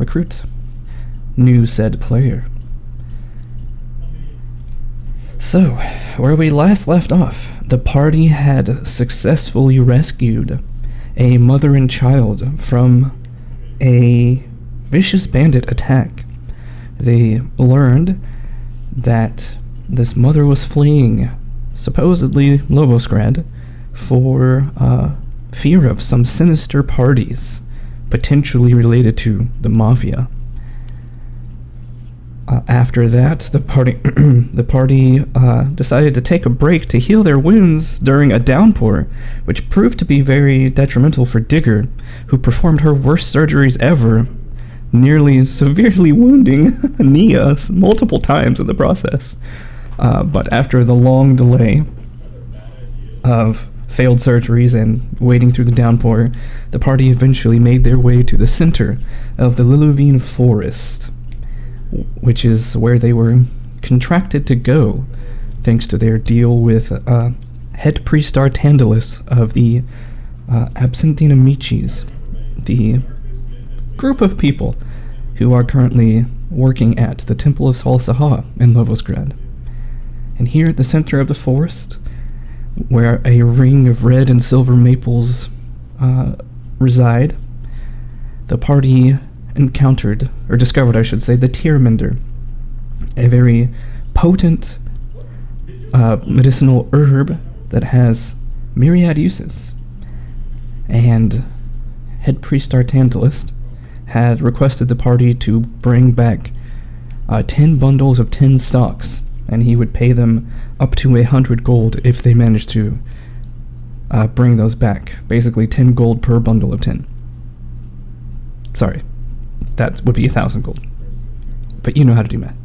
recruit new said player. So, where we last left off, the party had successfully rescued a mother and child from a vicious bandit attack. They learned that this mother was fleeing, supposedly Lovosgrad, for fear of some sinister parties, potentially related to the Mafia. After that, the party decided to take a break to heal their wounds during a downpour, which proved to be very detrimental for Digger, who performed her worst surgeries ever, nearly severely wounding Nia multiple times in the process. But after the long delay of failed surgeries and wading through the downpour, the party eventually made their way to the center of the Liluvine Forest, which is where they were contracted to go, thanks to their deal with head priest Artandalus of the Absinthian Amicis, the group of people who are currently working at the Temple of Sol Saha in Lovosgrad. And here at the center of the forest, where a ring of red and silver maples reside, the party encountered, or discovered, I should say, the Tearmender, a very potent medicinal herb that has myriad uses. And head priest Artandalus had requested the party to bring back 10 bundles of 10 stalks, and he would pay them up to 100 gold if they managed to bring those back. Basically 10 gold per bundle of 10. Sorry, that would be 1,000 gold. But you know how to do math.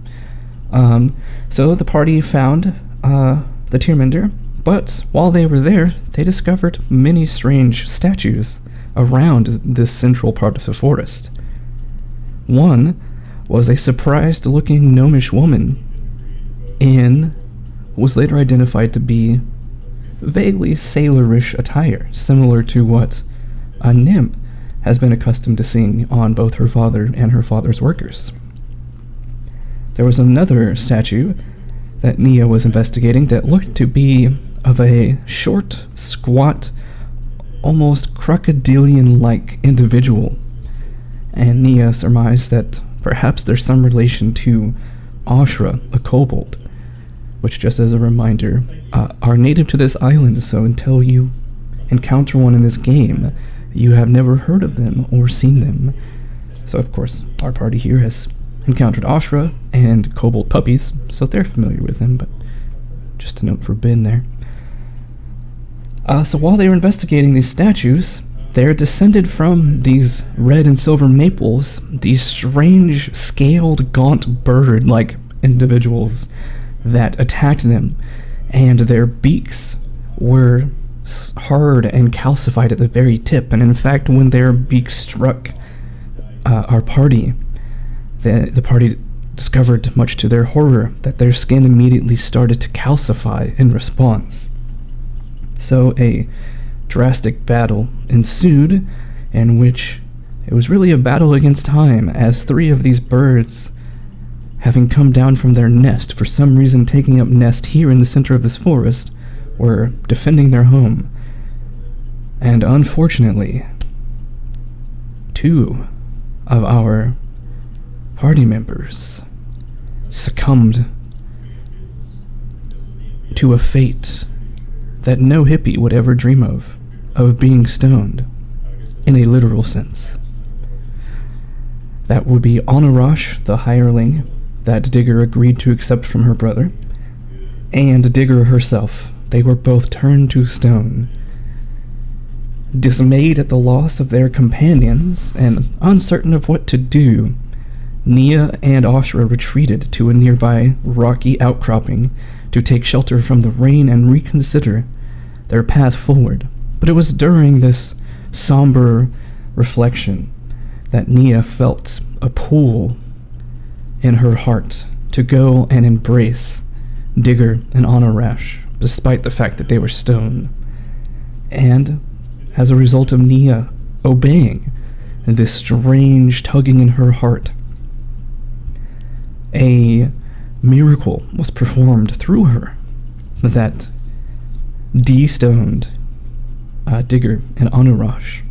So the party found the Tearmender, but while they were there, they discovered many strange statues around this central part of the forest. One was a surprised-looking gnomish woman in what was later identified to be vaguely sailorish attire, similar to what a nymph has been accustomed to seeing on both her father and her father's workers. There was another statue that Nia was investigating that looked to be of a short, squat, almost crocodilian-like individual, and Nia surmised that perhaps there's some relation to Ashra, a kobold, which, just as a reminder, are native to this island, so until you encounter one in this game, you have never heard of them or seen them. So, of course, our party here has encountered Ashra and kobold puppies, so they're familiar with them, but just a note for Ben there. So while they were investigating these statues, there descended from these red and silver maples these strange, scaled, gaunt bird-like individuals that attacked them, and their beaks were hard and calcified at the very tip, and in fact, when their beaks struck our party, the party discovered, much to their horror, that their skin immediately started to calcify in response. So a drastic battle ensued, in which it was really a battle against time, as 3 of these birds, having come down from their nest, for some reason taking up nest here in the center of this forest, were defending their home. And unfortunately, 2 of our party members succumbed to a fate that no hippie would ever dream of being stoned, in a literal sense. That would be Onarash, the hireling that Digger agreed to accept from her brother, and Digger herself. They were both turned to stone. Dismayed at the loss of their companions, and uncertain of what to do, Nia and Ashra retreated to a nearby rocky outcropping to take shelter from the rain and reconsider their path forward. But it was during this somber reflection that Nia felt a pull in her heart to go and embrace Digger and Onarash, despite the fact that they were stone. And as a result of Nia obeying this strange tugging in her heart. A miracle was performed through her that de-stoned Digger and Anurash.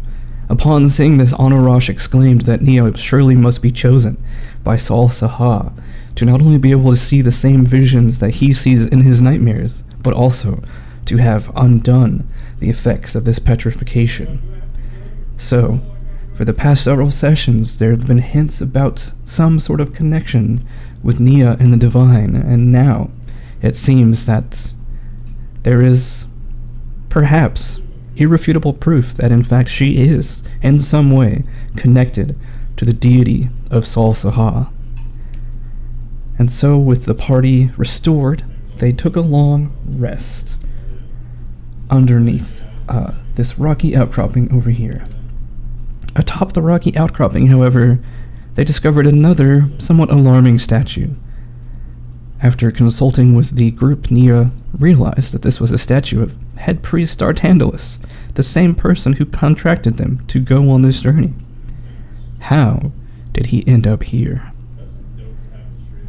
Upon seeing this, Anurash exclaimed that Neo surely must be chosen by Sal Saha to not only be able to see the same visions that he sees in his nightmares, but also to have undone the effects of this petrification. So, for the past several sessions, there have been hints about some sort of connection with Nia and the Divine, and now it seems that there is perhaps irrefutable proof that in fact she is, in some way, connected to the deity of Sal Saha. And so, with the party restored, they took a long rest underneath this rocky outcropping over here. Atop the rocky outcropping, however, they discovered another somewhat alarming statue. After consulting with the group, Nia realized that this was a statue of head priest Dartandalus, the same person who contracted them to go on this journey. How did he end up here?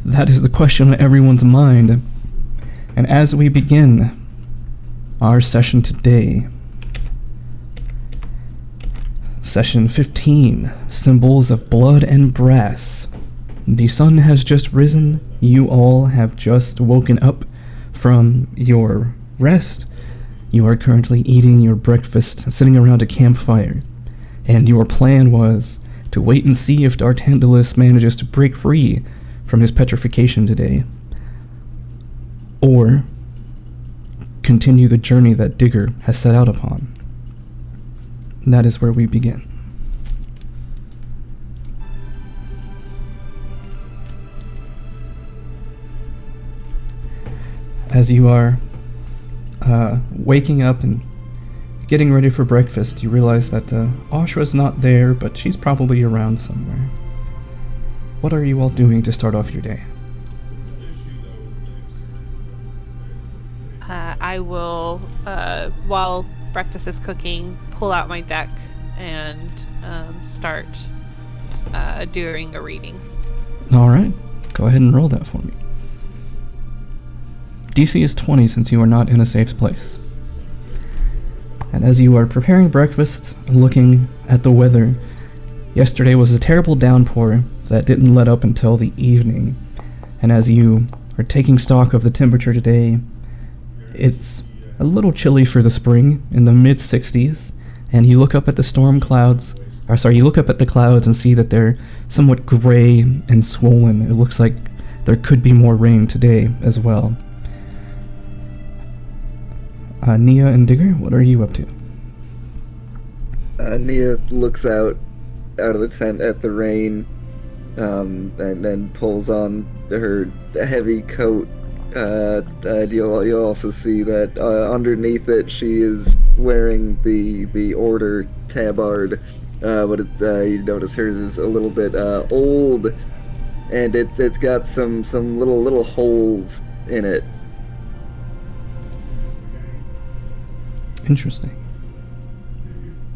That is the question on everyone's mind. And as we begin our session today, Session 15, Cymbals of Blood and Brass. The sun has just risen. You all have just woken up from your rest. You are currently eating your breakfast, sitting around a campfire. And your plan was to wait and see if Dartandalus manages to break free from his petrification today, or continue the journey that Digger has set out upon. That is where we begin. As you are waking up and getting ready for breakfast, you realize that Ashra's not there, but she's probably around somewhere. What are you all doing to start off your day? I will, while breakfast is cooking, pull out my deck and start doing a reading. Alright, go ahead and roll that for me. DC is 20 since you are not in a safe place. And as you are preparing breakfast, looking at the weather, yesterday was a terrible downpour that didn't let up until the evening. And as you are taking stock of the temperature today, it's a little chilly for the spring, in the mid-60s, and you look up at the you look up at the clouds and see that they're somewhat gray and swollen. It looks like there could be more rain today as well. Nia and Digger, what are you up to? Nia looks out of the tent at the rain, and then pulls on her heavy coat. You'll also see that underneath it she is wearing the order tabard, but you notice hers is a little bit old, and it's got some little holes in it. Interesting.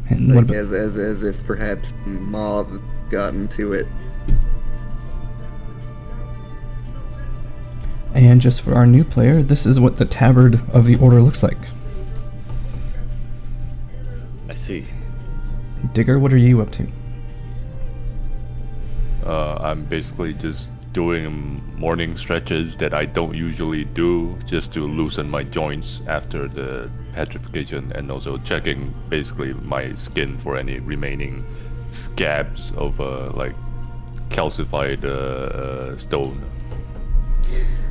And like what about, as if perhaps moths got into it. and just for our new player, this is what the tabard of the order looks like. I see. Digger, what are you up to? I'm basically just doing morning stretches that I don't usually do, just to loosen my joints after the petrification, and also checking basically my skin for any remaining scabs of like calcified stone.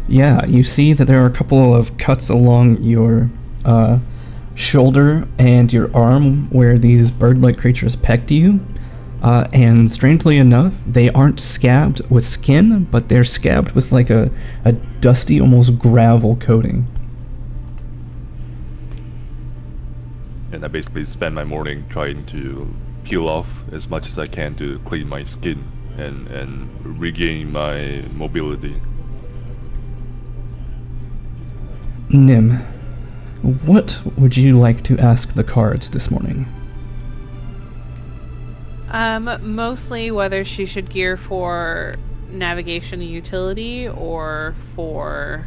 Yeah, you see that there are a couple of cuts along your shoulder and your arm where these bird-like creatures pecked you. And strangely enough, they aren't scabbed with skin, but they're scabbed with like a dusty, almost gravel coating. And I basically spend my morning trying to peel off as much as I can to clean my skin and regain my mobility. Nim, what would you like to ask the cards this morning? Mostly whether she should gear for navigation and utility or for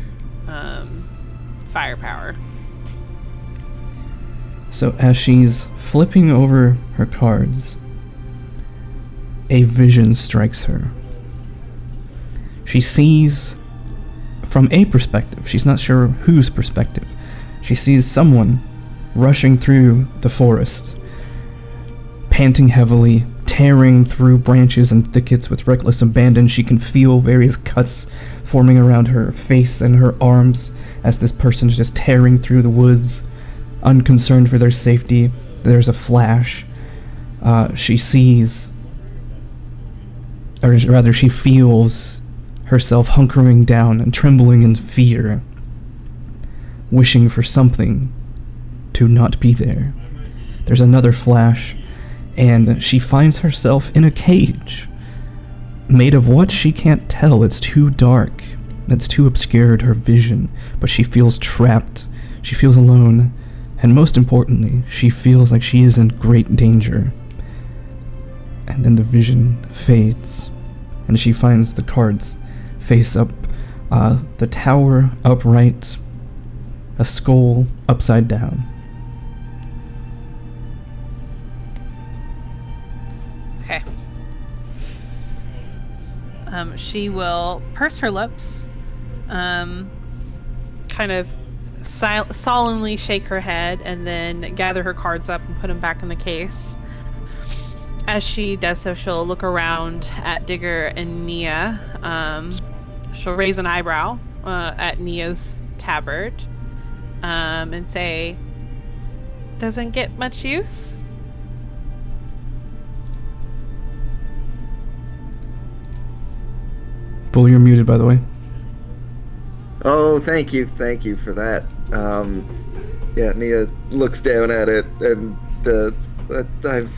firepower. So as she's flipping over her cards, a vision strikes her. She sees, from a perspective, she's not sure whose perspective, she sees someone rushing through the forest, panting heavily, tearing through branches and thickets with reckless abandon. She can feel various cuts forming around her face and her arms as this person is just tearing through the woods, unconcerned for their safety. There's a flash. She sees, or rather she feels herself hunkering down and trembling in fear, wishing for something to not be there. There's another flash, and she finds herself in a cage, made of what she can't tell. It's too dark. It's too obscured her vision, but she feels trapped. She feels alone, and most importantly, she feels like she is in great danger. And then the vision fades, and she finds the cards face up, the tower upright, a skull upside down. Okay. She will purse her lips, kind of solemnly shake her head, and then gather her cards up and put them back in the case. As she does so, she'll look around at Digger and Nia. She'll raise an eyebrow at Nia's tabard and say, "Doesn't get much use?" Bull, you're muted, by the way. Oh, thank you for that. Yeah, Nia looks down at it, and I've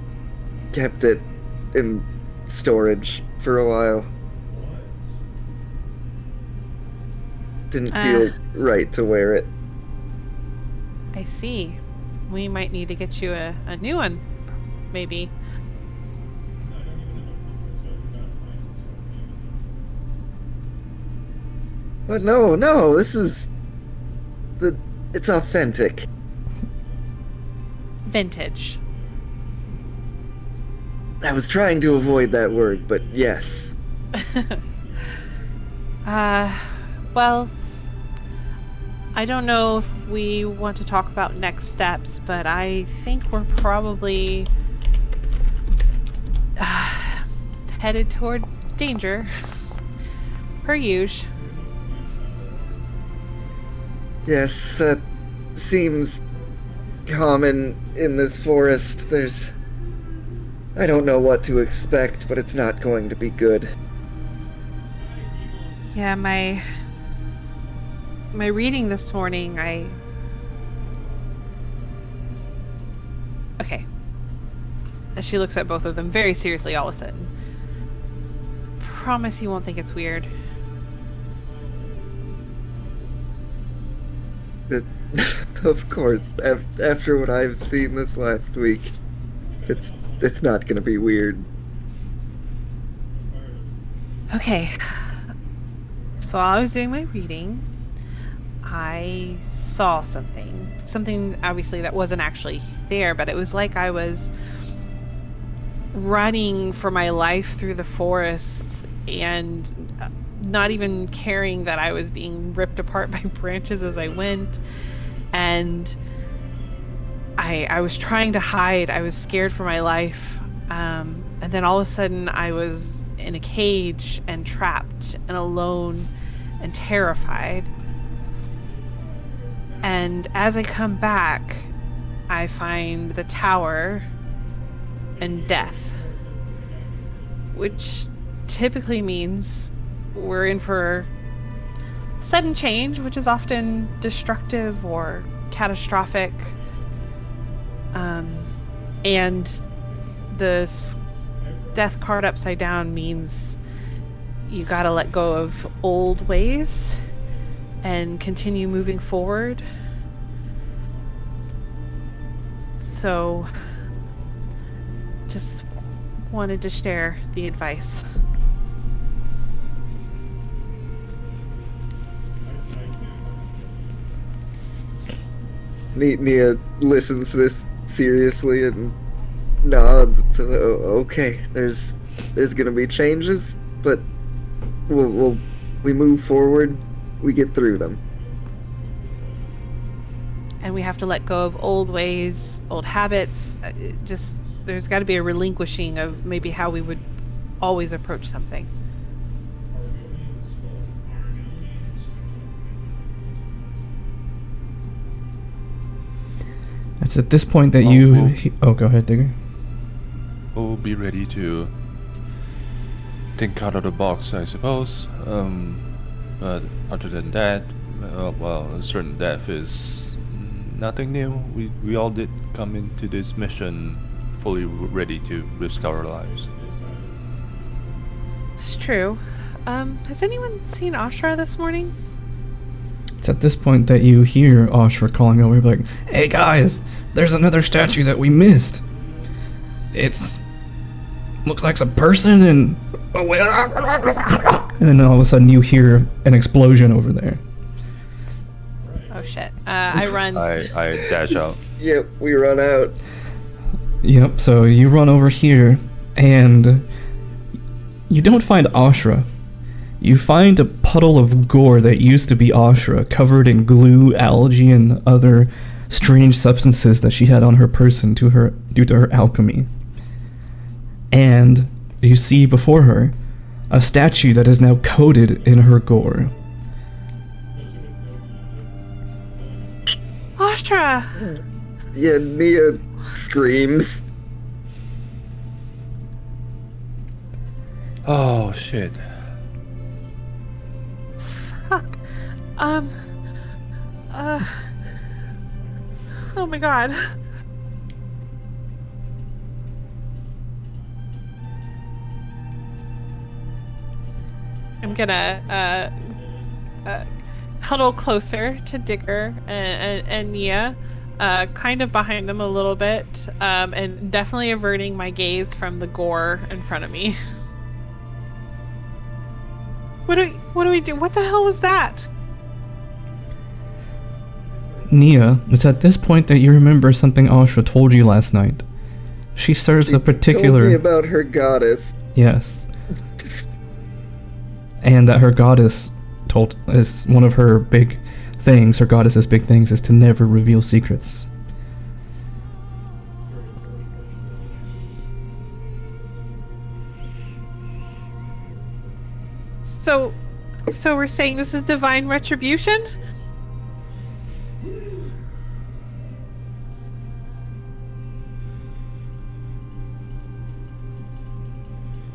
kept it in storage for a while. Didn't feel right to wear it. I see. We might need to get you a new one, maybe. But no, this is it's authentic. Vintage. I was trying to avoid that word, but yes. Well, I don't know if we want to talk about next steps, but I think we're probably headed toward danger. Per usual. Yes, that seems common in this forest. I don't know what to expect, but it's not going to be good. Yeah, my reading this morning, Okay. As she looks at both of them very seriously all of a sudden. Promise you won't think it's weird. Of course, after what I've seen this last week, it's not gonna be weird. Okay. So while I was doing my reading, I saw something. Something, obviously, that wasn't actually there, but it was like I was running for my life through the forest and not even caring that I was being ripped apart by branches as I went. And I was trying to hide. I was scared for my life. And then all of a sudden I was in a cage and trapped and alone and terrified. And as I come back, I find the tower and death, which typically means we're in for sudden change, which is often destructive or catastrophic. And the death card upside down means you gotta let go of old ways and continue moving forward. So just wanted to share the advice. Nia listens to this seriously and nods. Okay, there's gonna be changes, but we move forward. We get through them. And we have to let go of old ways, old habits. There's got to be a relinquishing of maybe how we would always approach something. It's at this point that go ahead, Digger. We'll be ready to think out of the box, I suppose. But other than that, well, certain death is nothing new. We all did come into this mission fully ready to risk our lives. It's true. Has anyone seen Ashra this morning? It's at this point that you hear Ashra calling over, like, "Hey guys, there's another statue that we missed. It's looks like a person, and then all of a sudden you hear an explosion over there." Oh shit! I run. I dash out. Yep, we run out. Yep. So you run over here, and you don't find Ashra. You find a puddle of gore that used to be Ashra, covered in glue, algae, and other strange substances that she had on her person due to her alchemy. And you see before her a statue that is now coated in her gore. Ashra! Yeah, Nia screams. Oh shit. Fuck. Oh my god. I'm gonna huddle closer to Digger and Nia, kind of behind them a little bit, and definitely averting my gaze from the gore in front of me. What do we do? What the hell was that? Nia, it's at this point that you remember something Ashra told you last night. She serves a particular... Told me about her goddess. Yes. And that her goddess is one of her big things, her goddess's big things, is to never reveal secrets. So we're saying this is divine retribution?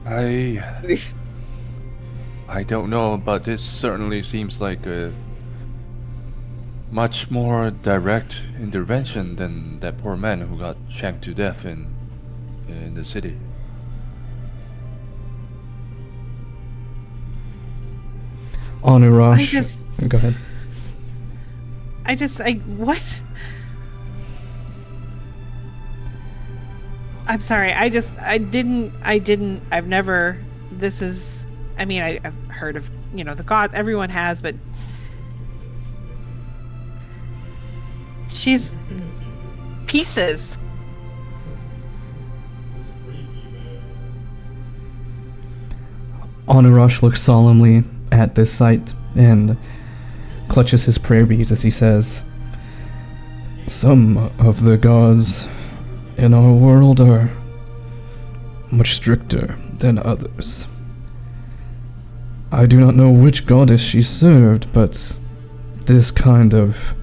I don't know, but this certainly seems like a much more direct intervention than that poor man who got shanked to death in the city. Anurash. Go ahead. What? I'm sorry, I've never, I've heard of, the gods, everyone has, but she's pieces. Anurash looks solemnly at this sight and clutches his prayer beads as he says, "Some of the gods in our world are much stricter than others. I do not know which goddess she served, but this kind of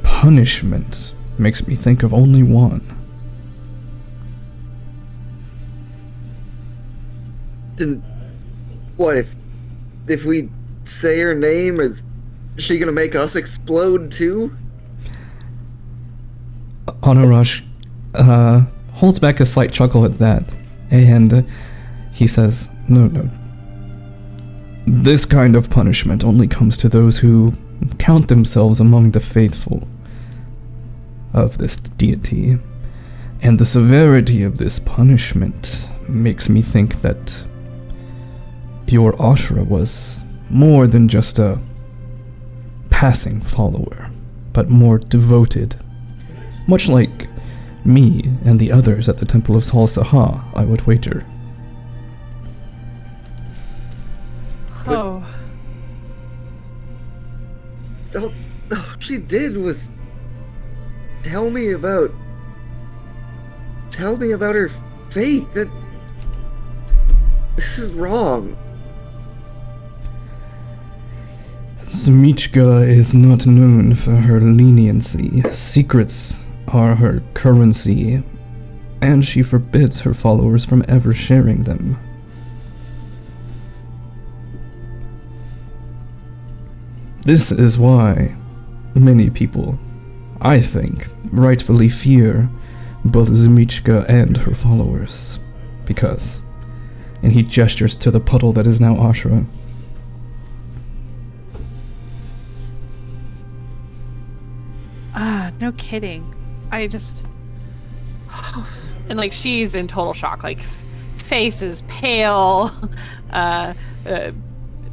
punishment makes me think of only one." Then what if we say her name, is she gonna make us explode too? Anurash holds back a slight chuckle at that, and he says, No. This kind of punishment only comes to those who count themselves among the faithful of this deity, and the severity of this punishment makes me think that your Ashra was more than just a passing follower, but more devoted. Much like me and the others at the Temple of Sal Saha, I would wager. Oh. All she did was tell me about her fate. This is wrong. Zmichka is not known for her leniency. Secrets are her currency, and she forbids her followers from ever sharing them. This is why many people, I think, rightfully fear both Zmichka and her followers. Because, and he gestures to the puddle that is now Ashra, No kidding. I just... And, like, she's in total shock. Like, face is pale,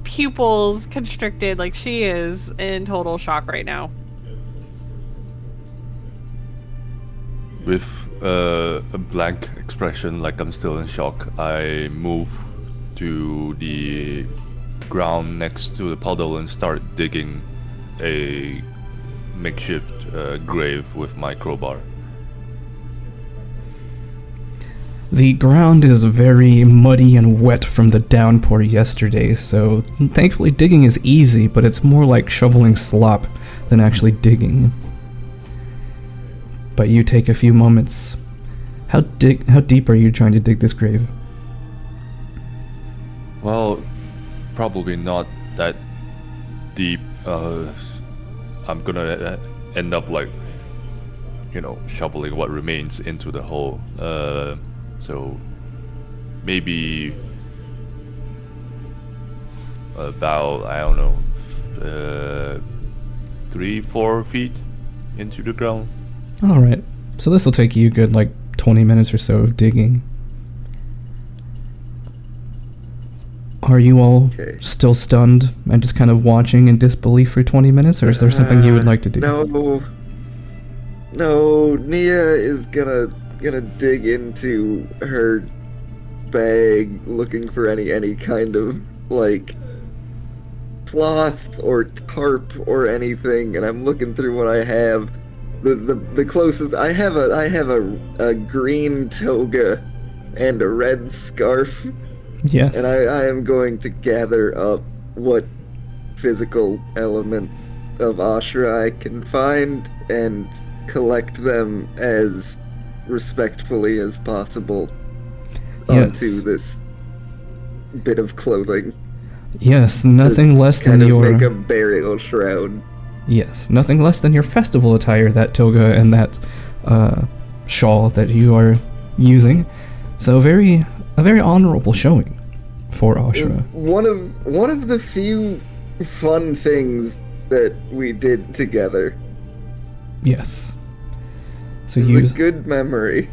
pupils constricted. Like, she is in total shock right now. With a blank expression, like I'm still in shock, I move to the ground next to the puddle and start digging a makeshift grave with my crowbar. The ground is very muddy and wet from the downpour yesterday, so thankfully digging is easy, but it's more like shoveling slop than actually digging. But you take a few moments. How deep are you trying to dig this grave? Well, probably not that deep. I'm gonna end up like, shoveling what remains into the hole. So maybe about, I don't know, 3-4 feet into the ground. Alright, so this will take you a good 20 minutes or so of digging. Are you all still stunned and just kind of watching in disbelief for 20 minutes, or is there something you would like to do? No, Nia is gonna dig into her bag looking for any kind of cloth or tarp or anything, and I'm looking through what I have. The closest I have a green toga and a red scarf. Yes. And I am going to gather up what physical elements of Ashra I can find and collect them as respectfully as possible onto this bit of clothing. Yes, nothing less than your... make a burial shroud. Yes, nothing less than your festival attire, that toga and that shawl that you are using. So a very honorable showing for Ashra. It's one of the few fun things that we did together. Yes. So it's a good memory.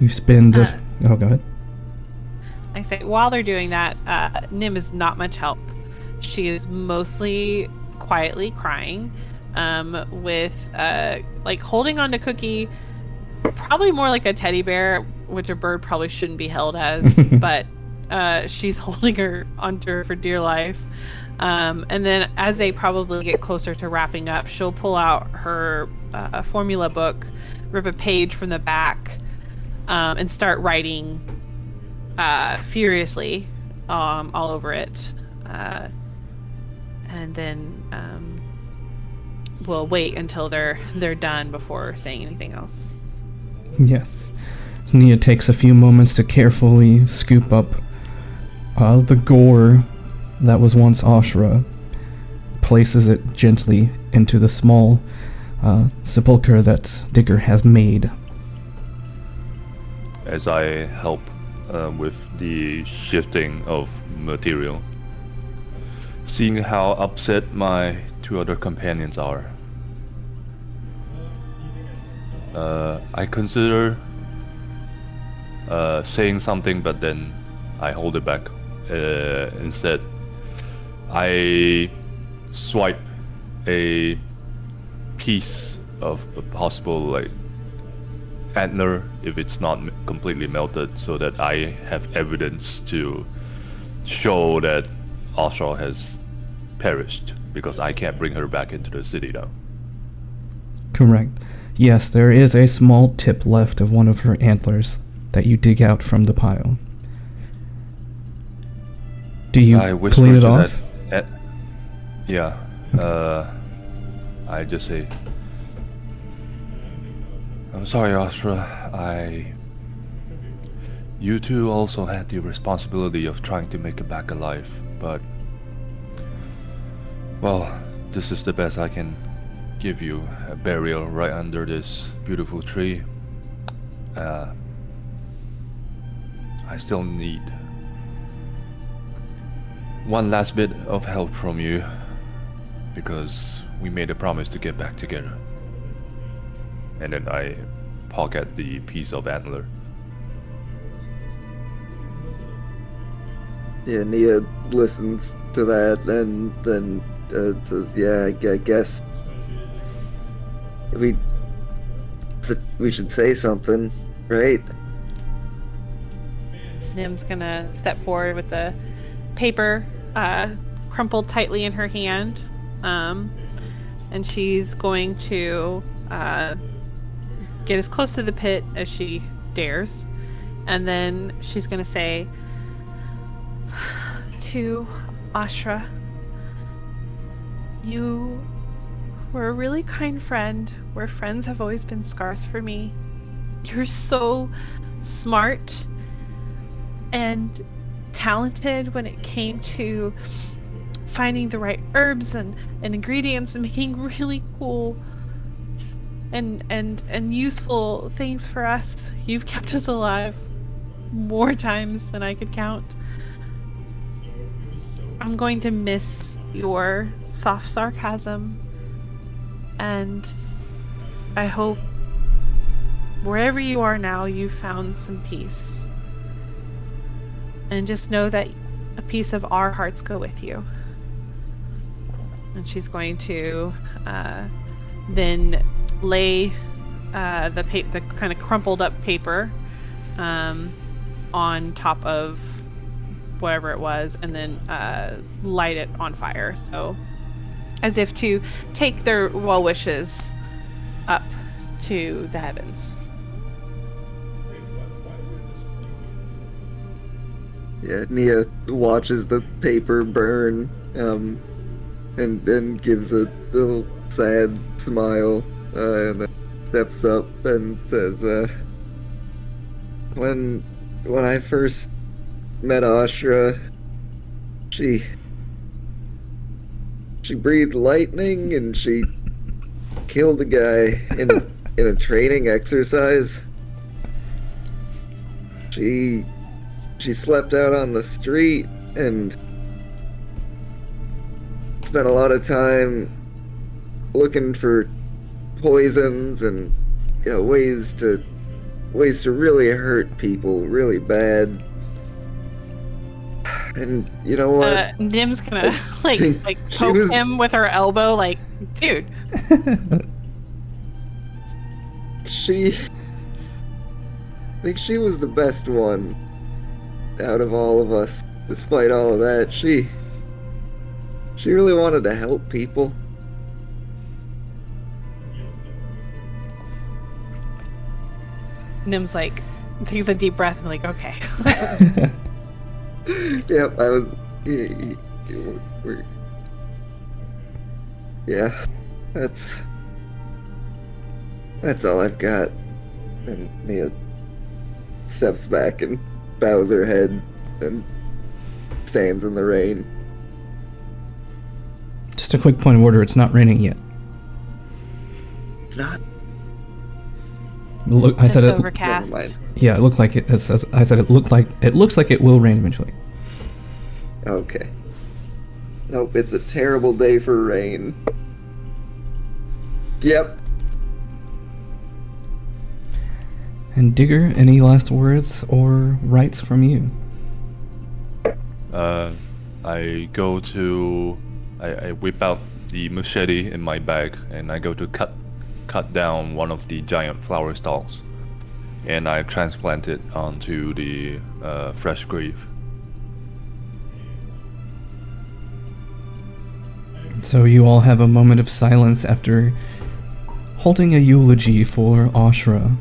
You spend oh, go ahead. I say, while they're doing that, Nim is not much help. She is mostly quietly crying, with holding on to Cookie, probably more like a teddy bear, which a bird probably shouldn't be held as, but she's holding her onto her for dear life. And then as they probably get closer to wrapping up, she'll pull out her formula book, rip a page from the back, and start writing furiously all over it. And then we'll wait until they're done before saying anything else. Yes. So Nia takes a few moments to carefully scoop up the gore that was once Ashra, places it gently into the small sepulcher that Digger has made. As I help with the shifting of material, seeing how upset my two other companions are, I consider saying something, but then I hold it back. Instead, I swipe a piece of a possible like antler if it's not completely melted, so that I have evidence to show that Ashra has perished, because I can't bring her back into the city now. Correct. Yes, there is a small tip left of one of her antlers that you dig out from the pile. Do you I whisper clean it to off? Yeah. I just say, I'm sorry, Astra. You two also had the responsibility of trying to make it back alive, but... well, this is the best I can give you. A burial right under this beautiful tree. I still need one last bit of help from you, because we made a promise to get back together. And then I pocket the piece of antler. Yeah, Nia listens to that and then says, "Yeah, I guess we should say something, right?" Nim's gonna step forward with the paper crumpled tightly in her hand, and she's going to get as close to the pit as she dares, and then she's gonna say to Ashra, "You were a really kind friend, where friends have always been scarce for me. You're so smart and talented when it came to finding the right herbs and ingredients and making really cool and useful things for us. You've kept us alive more times than I could count. I'm going to miss your soft sarcasm, and I hope wherever you are now, you've found some peace. And just know that a piece of our hearts go with you." And she's going to then lay the kind of crumpled up paper on top of whatever it was, and then light it on fire. So, as if to take their well wishes up to the heavens. Yeah, Nia watches the paper burn, and then gives a little sad smile, and then steps up and says, when I first met Ashra, she breathed lightning, and she killed a guy in a training exercise. She slept out on the street and spent a lot of time looking for poisons and, you know, ways to really hurt people really bad. And you know what? Nim's gonna like she poke was- him with her elbow, like, dude. I think she was the best one out of all of us. Despite all of that, she really wanted to help people. Nim's like takes a deep breath and like, okay. Yep, I was. Yeah, that's all I've got. And Nia steps back and bows her head and stands in the rain. Just a quick point of order, it's not raining yet. It's not. Look, I Just said it. overcast. Never mind. Yeah, it looked like it. As I said, it looks like it will rain eventually. Okay. Nope, it's a terrible day for rain. Yep. And Digger, any last words or rights from you? I whip out the machete in my bag and I go to cut down one of the giant flower stalks, and I transplant it onto the fresh grave. So you all have a moment of silence after holding a eulogy for Ashra.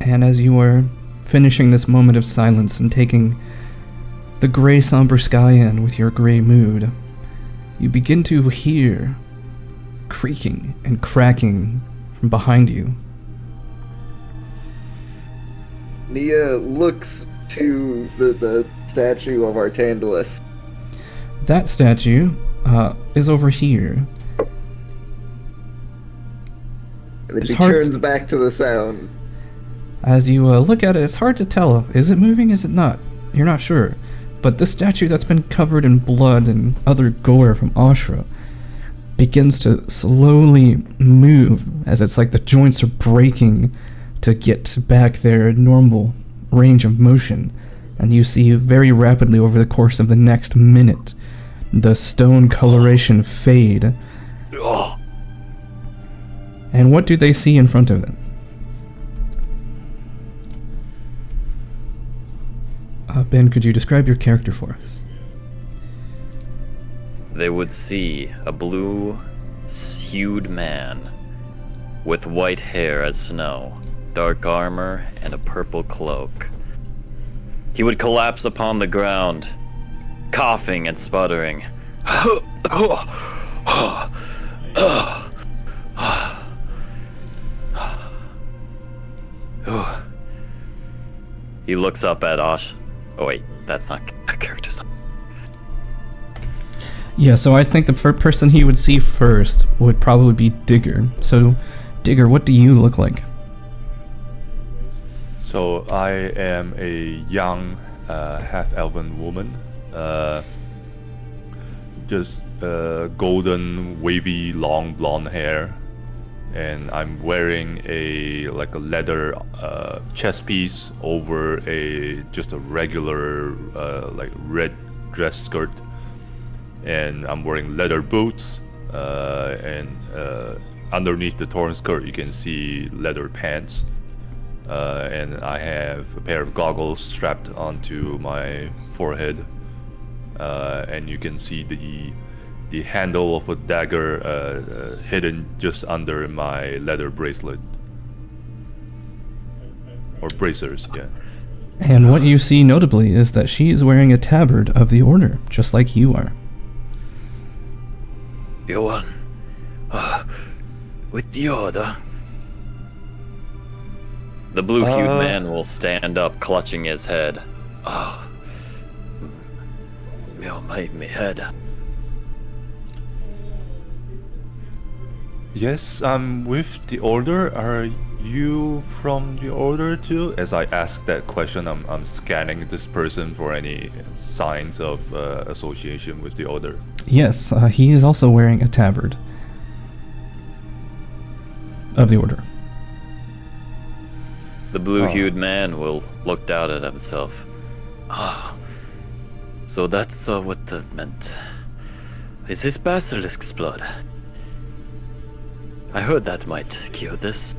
And as you are finishing this moment of silence and taking the gray somber sky in with your gray mood, you begin to hear creaking and cracking from behind you. Nia looks to the statue of Artandelus. That statue is over here. And then It's she hard turns to- back to the sound. As you look at it, it's hard to tell. Is it moving? Is it not? You're not sure. But this statue that's been covered in blood and other gore from Ashra begins to slowly move as it's like the joints are breaking to get back their normal range of motion. And you see very rapidly over the course of the next minute the stone coloration fade. And what do they see in front of them? Ben, could you describe your character for us? They would see a blue-hued man with white hair as snow, dark armor, and a purple cloak. He would collapse upon the ground, coughing and sputtering. He looks up at Ash. Oh wait, that's not that character's not. Yeah, so I think the person he would see first would probably be Digger. So, Digger, what do you look like? So I am a young half-elven woman, just golden, wavy, long blonde hair, and I'm wearing a leather chest piece over just a regular red dress skirt, and I'm wearing leather boots, and underneath the torn skirt you can see leather pants. And I have a pair of goggles strapped onto my forehead, and you can see the handle of a dagger hidden just under my leather bracelet. Or bracers, yeah. And what you see notably is that she is wearing a tabard of the Order, just like you are. Johan, with the order. The blue-hued man will stand up, clutching his head. My head. Yes, I'm with the Order. Are you from the Order too? As I ask that question, I'm scanning this person for any signs of association with the Order. Yes, he is also wearing a tabard of the Order. The blue-hued man will look down at himself. So that's what that meant. Is this basilisk's blood? I heard that might cure this.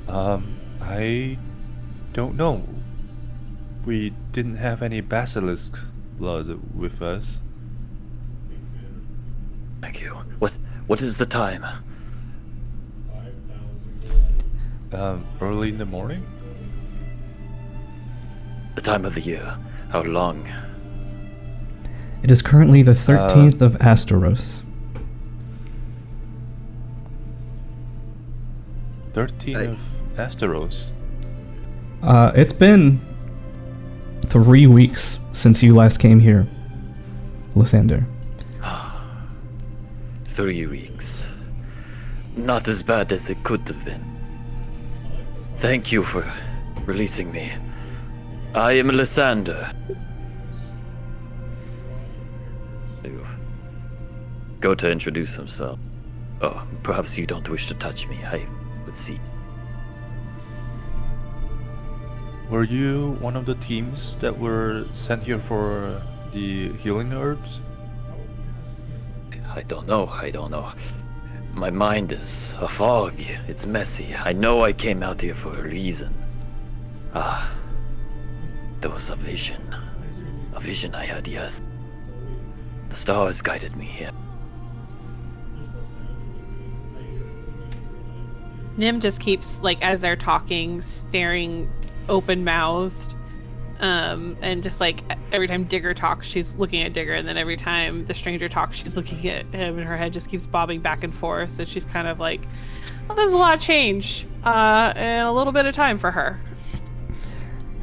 I don't know. We didn't have any basilisk blood with us. Thank you. What is the time? Early in the morning? The time of the year. How long? It is currently the 13th of Asteros. 13 of Asteros. It's been 3 weeks since you last came here, Lysander. 3 weeks. Not as bad as it could have been. Thank you for releasing me. I am Lysander. go to introduce himself. Oh, perhaps you don't wish to touch me. I would see. Were you one of the teams that were sent here for the healing herbs? I don't know. My mind is a fog. It's messy. I know I came out here for a reason. There was a vision. A vision I had, yes. The stars guided me here. Nim just keeps, like, as they're talking, staring open-mouthed, and just, like, every time Digger talks, she's looking at Digger, and then every time the stranger talks, she's looking at him, and her head just keeps bobbing back and forth, and she's kind of like, well, there's a lot of change, and a little bit of time for her.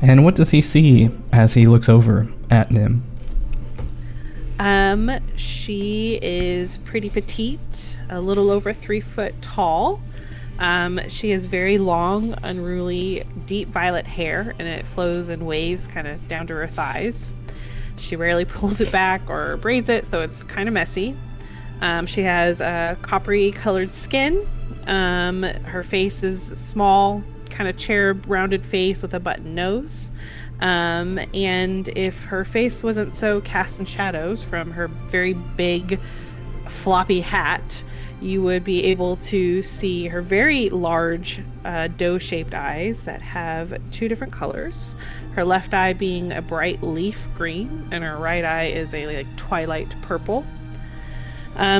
And what does he see as he looks over at Nim? She is pretty petite, a little over 3 foot tall. She has very long, unruly, deep violet hair, and it flows in waves kind of down to her thighs. She rarely pulls it back or braids it, so it's kind of messy. She has a coppery colored skin. Her face is small, kind of cherub rounded face with a button nose. And if her face wasn't so cast in shadows from her very big floppy hat, you would be able to see her very large doe-shaped eyes that have 2 different colors. Her left eye being a bright leaf green, and her right eye is a like twilight purple.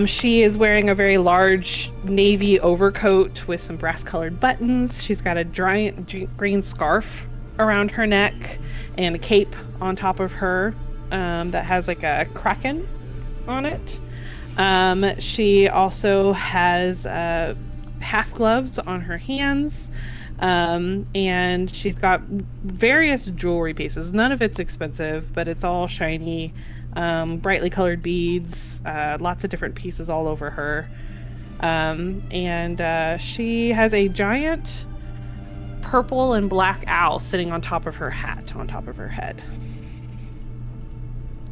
She is wearing a very large navy overcoat with some brass-colored buttons. She's got a giant green scarf around her neck and a cape on top of her that has like a kraken on it. She also has half gloves on her hands, and she's got various jewelry pieces. None of it's expensive, but it's all shiny, brightly colored beads, lots of different pieces all over her. And she has a giant purple and black owl sitting on top of her hat, on top of her head.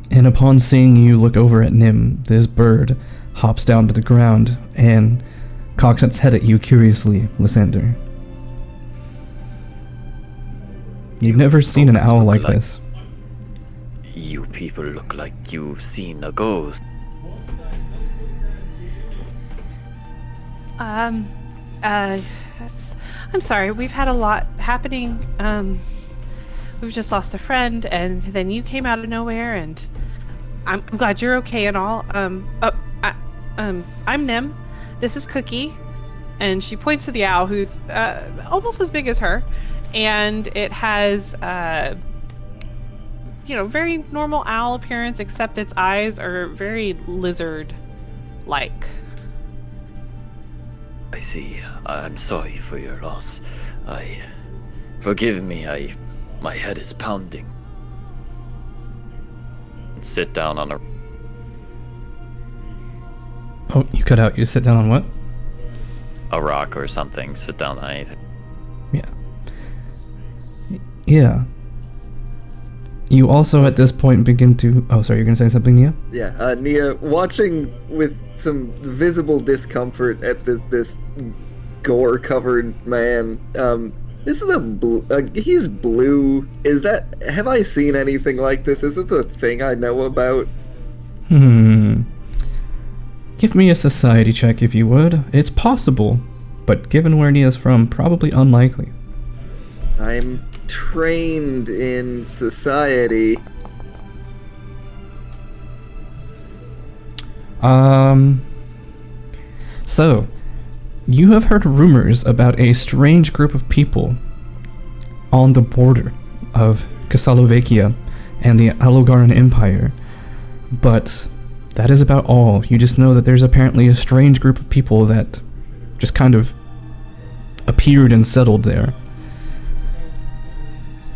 And upon seeing you look over at Nim, this bird hops down to the ground and cocks its head at you curiously, Lysander. You've never seen an owl like this. You people look like you've seen a ghost. I'm sorry, we've had a lot happening. We've just lost a friend, and then you came out of nowhere, and I'm glad you're okay and all. I'm Nim. This is Cookie, and she points to the owl, who's almost as big as her, and it has very normal owl appearance, except its eyes are very lizard-like. I see. I'm sorry for your loss. Forgive me, my head is pounding. Sit down on a... Oh, you cut out. You sit down on what? a rock or something. Sit down on anything. Yeah. Yeah. You also at this point begin to... Oh, sorry, you're going to say something, Nia? Yeah, Nia, watching with some visible discomfort at this gore-covered man. This is he's blue. Is that... Have I seen anything like this? Is this a thing I know about? Give me a society check if you would. It's possible, but given where Nia's from, probably unlikely. I'm trained in society. So, you have heard rumors about a strange group of people on the border of Kasalovakia and the Alogaran Empire, but that is about all. You just know that there's apparently a strange group of people that just kind of appeared and settled there.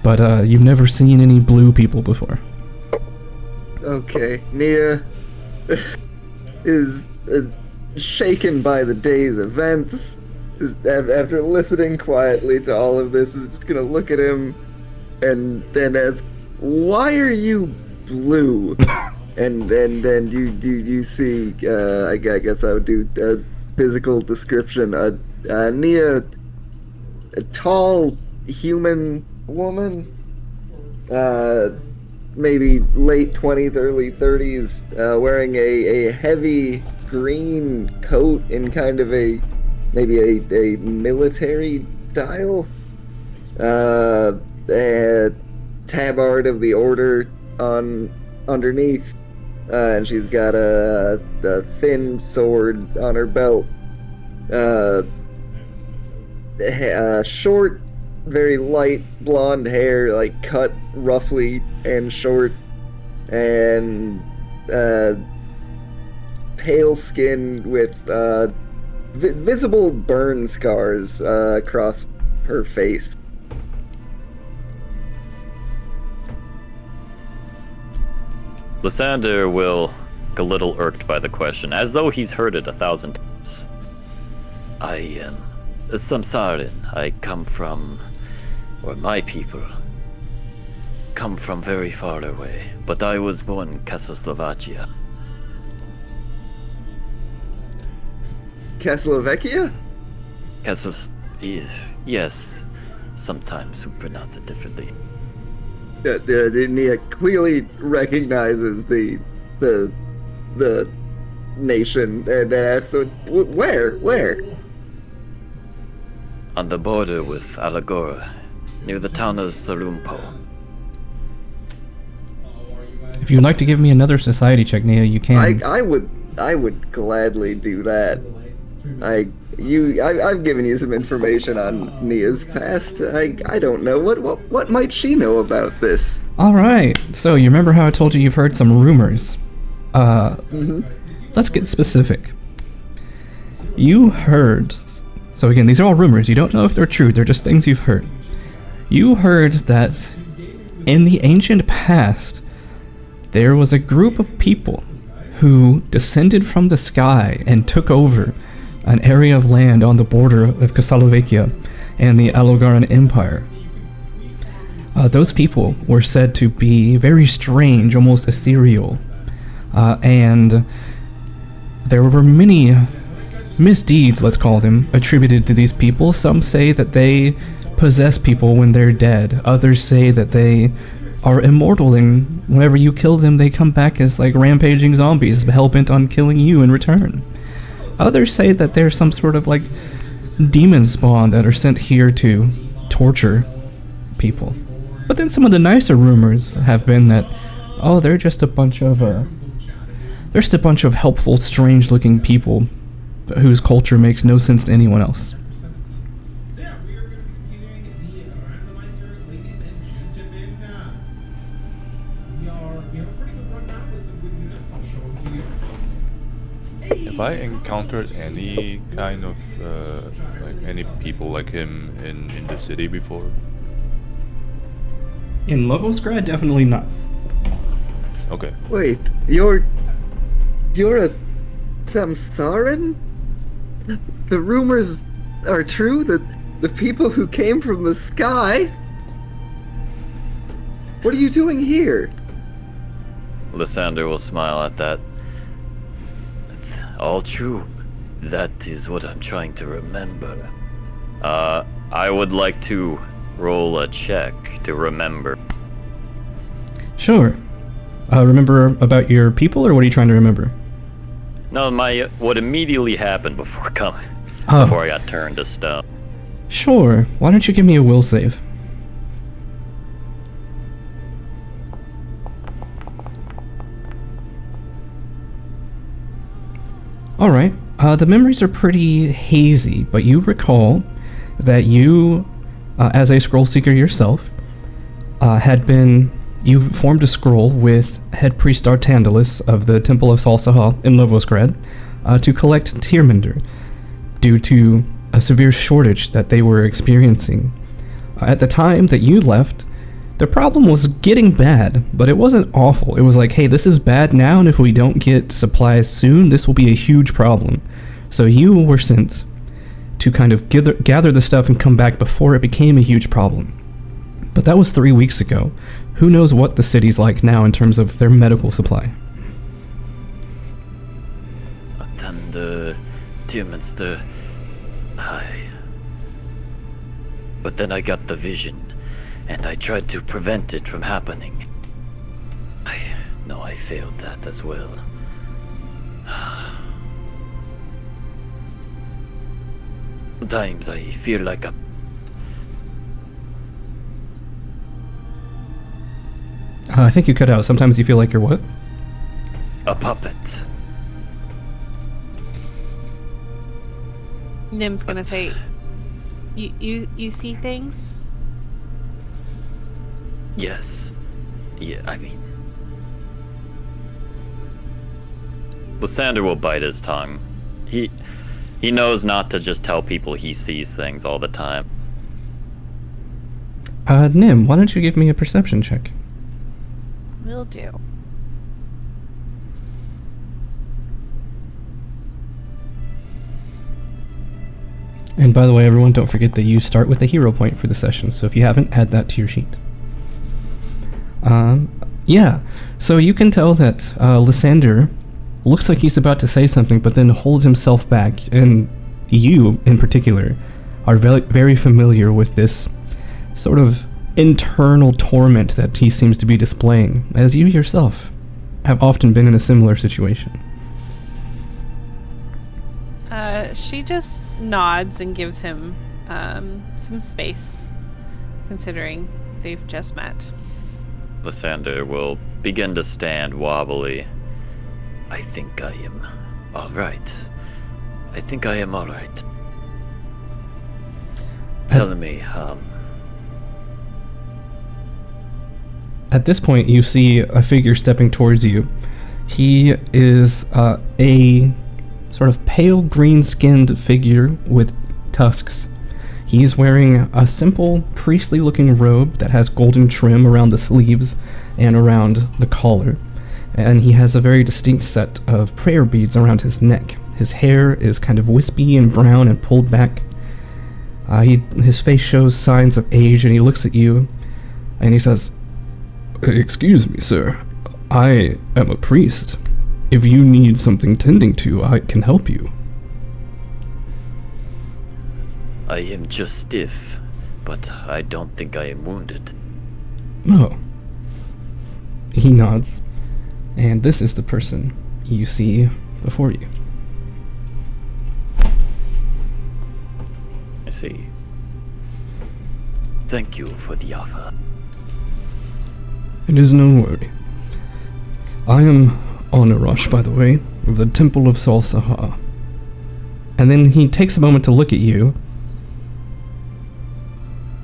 But you've never seen any blue people before. Okay, Nia is shaken by the day's events. After listening quietly to all of this, is just gonna look at him and then ask, "Why are you blue?" and you see. I guess I would do a physical description. Nia, a tall human woman, maybe late 20s, early 30s, wearing a heavy green coat in kind of maybe a military style. A tabard of the order underneath, and she's got a thin sword on her belt. Short, very light blonde hair, like cut roughly and short, and pale skin with visible burn scars across her face. Lysander will look a little irked by the question, as though he's heard it 1,000 times. I am Samsarin. I come from, or my people come from very far away, but I was born in Czechoslovakia. Czechoslovakia? Yes. Sometimes we pronounce it differently. Nia clearly recognizes the nation and asks, so where? On the border with Alagora, near the town of Sarumpo. If you'd like to give me another society check, Nia, you can. I would gladly do that. I've given you some information on Nia's past. I don't know what might she know about this. All right. So you remember how I told you you've heard some rumors? Let's get specific. You heard. So again, these are all rumors. You don't know if they're true. They're just things you've heard. You heard that in the ancient past, there was a group of people who descended from the sky and took over an area of land on the border of Czechoslovakia and the Alogaran Empire. Those people were said to be very strange, almost ethereal, and there were many misdeeds, let's call them, attributed to these people. Some say that they possess people when they're dead. Others say that they are immortal, and whenever you kill them, they come back as like rampaging zombies, hell-bent on killing you in return. Others say that they're some sort of like demon spawn that are sent here to torture people. But then some of the nicer rumors have been that, oh, they're just a bunch of helpful, strange-looking people whose culture makes no sense to anyone else. Have I encountered any kind of like any people like him in the city before? In Lovosgrad, definitely not. Okay. Wait, you're a Samsarin? The rumors are true that the people who came from the sky? What are you doing here? Lysander will smile at that. All true. That is what I'm trying to remember. I would like to roll a check to remember. Sure. Remember about your people, or what are you trying to remember? No, what immediately happened before Oh. before I got turned to stone. Sure. Why don't you give me a will save? Alright, the memories are pretty hazy, but you recall that you, as a scroll seeker yourself, you formed a scroll with Head Priest Artandalus of the Temple of Salsahal in Lovosgrad to collect Tyrminder due to a severe shortage that they were experiencing. At the time that you left, the problem was getting bad, but it wasn't awful. It was like, hey, this is bad now, and if we don't get supplies soon, this will be a huge problem. So you were sent to kind of gather the stuff and come back before it became a huge problem. But that was 3 weeks ago. Who knows what the city's like now in terms of their medical supply? Dear Minster, but then I got the vision, and I tried to prevent it from happening. I failed that as well. Sometimes I feel like I think you cut out. Sometimes you feel like you're what? a puppet. Nim's gonna But- say, you see things? Yes. Yeah, I mean... Lysander will bite his tongue. He knows not to just tell people he sees things all the time. Nim, why don't you give me a perception check? Will do. And by the way, everyone, don't forget that you start with a hero point for the session, so if you haven't, add that to your sheet. Yeah, so you can tell that Lysander looks like he's about to say something, but then holds himself back, and you, in particular, are very familiar with this sort of internal torment that he seems to be displaying, as you yourself have often been in a similar situation. She just nods and gives him some space, considering they've just met. Lysander will begin to stand wobbly. I think I am alright. I think I am alright. Tell me, At this point, you see a figure stepping towards you. He is a sort of pale green-skinned figure with tusks. He's wearing a simple priestly-looking robe that has golden trim around the sleeves and around the collar. And he has a very distinct set of prayer beads around his neck. His hair is kind of wispy and brown and pulled back. His face shows signs of age, and he looks at you, and he says, "Excuse me, sir. I am a priest. If you need something tending to, I can help you." I am just stiff, but I don't think I am wounded. "Oh." He nods, and this is the person you see before you. I see. Thank you for the offer. It is no worry. I am Onarash, by the way, of the Temple of Salsaha. And then he takes a moment to look at you.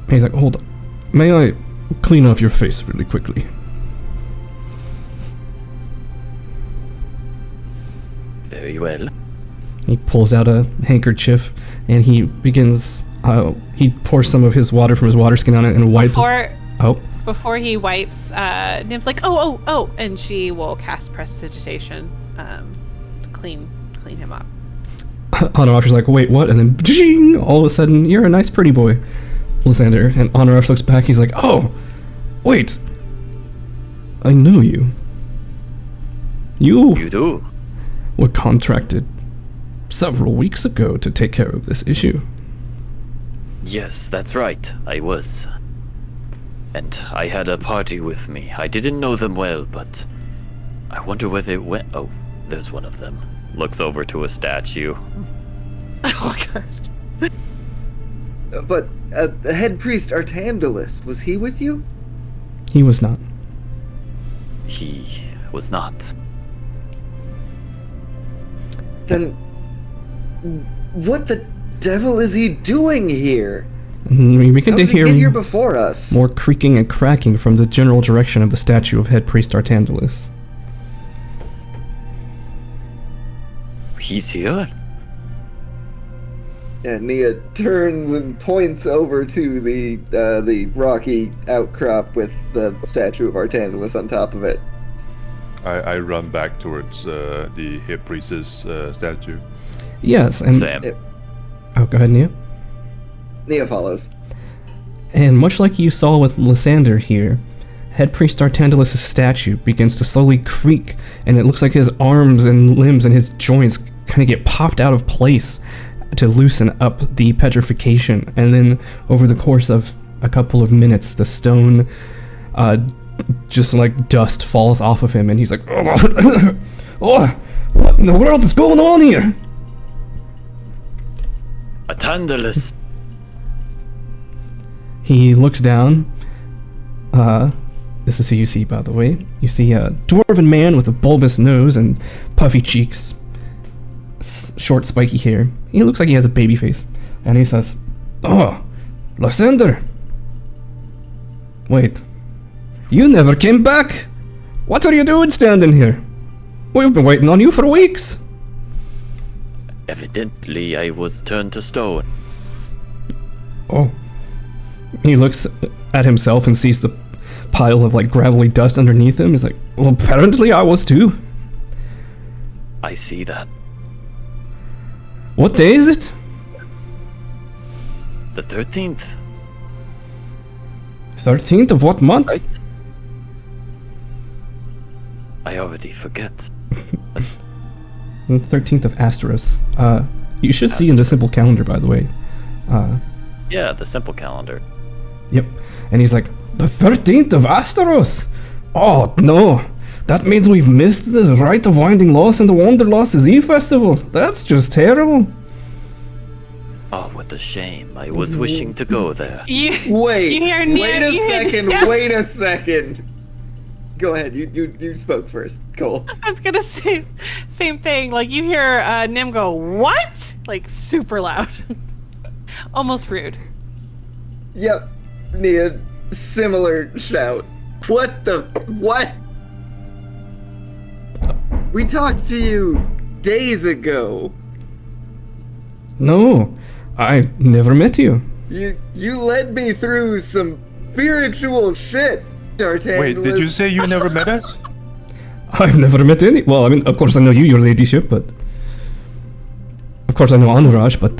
And he's like, "Hold on. May I clean off your face really quickly?" Very well. He pulls out a handkerchief and he begins, he pours some of his water from his water skin on it and wipes. Before he wipes, Nim's like, oh, and she will cast Prestidigitation to clean him up. Onarash is like, "Wait, what?" And then, "Jing!" All of a sudden, "You're a nice pretty boy, Lysander." And Onarash looks back, he's like, "Oh, wait. I know you. You You do? were contracted several weeks ago to take care of this issue." Yes, that's right. I was. And I had a party with me. I didn't know them well, but I wonder where they went. Oh, there's one of them. Looks over to a statue. Oh god. But the head priest Artandalus, was he with you? He was not. He was not. Then what the devil is he doing here? And we begin How to did he hear get here before us? more creaking and cracking from the general direction of the statue of head priest Artandalus. He's here? And Nia turns and points over to the rocky outcrop with the statue of Artandalus on top of it. I run back towards the head priestess statue. Yes, and Sam. oh, go ahead, Nia. Nia follows. And much like you saw with Lysander here, head priest Artandalus' statue begins to slowly creak, and it looks like his arms and limbs and his joints kind of get popped out of place to loosen up the petrification, and then over the course of a couple of minutes, the stone just like dust falls off of him, and he's like, "Oh, what in the world is going on here?" A Tandalus. He looks down. This is who you see, by the way. You see a dwarven man with a bulbous nose and puffy cheeks, short spiky hair. He looks like he has a baby face. And he says, "Oh, Lysander. Wait, you never came back. What are you doing standing here? We've been waiting on you for weeks." Evidently, I was turned to stone. Oh. He looks at himself and sees the pile of like gravelly dust underneath him. He's like, "Well, apparently I was too." I see that. What day is it? The 13th, 13th of what month? right? I already forget. 13th of Asteros. You should see in the simple calendar, by the way. Yeah, the simple calendar. Yep. And he's like, "The 13th of Asteros? Oh, no. That means we've missed the Rite of Winding Lost and the Wanderlost Eve Festival. That's just terrible." Oh, what a shame. I was wishing to go there. Wait, you hear wait a you hear- second, yeah. wait a second. Go ahead, you spoke first. Cole. I was gonna say same thing. Like you hear Nim go, "What?" Like super loud, almost rude. Yep, Nia, similar shout. What the, what? We talked to you days ago. No, I never met you. You led me through some spiritual shit, D'Artagnan. Wait, did you say you never met us? I've never met any. Well, I mean, of course I know you, your ladyship, but... Of course I know Anuraj, but,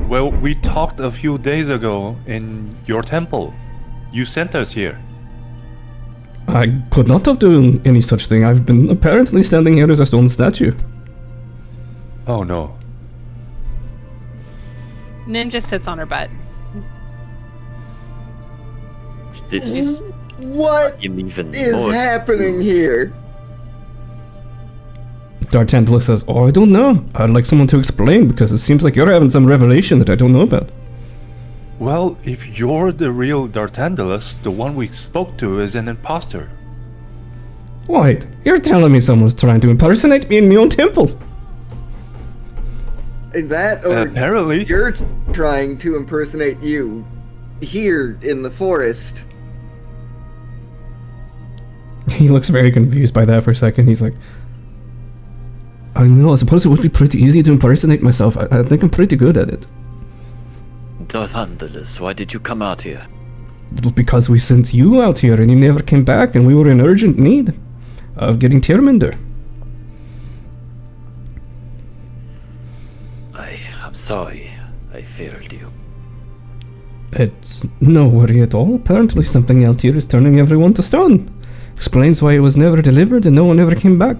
Well, we talked a few days ago in your temple. You sent us here. I could not have done any such thing. I've been apparently standing here as a stone statue. Oh no. Nim just sits on her butt. This What even is more. happening here? D'Artagnan says, "Oh, I don't know. I'd like someone to explain, because it seems like you're having some revelation that I don't know about." Well, if you're the real D'Artandalus, the one we spoke to is an imposter. Wait, you're telling me someone's trying to impersonate me in my own temple? That or Apparently. you're trying to impersonate you here in the forest. He looks very confused by that for a second. He's like, "I know, I suppose it would be pretty easy to impersonate myself. I think I'm pretty good at it." Darthandalus, why did you come out here? Because we sent you out here and you never came back, and we were in urgent need of getting Tyrminder. I'm sorry. I failed you. It's no worry at all. Apparently something out here is turning everyone to stone. Explains why it was never delivered and no one ever came back.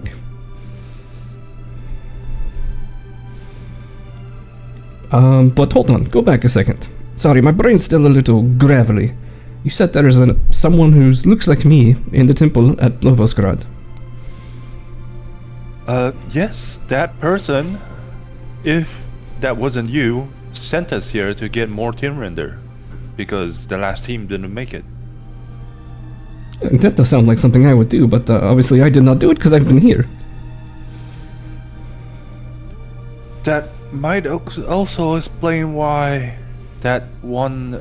But hold on, go back a second. Sorry, my brain's still a little gravelly. You said there's someone who looks like me in the temple at Lovosgrad. Yes, that person, if that wasn't you, sent us here to get more Timrender, because the last team didn't make it. That does sound like something I would do, but obviously I did not do it because I've been here. That might also explain why that one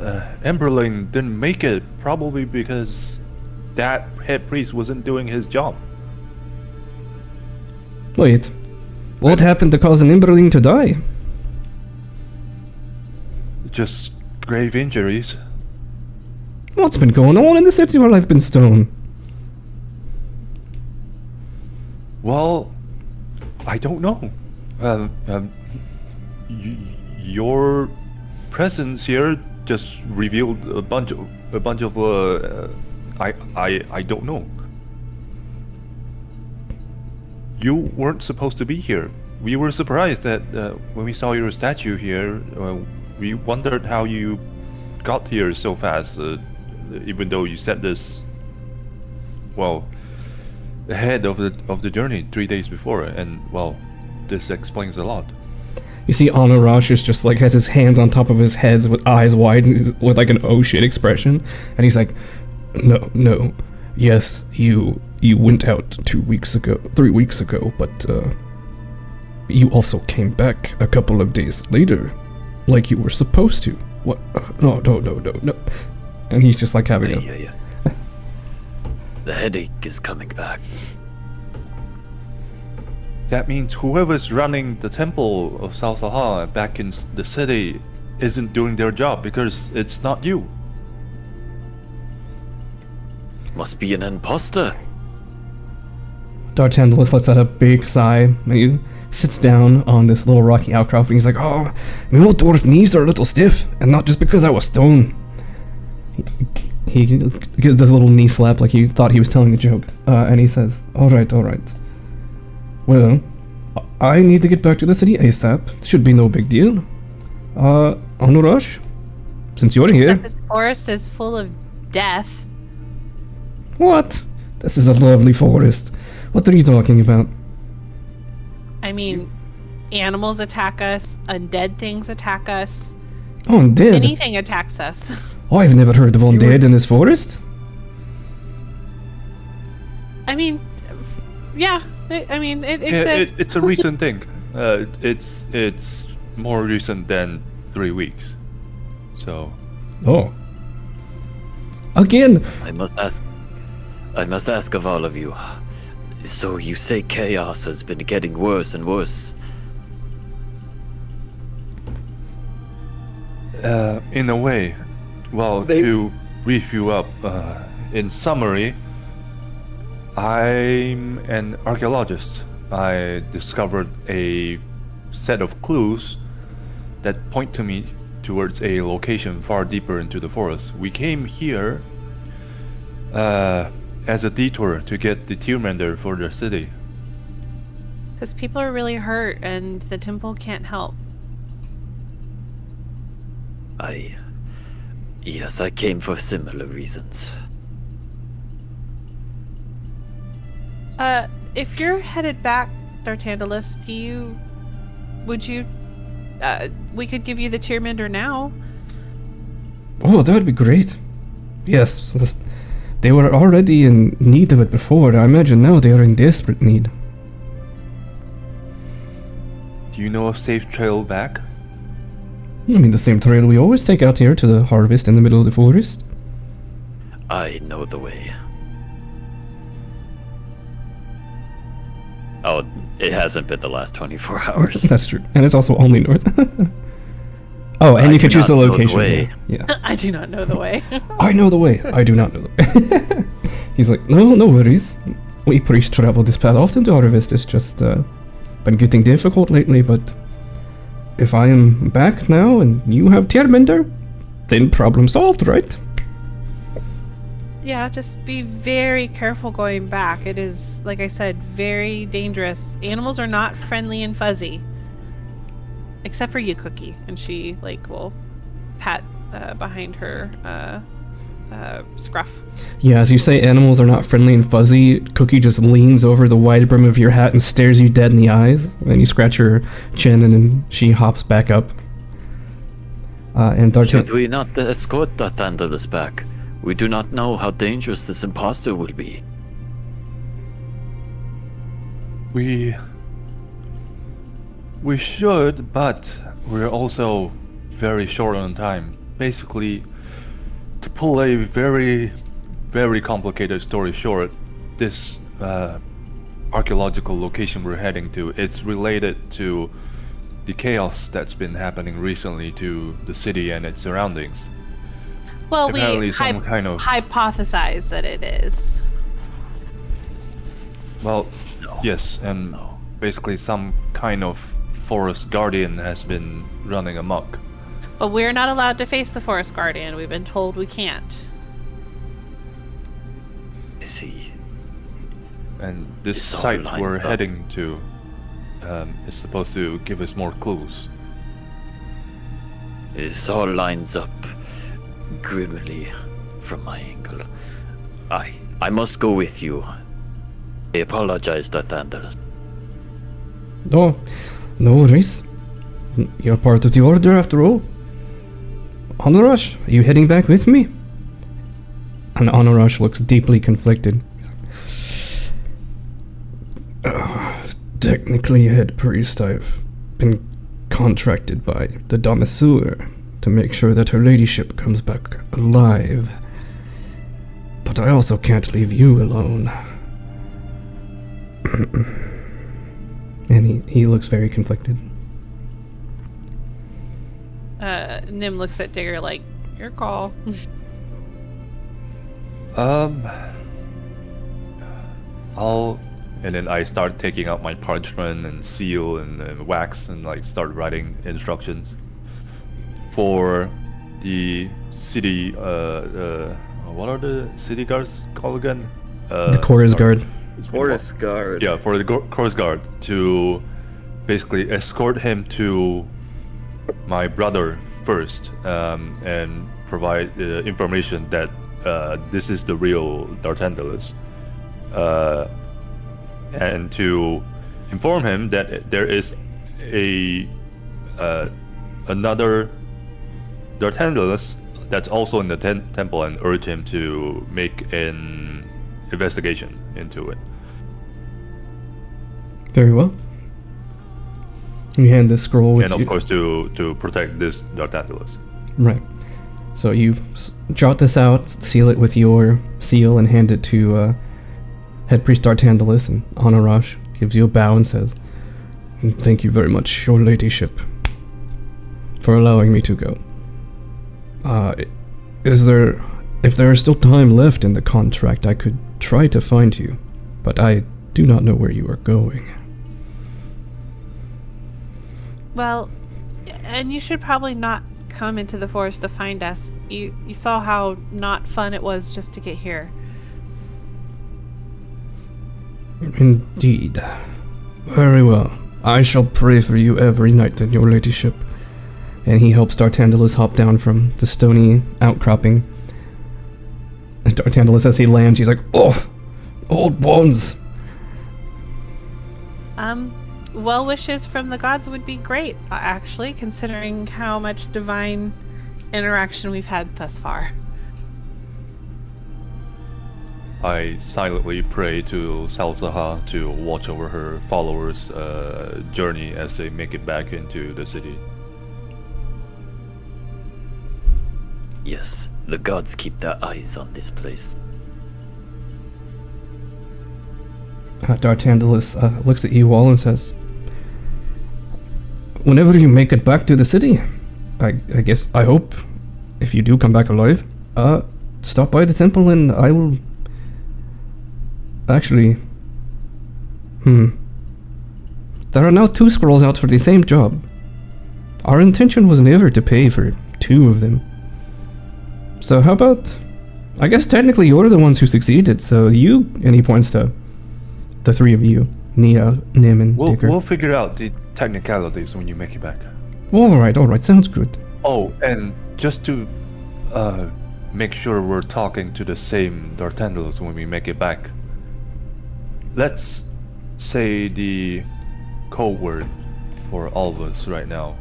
Emberling didn't make it, probably because that head priest wasn't doing his job. Wait, what happened to cause an Emberling to die? Just grave injuries. What's been going on in the city while I've been stone? Well, I don't know. Your presence here just revealed a bunch of I don't know. You weren't supposed to be here. we were surprised that when we saw your statue here, we wondered how you got here so fast, even though you said this, well, ahead of the journey 3 days before, and well, this explains a lot. You see Anurash is just like has his hands on top of his head with eyes wide and with like an oh shit expression, and he's like, no, yes, you went out 3 weeks ago, but you also came back a couple of days later, like you were supposed to. What? No. And he's just like having a... Yeah. The headache is coming back. That means whoever's running the temple of Salsaha back in the city isn't doing their job, because it's not you. Must be an imposter. D'Artagnan lets out a big sigh, and he sits down on this little rocky outcrop, and he's like, oh, my old dwarf knees are a little stiff, and not just because I was stone. He does a little knee slap like he thought he was telling a joke, and he says, alright. Well, I need to get back to the city ASAP. Should be no big deal. Anurash, since you're here... Except this forest is full of death. What? This is a lovely forest. What are you talking about? I mean, animals attack us, undead things attack us, Oh, undead? anything attacks us. Oh, I've never heard of undead in this forest. I mean, yeah, it exists. It's a recent thing. It's more recent than 3 weeks. So. Oh. Again. I must ask of all of you. So you say chaos has been getting worse and worse? In a way. Well, to brief you up, in summary, I'm an archaeologist. I discovered a set of clues that point to me towards a location far deeper into the forest. We came here as a detour to get the Tearmender for the city. Because people are really hurt and the temple can't help. Yes, I came for similar reasons. If you're headed back, D'Artagnan, we could give you the Tearmender now. Oh, that would be great. Yes, they were already in need of it before. I imagine now they are in desperate need. Do you know a safe trail back? I mean, the same trail we always take out here to the harvest in the middle of the forest. I know the way. Oh, it hasn't been the last 24 hours. That's true. And it's also only north. Oh, and you can choose a location. Yeah. I do not know the way. I know the way. I do not know the way. He's like, no worries. We priests travel this path often to harvest. It's just been getting difficult lately, but if I am back now and you have Tearmender, then problem solved, right? Yeah, just be very careful going back. It is, like I said, very dangerous. Animals are not friendly and fuzzy. Except for you, Cookie. And she, will pat behind her scruff. Yeah, as you say animals are not friendly and fuzzy, Cookie just leans over the wide brim of your hat and stares you dead in the eyes. And you scratch her chin and then she hops back up. And D'Artagnan... Should we not escort D'Artagnan back? We do not know how dangerous this imposter will be. We should, but we're also very short on time. Basically, to pull a very, very complicated story short, this archaeological location we're heading to, it's related to the chaos that's been happening recently to the city and its surroundings. Well, Apparently we some kind of... hypothesize that it is. Well, yes, and basically some kind of forest guardian has been running amok. But we're not allowed to face the forest guardian. We've been told we can't. I see. And this It's all site lined we're up. heading to is supposed to give us more clues. This all lines up grimly from my angle. I must go with you. I apologize, Darthandalus. No, no worries. You're part of the order after all. Honorash, are you heading back with me? And Honorash looks deeply conflicted. Technically, head priest, I've been contracted by the Damasur to make sure that her ladyship comes back alive. But I also can't leave you alone. And he looks very conflicted. Nim looks at Digger like, your call. And then I start taking out my parchment and seal and wax and like start writing instructions for the city. What are the city guards called again? The chorus guard. Forest Guard. Yeah, for the chorus guard to basically escort him to my brother first, and provide information that this is the real Darthandalus. And to inform him that there is another Darthandalus that's also in the temple, and urge him to make an investigation into it. Very well. You hand this scroll with And of you. course to protect this Darthandalus. Right. So you jot this out, seal it with your seal, and hand it to Head Priest Darthandalus, and Honorash gives you a bow and says, "Thank you very much, your ladyship, for allowing me to go. If there is still time left in the contract, I could try to find you, but I do not know where you are going." Well, and you should probably not come into the forest to find us. You saw how not fun it was just to get here. Indeed. Very well. I shall pray for you every night, then, your ladyship. And he helps Darthandalus hop down from the stony outcropping. And Darthandalus, as he lands, he's like, "Oh, old bones." Well wishes from the gods would be great, actually, considering how much divine interaction we've had thus far. I silently pray to Salsaha to watch over her followers' journey as they make it back into the city. Yes, the gods keep their eyes on this place. Darthandalus looks at you all and says, "Whenever you make it back to the city, I hope, if you do come back alive, stop by the temple and I will... Actually, there are now 2 scrolls out for the same job. Our intention was never to pay for 2 of them. So how about... I guess technically you're the ones who succeeded, so you..." And he points to the 3 of you, Nia, Nim, and Digger. We'll figure out the technicalities when you make it back. Alright, sounds good. Oh, and just to make sure we're talking to the same Darthandalus when we make it back, let's say the code word for all of us right now.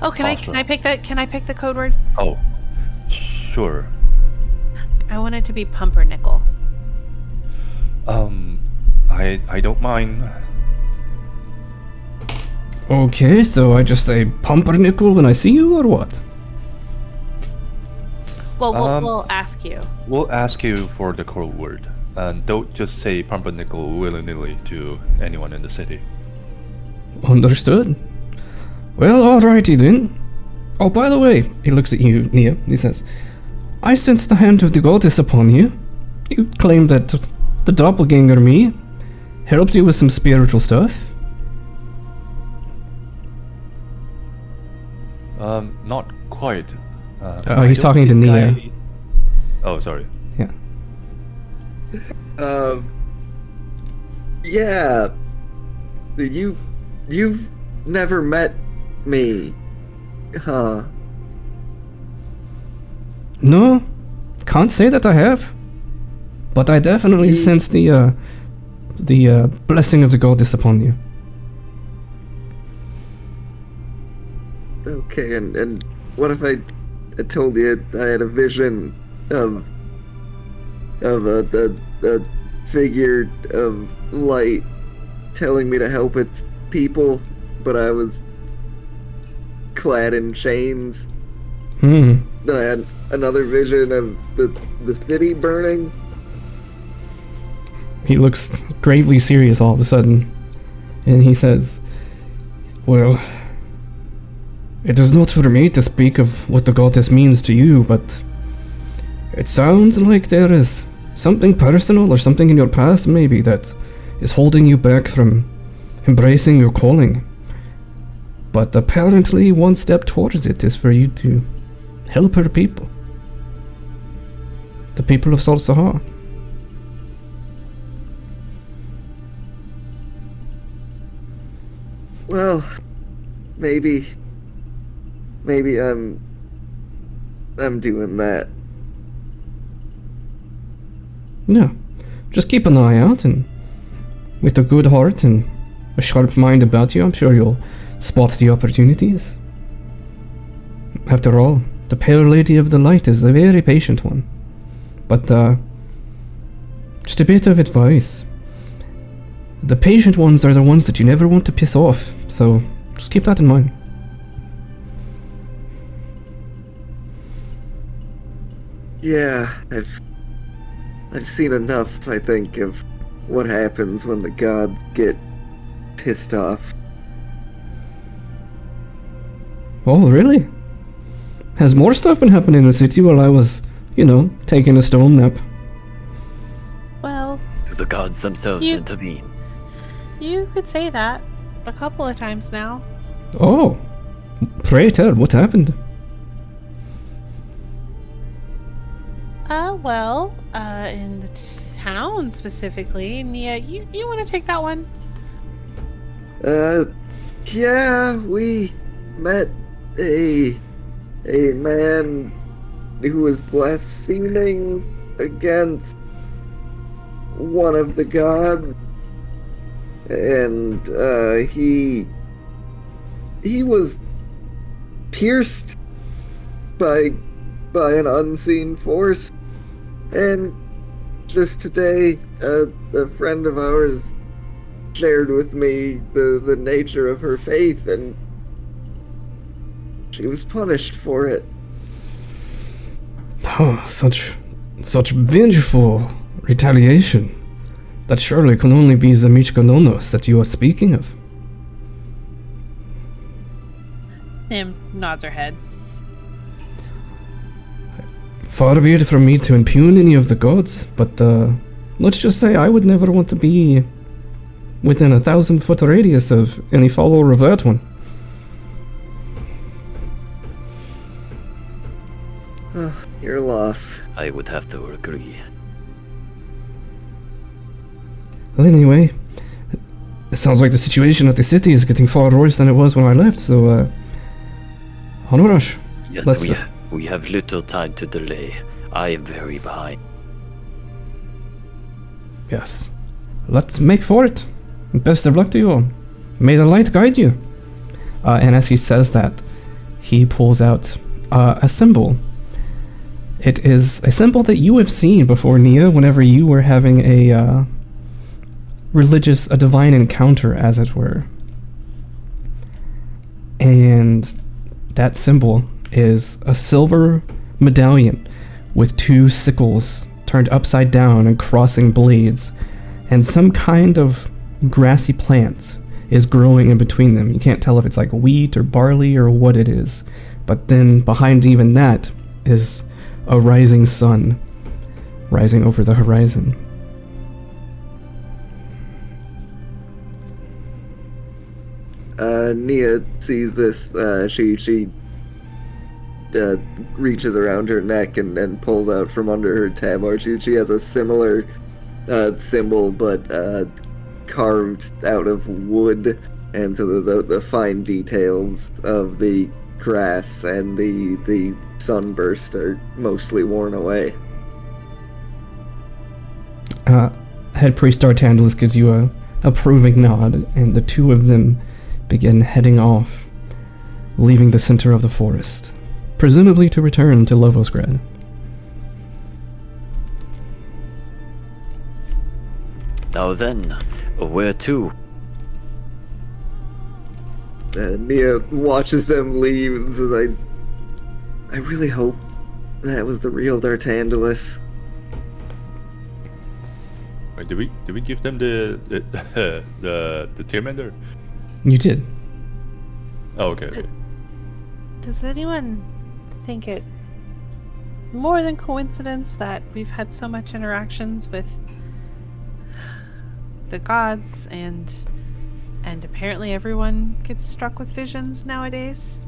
Oh, can I pick that? Can I pick the code word? Oh, sure. I want it to be pumpernickel. I don't mind. Okay, so I just say pumpernickel when I see you, or what? Well, we'll ask you. We'll ask you for the code word, and don't just say pumpernickel willy-nilly to anyone in the city. Understood. Well, alrighty then. Oh, by the way, he looks at you, Nia. He says, "I sense the hand of the goddess upon you. You claim that the doppelganger me helped you with some spiritual stuff." Not quite. He's talking to Nia. Oh, sorry. Yeah. Yeah. You've never met me, huh? No, can't say that I have. But I definitely sense the blessing of the goddess upon you. Okay, and what if I told you I had a vision of a figure of light telling me to help its people, but I was clad in chains? Then I had another vision of the city burning. He looks gravely serious all of a sudden, and he says, "Well, it is not for me to speak of what the goddess means to you, but it sounds like there is something personal or something in your past maybe that is holding you back from embracing your calling. But apparently one step towards it is for you to help her people. The people of Sal-Sahar." Well, maybe I'm doing that. Yeah, just keep an eye out, and with a good heart and a sharp mind about you, I'm sure you'll spot the opportunities. After all, the Pale Lady of the Light is a very patient one. But, just a bit of advice. The patient ones are the ones that you never want to piss off, so just keep that in mind. Yeah, I've seen enough, I think, of what happens when the gods get pissed off. Oh, really? Has more stuff been happening in the city while I was, taking a stone nap? Well, Do the gods themselves intervene? you could say that a couple of times now. Oh, pray tell, what happened? In the town specifically, Nia, you want to take that one? Yeah, we met a man who was blaspheming against one of the gods, and he was pierced by an unseen force. And just today, a friend of ours shared with me the nature of her faith, and she was punished for it. Oh, such vengeful retaliation. That surely can only be the Michkanonos that you are speaking of. Nim nods her head. Far be it from me to impugn any of the gods, but let's just say I would never want to be within 1,000-foot radius of any follower of that one. Your loss. I would have to agree. Well, anyway, it sounds like the situation at the city is getting far worse than it was when I left, so onrush. Yes, we have little time to delay. I am very behind. Yes. Let's make for it. Best of luck to you all. May the light guide you. And as he says that, he pulls out a symbol. It is a symbol that you have seen before, Nia, whenever you were having a divine encounter, as it were. And that symbol is a silver medallion with 2 sickles turned upside down and crossing blades, and some kind of grassy plant is growing in between them. You can't tell if it's like wheat or barley or what it is, but then behind even that is a rising sun rising over the horizon. Nia sees this. She reaches around her neck and pulls out from under her tabard. She has a similar symbol, but carved out of wood, and so the fine details of the grass and the sunburst are mostly worn away. Head Priest D'Artandalus gives you a approving nod, and the two of them begin heading off, leaving the center of the forest, presumably to return to Lovosgrad. Now then, where to? Nia watches them leave and says, I really hope that was the real D'Artandalus. Wait, did we give them the the Tyrmander? You did. Oh, okay. Does anyone think it more than coincidence that we've had so much interactions with the gods and apparently everyone gets struck with visions nowadays?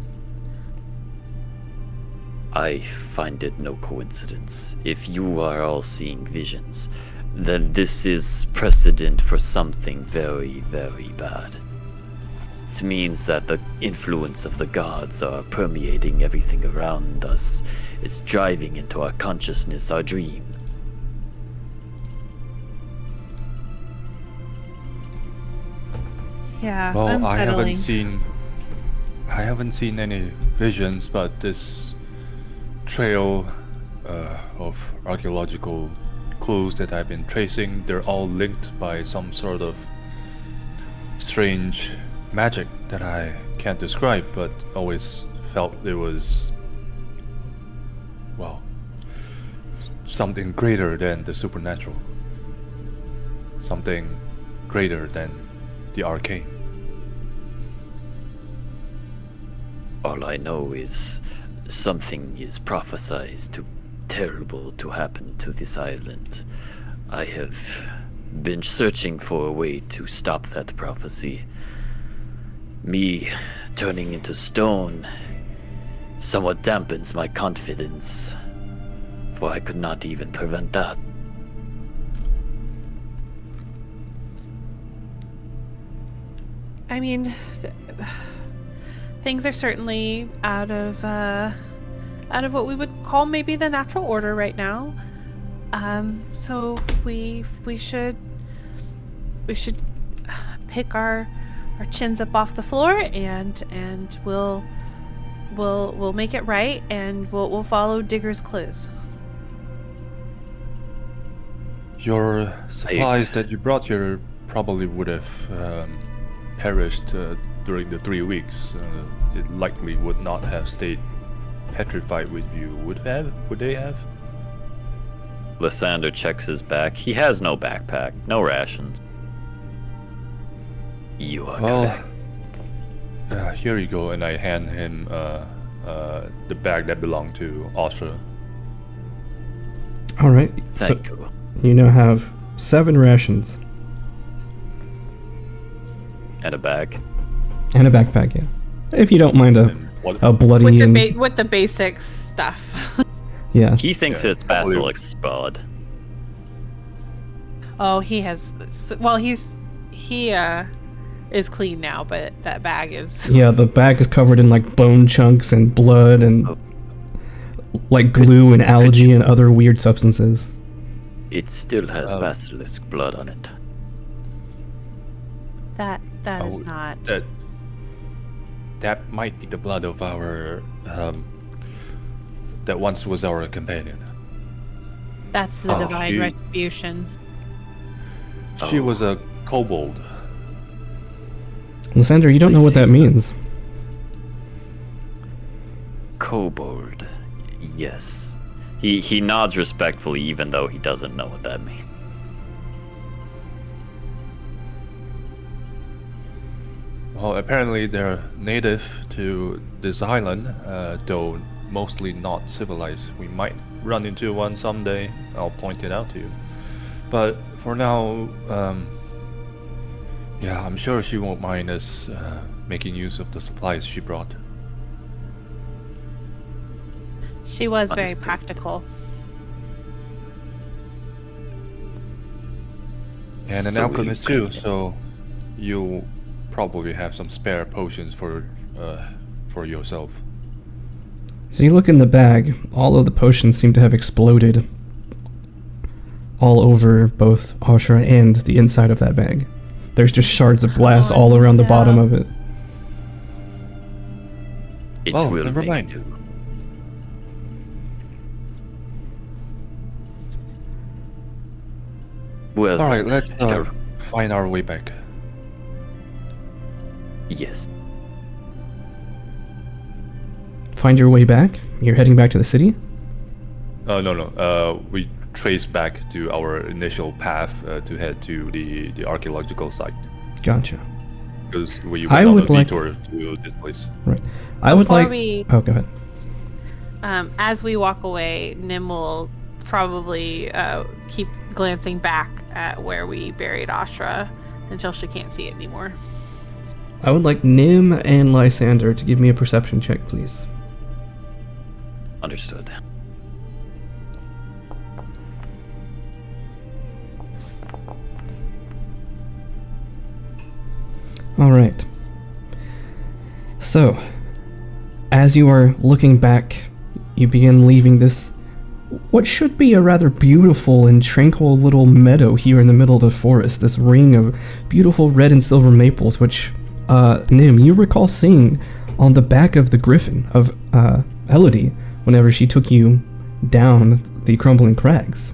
I find it no coincidence. If you are all seeing visions, then this is precedent for something very, very bad. It means that the influence of the gods are permeating everything around us. It's driving into our consciousness, our dreams. Yeah, Well, unsettling. I haven't seen any visions, but this trail of archaeological clues that I've been tracing, they're all linked by some sort of strange magic that I can't describe, but always felt there was, well, something greater than the supernatural. Something greater than the arcane. All I know is something is prophesied to terrible to happen to this island. I have been searching for a way to stop that prophecy. Me turning into stone somewhat dampens my confidence, for I could not even prevent that. I mean, things are certainly out of what we would call maybe the natural order right now. So we should pick our chins up off the floor and we'll make it right, and we'll follow Digger's clues. Your supplies that you brought here probably would have perished during the 3 weeks. It likely would not have stayed petrified with you. Would they have? Lysander checks his back. He has no backpack, no rations. You are correct. Here you go, and I hand him the bag that belonged to Astra. All right. Thank you. You now have 7 rations And a bag. and a backpack. Yeah, if you don't mind And what? a bloody With and the with the basic stuff. yeah. He thinks Yeah, it's probably- Basilisk's blood. Oh, he has. Well, he is clean now, but that bag is. Yeah, the bag is covered in like bone chunks and blood and Oh. like glue and algae and other weird substances. It still has Oh. Basilisk blood on it. That is not. That might be the blood of our that once was our companion. That's the Oh, divine she- retribution. She Oh. was a kobold. Lysander, you don't know what that means. Kobold. Yes. He nods respectfully even though he doesn't know what that means. Well, apparently they're native to this island, though mostly not civilized. We might run into one someday. I'll point it out to you. But for now, yeah, I'm sure she won't mind us making use of the supplies she brought. She was very Understood. practical. And an So alchemist you- too, so you'll probably have some spare potions for yourself. So you look in the bag, all of the potions seem to have exploded all over both Ashra and the inside of that bag. There's just shards of glass Oh, all around the bottom no. of it. It Oh, will never make mind. do. Well, All right, then, let's shall- find our way back. Yes. Find your way back? You're heading back to the city? No. We trace back to our initial path to head to the archaeological site Gotcha. because we I went on a would like- detour to this place. Right. I would Before like... we- Oh, go ahead. As we walk away, Nim will probably keep glancing back at where we buried Ashra until she can't see it anymore. I would like Nim and Lysander to give me a perception check, please. Understood. All right. So, as you are looking back, you begin leaving this, what should be a rather beautiful and tranquil little meadow here in the middle of the forest. This ring of beautiful red and silver maples, which, Nim, you recall seeing on the back of the griffin of Elodie whenever she took you down the crumbling crags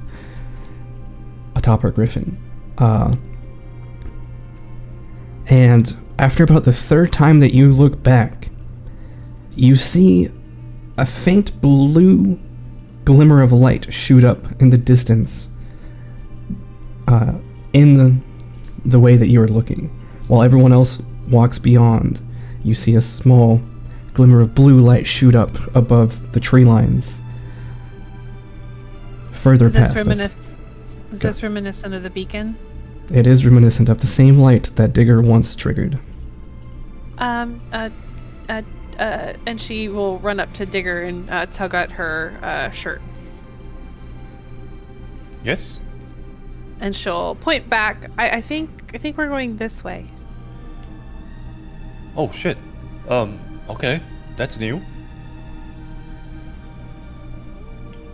atop her griffin. And after about the third time that you look back, you see a faint blue glimmer of light shoot up in the distance in the way that you are looking. While everyone else walks beyond, you see a small glimmer of blue light shoot up above the tree lines. Further Is this past us. Is this reminiscent of the beacon? It is reminiscent of the same light that Digger once triggered. And she will run up to Digger and tug at her shirt. Yes. And she'll point back. I think we're going this way. Oh shit. Okay, that's new.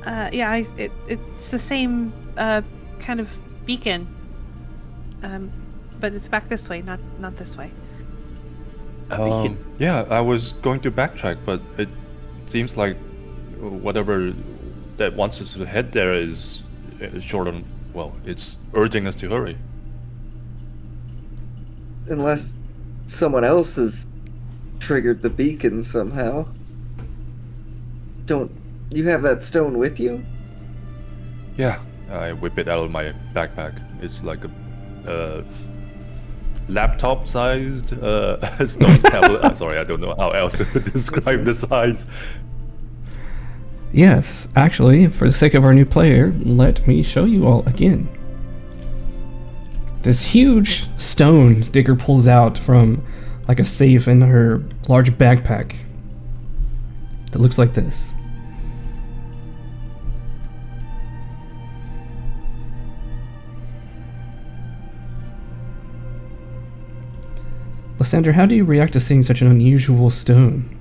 Yeah, it's the same kind of beacon. But it's back this way, not this way. Yeah, I was going to backtrack, but it seems like whatever that wants us to head there is short on. Well, it's urging us to hurry. Unless someone else has triggered the beacon somehow. Don't you have that stone with you? Yeah, I whip it out of my backpack. It's like a laptop-sized stone tablet. Sorry, I don't know how else to describe the size. Yes, actually, for the sake of our new player, let me show you all again. This huge stone Digger pulls out from like a safe in her large backpack that looks like this. Lysander, how do you react to seeing such an unusual stone?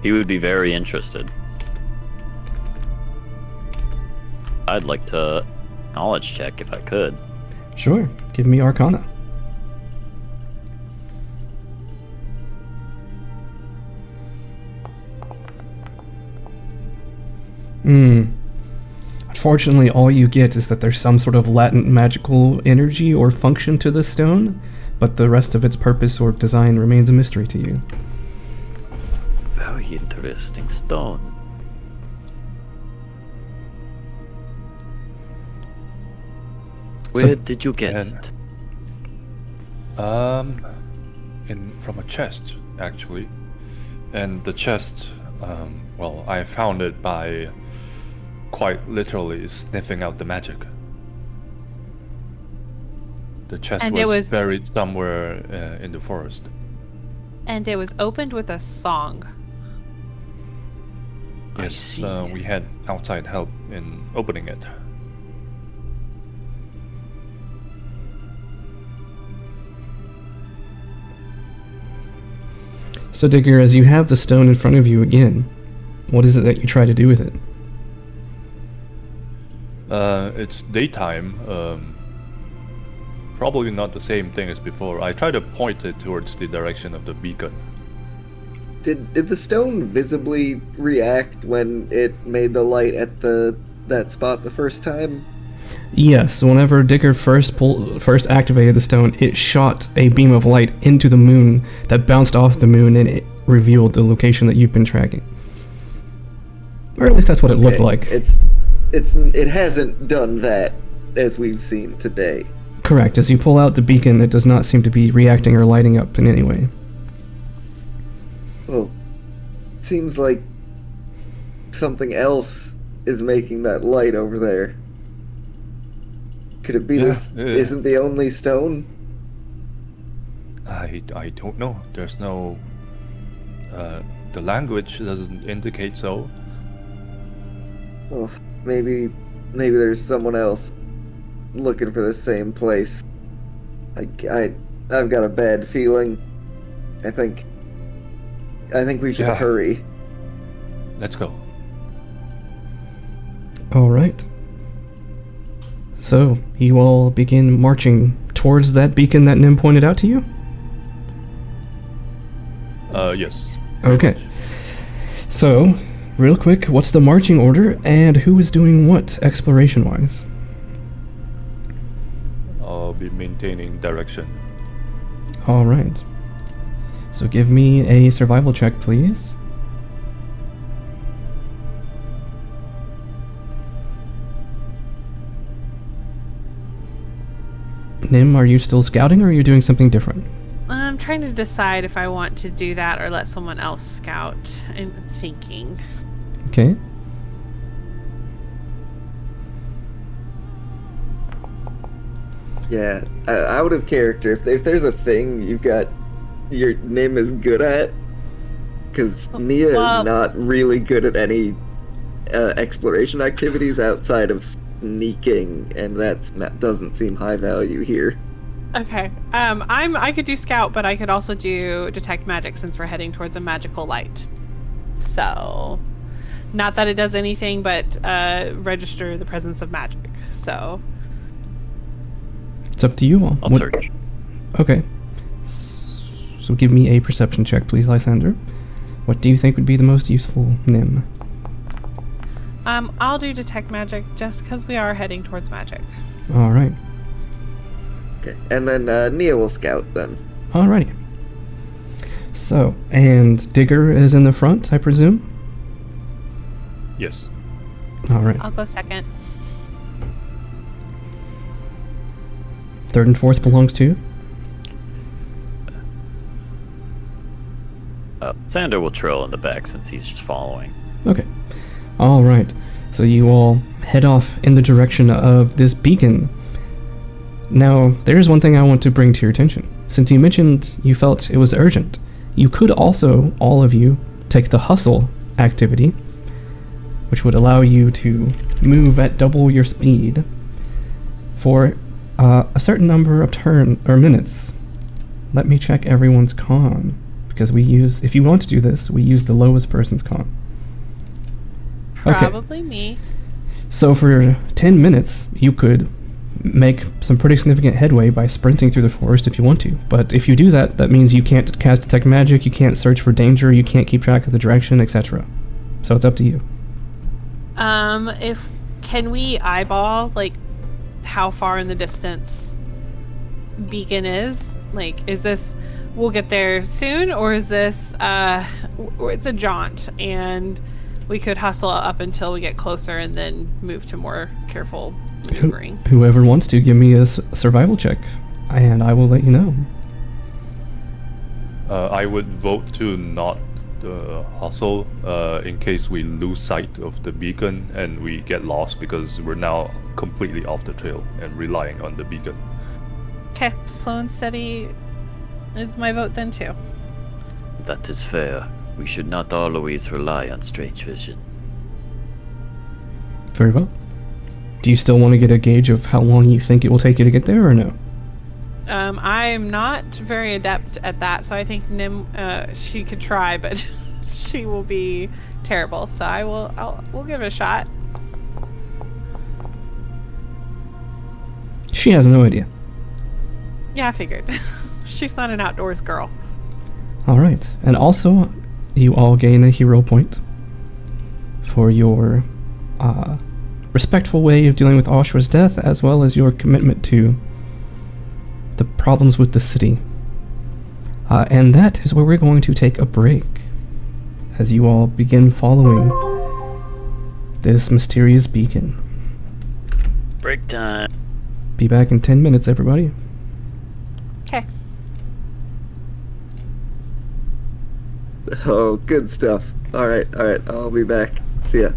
He would be very interested. I'd like to knowledge check if I could. Sure, give me Arcana. Unfortunately, all you get is that there's some sort of latent magical energy or function to the stone, but the rest of its purpose or design remains a mystery to you. Very interesting stone. Where did you get and- it? From a chest, actually. And the chest, well, I found it by quite literally sniffing out the magic. The chest And it was was- buried somewhere in the forest. And it was opened with a song. I Yes, see. we had outside help in opening it. So, Digger, as you have the stone in front of you again, what is it that you try to do with it? It's daytime. Probably not the same thing as before. I try to point it towards the direction of the beacon. Did the stone visibly react when it made the light at that spot the first time? Yes, whenever Digger first activated the stone, it shot a beam of light into the moon that bounced off the moon, and it revealed the location that you've been tracking. Or at least that's what it looked like. It hasn't done that as we've seen today. Correct. As you pull out the beacon, it does not seem to be reacting or lighting up in any way. Well, seems like something else is making that light over there. Could it be this isn't the only stone? I don't know. There's no... the language doesn't indicate so. Well, maybe there's someone else looking for the same place. I've got a bad feeling. I think we should hurry. Let's go. All right. So, you all begin marching towards that beacon that Nim pointed out to you? Yes. Okay. So, real quick, what's the marching order, and who is doing what, exploration-wise? I'll be maintaining direction. All right. So give me a survival check, please. Nim, are you still scouting, or are you doing something different? I'm trying to decide if I want to do that or let someone else scout. I'm thinking. Okay. Yeah, out of character. If there's a thing you've got your name is good at, because Nia is not really good at any exploration activities outside of sneaking, and that doesn't seem high value here. Okay. I could do scout, but I could also do detect magic since we're heading towards a magical light. So, not that it does anything, but register the presence of magic. So. It's up to you all. I'll search. Okay. So give me a perception check, please, Lysander. What do you think would be the most useful, Nim? I'll do detect magic just because we are heading towards magic. All right. Okay, and then Nia will scout then. Alrighty. So, and Digger is in the front, I presume? Yes. Alright. I'll go second. Third and fourth belongs to? Sander will trail in the back since he's just following. Okay. Alright. So you all head off in the direction of this beacon. Now, there's one thing I want to bring to your attention. Since you mentioned you felt it was urgent, you could also, all of you, take the hustle activity, which would allow you to move at double your speed for a certain number of minutes. Let me check everyone's con, because if you want to do this, we use the lowest person's con. Probably me. So for 10 minutes, you could make some pretty significant headway by sprinting through the forest if you want to. But if you do that, that means you can't cast detect magic, you can't search for danger, you can't keep track of the direction, etc. So it's up to you. Can we eyeball, like, how far in the distance beacon is? Like, is this, we'll get there soon, or is this, it's a jaunt, and we could hustle up until we get closer and then move to more careful maneuvering? Whoever wants to, give me a survival check, and I will let you know. I would vote to not hustle in case we lose sight of the beacon and we get lost, because we're now completely off the trail and relying on the beacon. Okay, slow and steady is my vote then too. That is fair. We should not always rely on strange vision. Very well. Do you still want to get a gauge of how long you think it will take you to get there, or no? I'm not very adept at that, so I think Nim, she could try, but she will be terrible. So we'll give it a shot. She has no idea. Yeah, I figured. She's not an outdoors girl. Alright, and also, you all gain a hero point for your respectful way of dealing with Oshua's death, as well as your commitment to the problems with the city. And that is where we're going to take a break, as you all begin following this mysterious beacon. Break time. Be back in 10 minutes, everybody. Okay. Oh, good stuff. All right. I'll be back. See ya.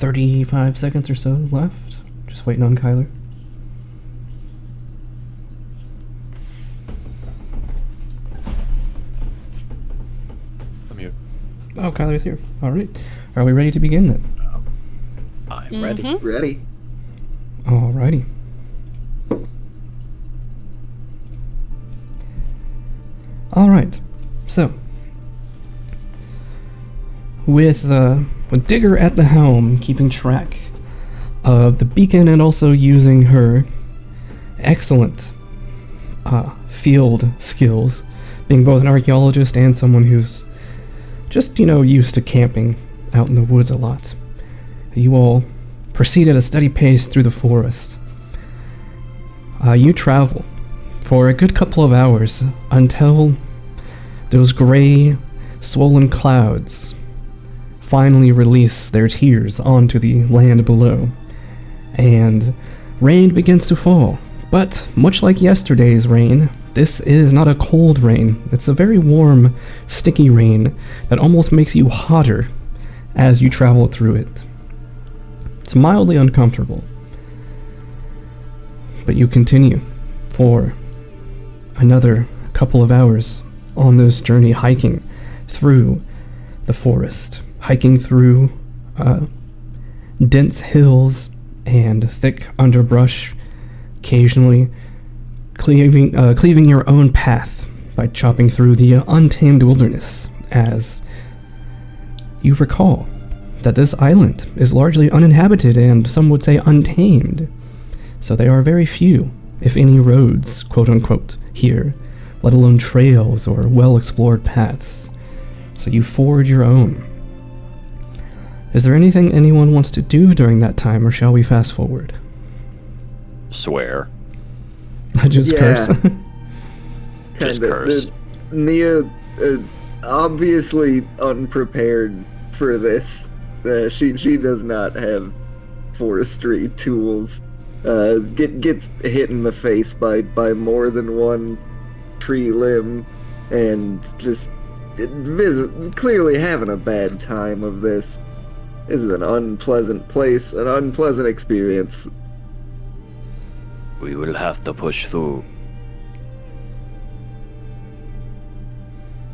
35 seconds or so left. Just waiting on Kyler. I'm here. Oh, Kyler's here. All right. Are we ready to begin then? I'm ready. Ready? Alrighty. Alright. So, with Digger at the helm, keeping track of the beacon and also using her excellent field skills, being both an archaeologist and someone who's just, used to camping out in the woods a lot. You all proceed at a steady pace through the forest. You travel for a good couple of hours until those gray, swollen clouds finally release their tears onto the land below, and rain begins to fall. But much like yesterday's rain, this is not a cold rain. It's a very warm, sticky rain that almost makes you hotter as you travel through it. It's mildly uncomfortable. But you continue for another couple of hours on this journey, hiking through the forest, hiking through dense hills and thick underbrush, occasionally cleaving your own path by chopping through the untamed wilderness, as you recall that this island is largely uninhabited and some would say untamed. So there are very few, if any, roads, quote-unquote, here, let alone trails or well-explored paths. So you forge your own. Is there anything anyone wants to do during that time, or shall we fast forward? Swear. I just curse. Just curse. Nia, obviously unprepared for this. She does not have forestry tools. Gets hit in the face by more than one tree limb, and just clearly having a bad time of this. This is an unpleasant place, an unpleasant experience. We will have to push through.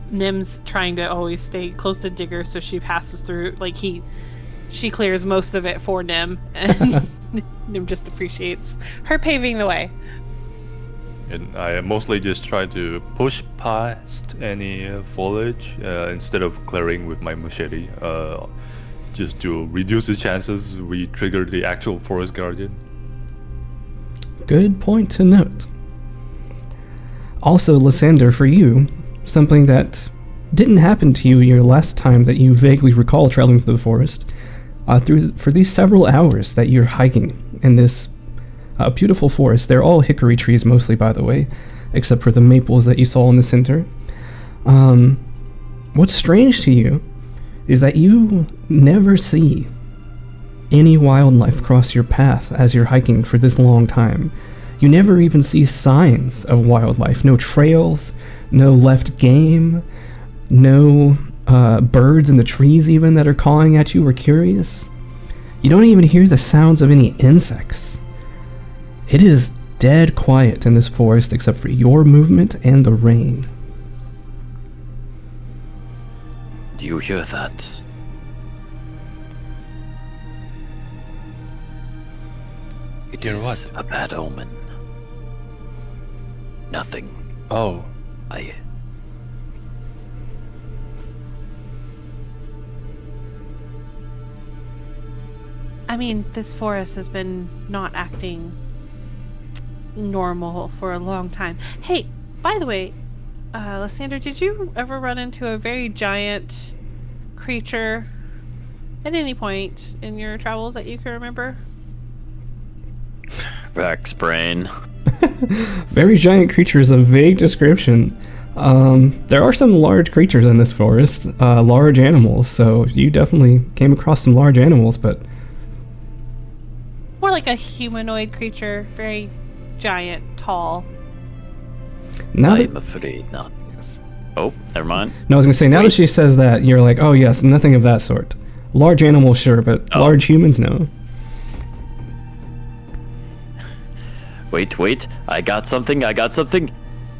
Nim's trying to always stay close to Digger so she passes through, she clears most of it for Nim, and Nim just appreciates her paving the way. And I mostly just try to push past any foliage instead of clearing with my machete, just to reduce the chances we trigger the actual forest guardian. Good point to note. Also, Lysander, for you, something that didn't happen to you your last time that you vaguely recall traveling through the forest, for these several hours that you're hiking in this beautiful forest. They're all hickory trees mostly, by the way, except for the maples that you saw in the center. What's strange to you is that you never see any wildlife cross your path as you're hiking for this long time. You never even see signs of wildlife. No trails, no left game, no birds in the trees even that are calling at you or curious. You don't even hear the sounds of any insects. It is dead quiet in this forest except for your movement and the rain. Do you hear that? It Hear is what? a bad omen. Nothing. Oh, I mean, this forest has been not acting normal for a long time. Hey, by the way, Lysander, did you ever run into a very giant creature at any point in your travels that you can remember? Rex brain. Very giant creature is a vague description. There are some large creatures in this forest, large animals, so you definitely came across some large animals, but... More like a humanoid creature, very giant, tall. Now that, I'm afraid not. yes. Oh, never mind. No, I was gonna say, now that she says that, you're like, oh yes, nothing of that sort. Large animals, sure, but Oh. large humans, no. Wait, I got something.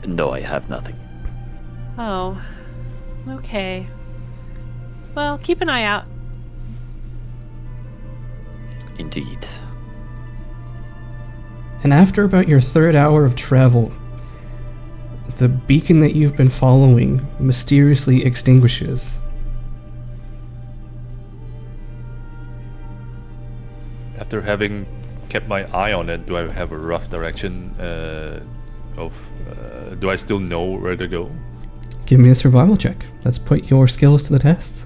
No, I have nothing. Oh. Okay. Well, keep an eye out. Indeed. And after about your third hour of travel, the beacon that you've been following mysteriously extinguishes. After having kept my eye on it, do I have a rough direction do I still know where to go? Give me a survival check. Let's put your skills to the test.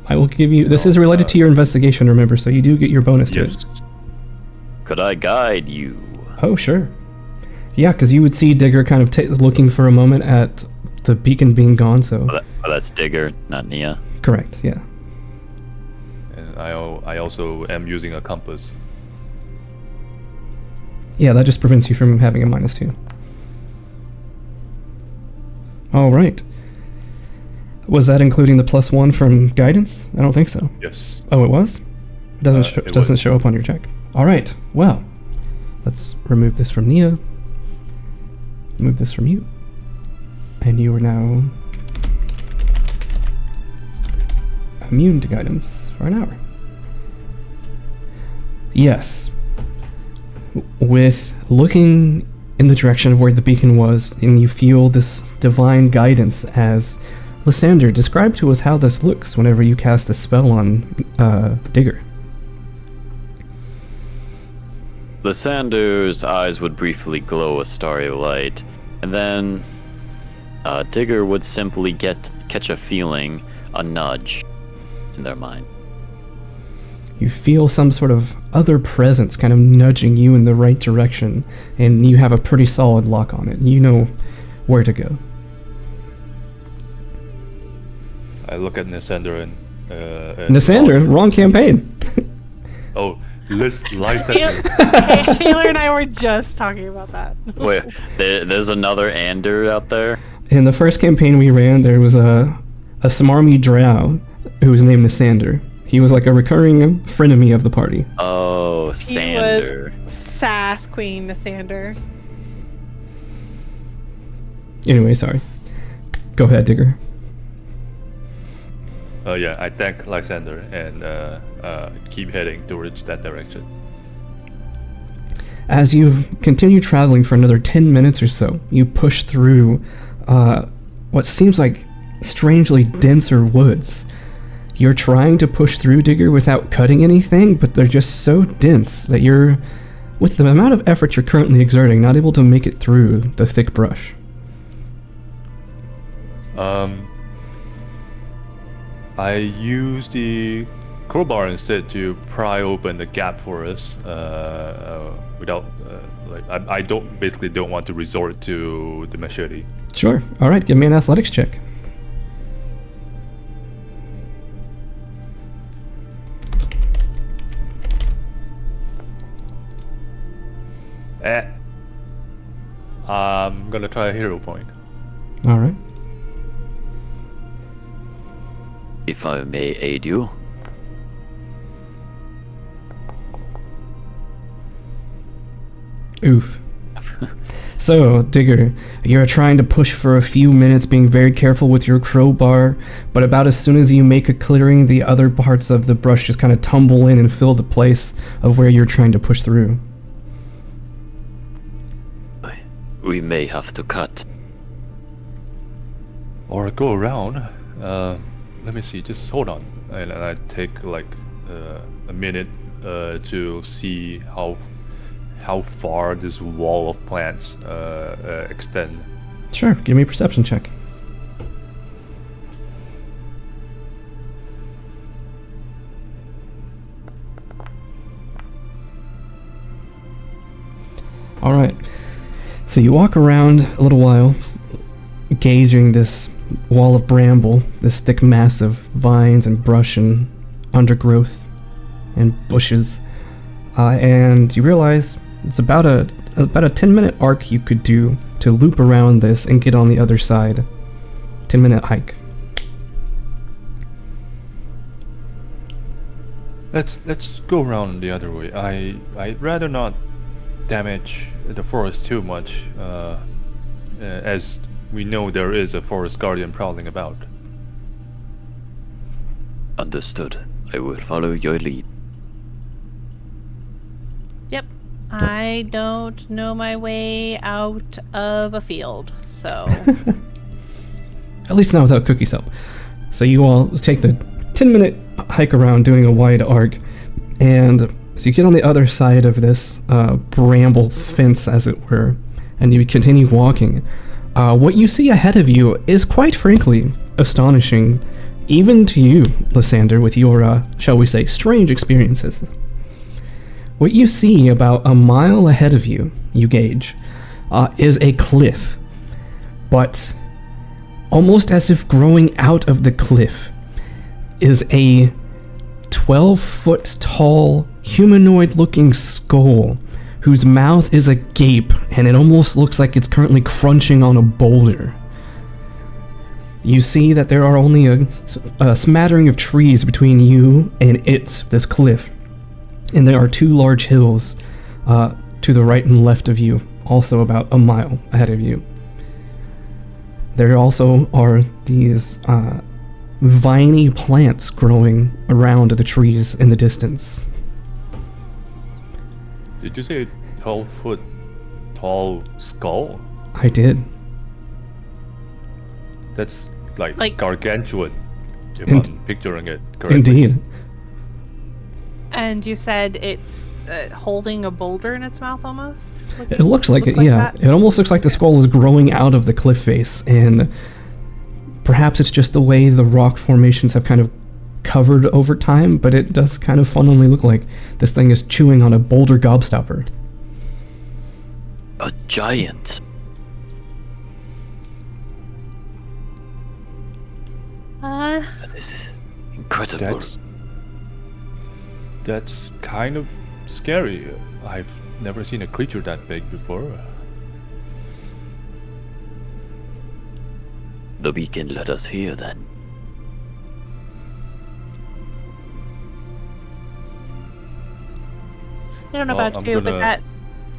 I will give you... This is related to your investigation, remember, so you do get your bonus to Yes. it. Could I guide you? Oh, sure. Yeah, because you would see Digger kind of looking for a moment at the beacon being gone, so... That's Digger, not Nia. Correct, yeah. And I also am using a compass. Yeah, that just prevents you from having a -2. All right. Was that including the +1 from guidance? I don't think so. Yes. Oh, it was? It doesn't It doesn't was. show up on your check. All right. Well, let's remove this from Nia. Remove this from you. And you are now immune to guidance for an hour. Yes. With looking in the direction of where the beacon was, and you feel this divine guidance as Lysander, describe to us how this looks whenever you cast a spell on Digger. Lysander's eyes would briefly glow a starry light, and then Digger would simply catch a feeling, a nudge in their mind. You feel some sort of other presence kind of nudging you in the right direction, and you have a pretty solid lock on it. You know where to go. I look at Lysander and Lysander, wrong campaign. Oh, Lysander. Taylor and I were just talking about that. Wait, there's another Ander out there? In the first campaign we ran, there was a smarmy drow who was named Lysander. He was like a recurring frenemy of the party. Oh, He Sander. was Sass Queen Nastander. Anyway, sorry. Go ahead, Digger. Yeah, I thank Lysander and keep heading towards that direction. As you continue traveling for another 10 minutes or so, you push through what seems like strangely denser woods. You're trying to push through, Digger, without cutting anything, but they're just so dense that you're, with the amount of effort you're currently exerting, not able to make it through the thick brush. I use the crowbar instead to pry open the gap for us. Without I don't want to resort to the machete. Sure. All right, give me an athletics check. I'm gonna try a hero point. All right. If I may aid you. Oof. So, Digger, you're trying to push for a few minutes, being very careful with your crowbar, but about as soon as you make a clearing, the other parts of the brush just kind of tumble in and fill the place of where you're trying to push through. We may have to cut. Or go around. Let me see, just hold on. And I take like a minute to see how far this wall of plants extend. Sure, give me a perception check. All right. So you walk around a little while, gauging this wall of bramble, this thick mass of vines and brush and undergrowth and bushes, and you realize it's about a 10-minute arc you could do to loop around this and get on the other side. 10-minute hike. Let's go around the other way. I'd rather not damage the forest too much, as we know there is a forest guardian prowling about. Understood. I will follow your lead. Yep. I don't know my way out of a field, so. At least not without Cookie's help. So you all take the 10-minute hike around doing a wide arc, and so you get on the other side of this bramble fence, as it were, and you continue walking. What you see ahead of you is quite frankly astonishing, even to you, Lysander, with your, shall we say, strange experiences. What you see about a mile ahead of you, you gauge, is a cliff, but almost as if growing out of the cliff is a 12-foot tall, humanoid-looking skull whose mouth is agape, and it almost looks like it's currently crunching on a boulder. You see that there are only a smattering of trees between you and this cliff, and there are two large hills to the right and left of you, also about a mile ahead of you. There also are these viney plants growing around the trees in the distance. Did you say a 12-foot tall skull? I did. That's like gargantuan, if Int- I'm picturing it correctly. Indeed. And you said it's holding a boulder in its mouth almost? It looks like it, like yeah. that? It almost looks like the skull is growing out of the cliff face, and perhaps it's just the way the rock formations have kind of covered over time, but it does kind of funnily look like this thing is chewing on a boulder gobstopper. A giant. That is incredible. That's kind of scary. I've never seen a creature that big before. The beacon let us hear then. I don't know Well, about I'm you, but gonna- that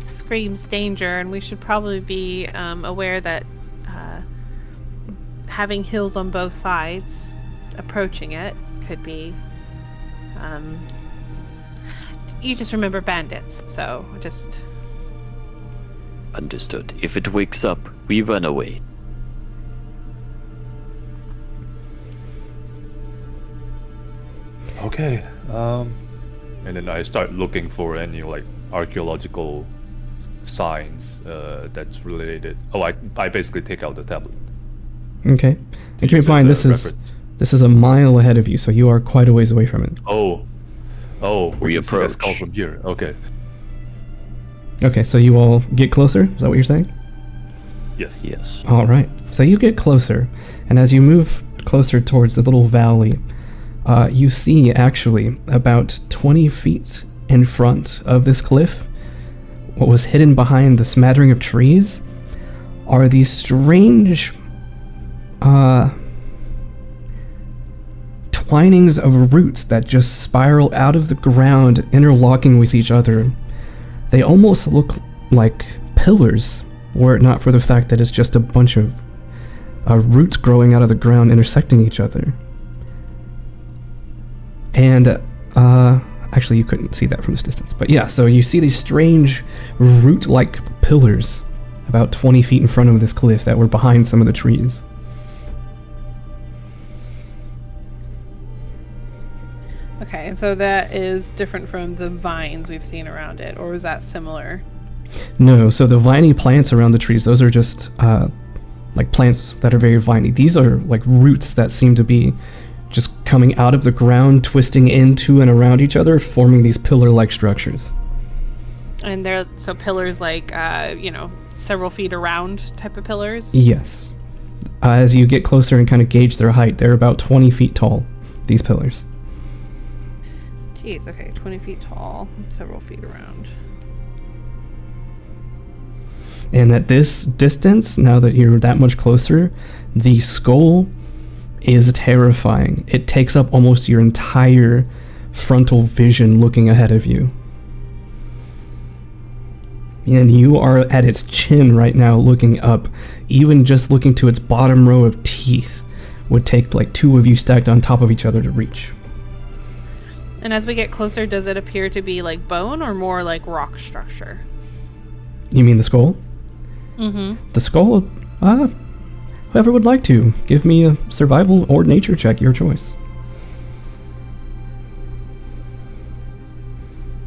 screams danger, and we should probably be aware that having hills on both sides, approaching it, could be. You just remember bandits, so just. Understood. If it wakes up, we run away. Okay. And then I start looking for any like archaeological signs that's related. Oh, I basically take out the tablet. Okay. And keep in use mind, as this a is reference. this is a mile ahead of you, so you are quite a ways away from it. Oh, We can see that approach. skull from here. Okay. Okay, so you all get closer? Is that what you're saying? Yes. Yes. All right. So you get closer, and as you move closer towards the little valley, you see actually about 20 feet in front of this cliff, what was hidden behind the smattering of trees, are these strange twinings of roots that just spiral out of the ground, interlocking with each other. They almost look like pillars, were it not for the fact that it's just a bunch of roots growing out of the ground intersecting each other. And actually you couldn't see that from this distance, but yeah, so you see these strange root-like pillars about 20 feet in front of this cliff that were behind some of the trees. Okay, and so that is different from the vines we've seen around it, or was that similar? No, so the viney plants around the trees, those are just like plants that are very viney. These are like roots that seem to be just coming out of the ground, twisting into and around each other, forming these pillar-like structures. And they're so pillars like several feet around type of pillars. Yes. As you get closer and kind of gauge their height, they're about 20 feet tall, these pillars. Jeez, okay, 20 feet tall, and several feet around. And at this distance, now that you're that much closer, the skull is terrifying. It takes up almost your entire frontal vision looking ahead of you. And you are at its chin right now looking up. Even just looking to its bottom row of teeth would take like two of you stacked on top of each other to reach. And as we get closer, does it appear to be like bone or more like rock structure? You mean the skull? Mm-hmm. The skull? Whoever would like to. Give me a survival or nature check, your choice.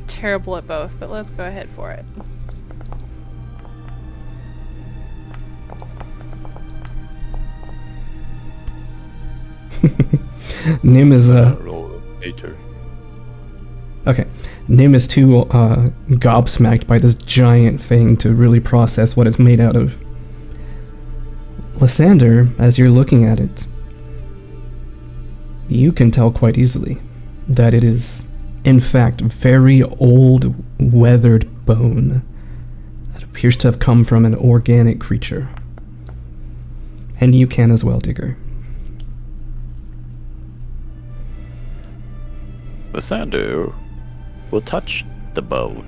Terrible at both, but let's go ahead for it. Nim is Roll nature. okay. Nim is too gobsmacked by this giant thing to really process what it's made out of. Lysander, as you're looking at it, you can tell quite easily that it is, in fact, very old, weathered bone that appears to have come from an organic creature. And you can as well, Digger. Lysander will touch the bone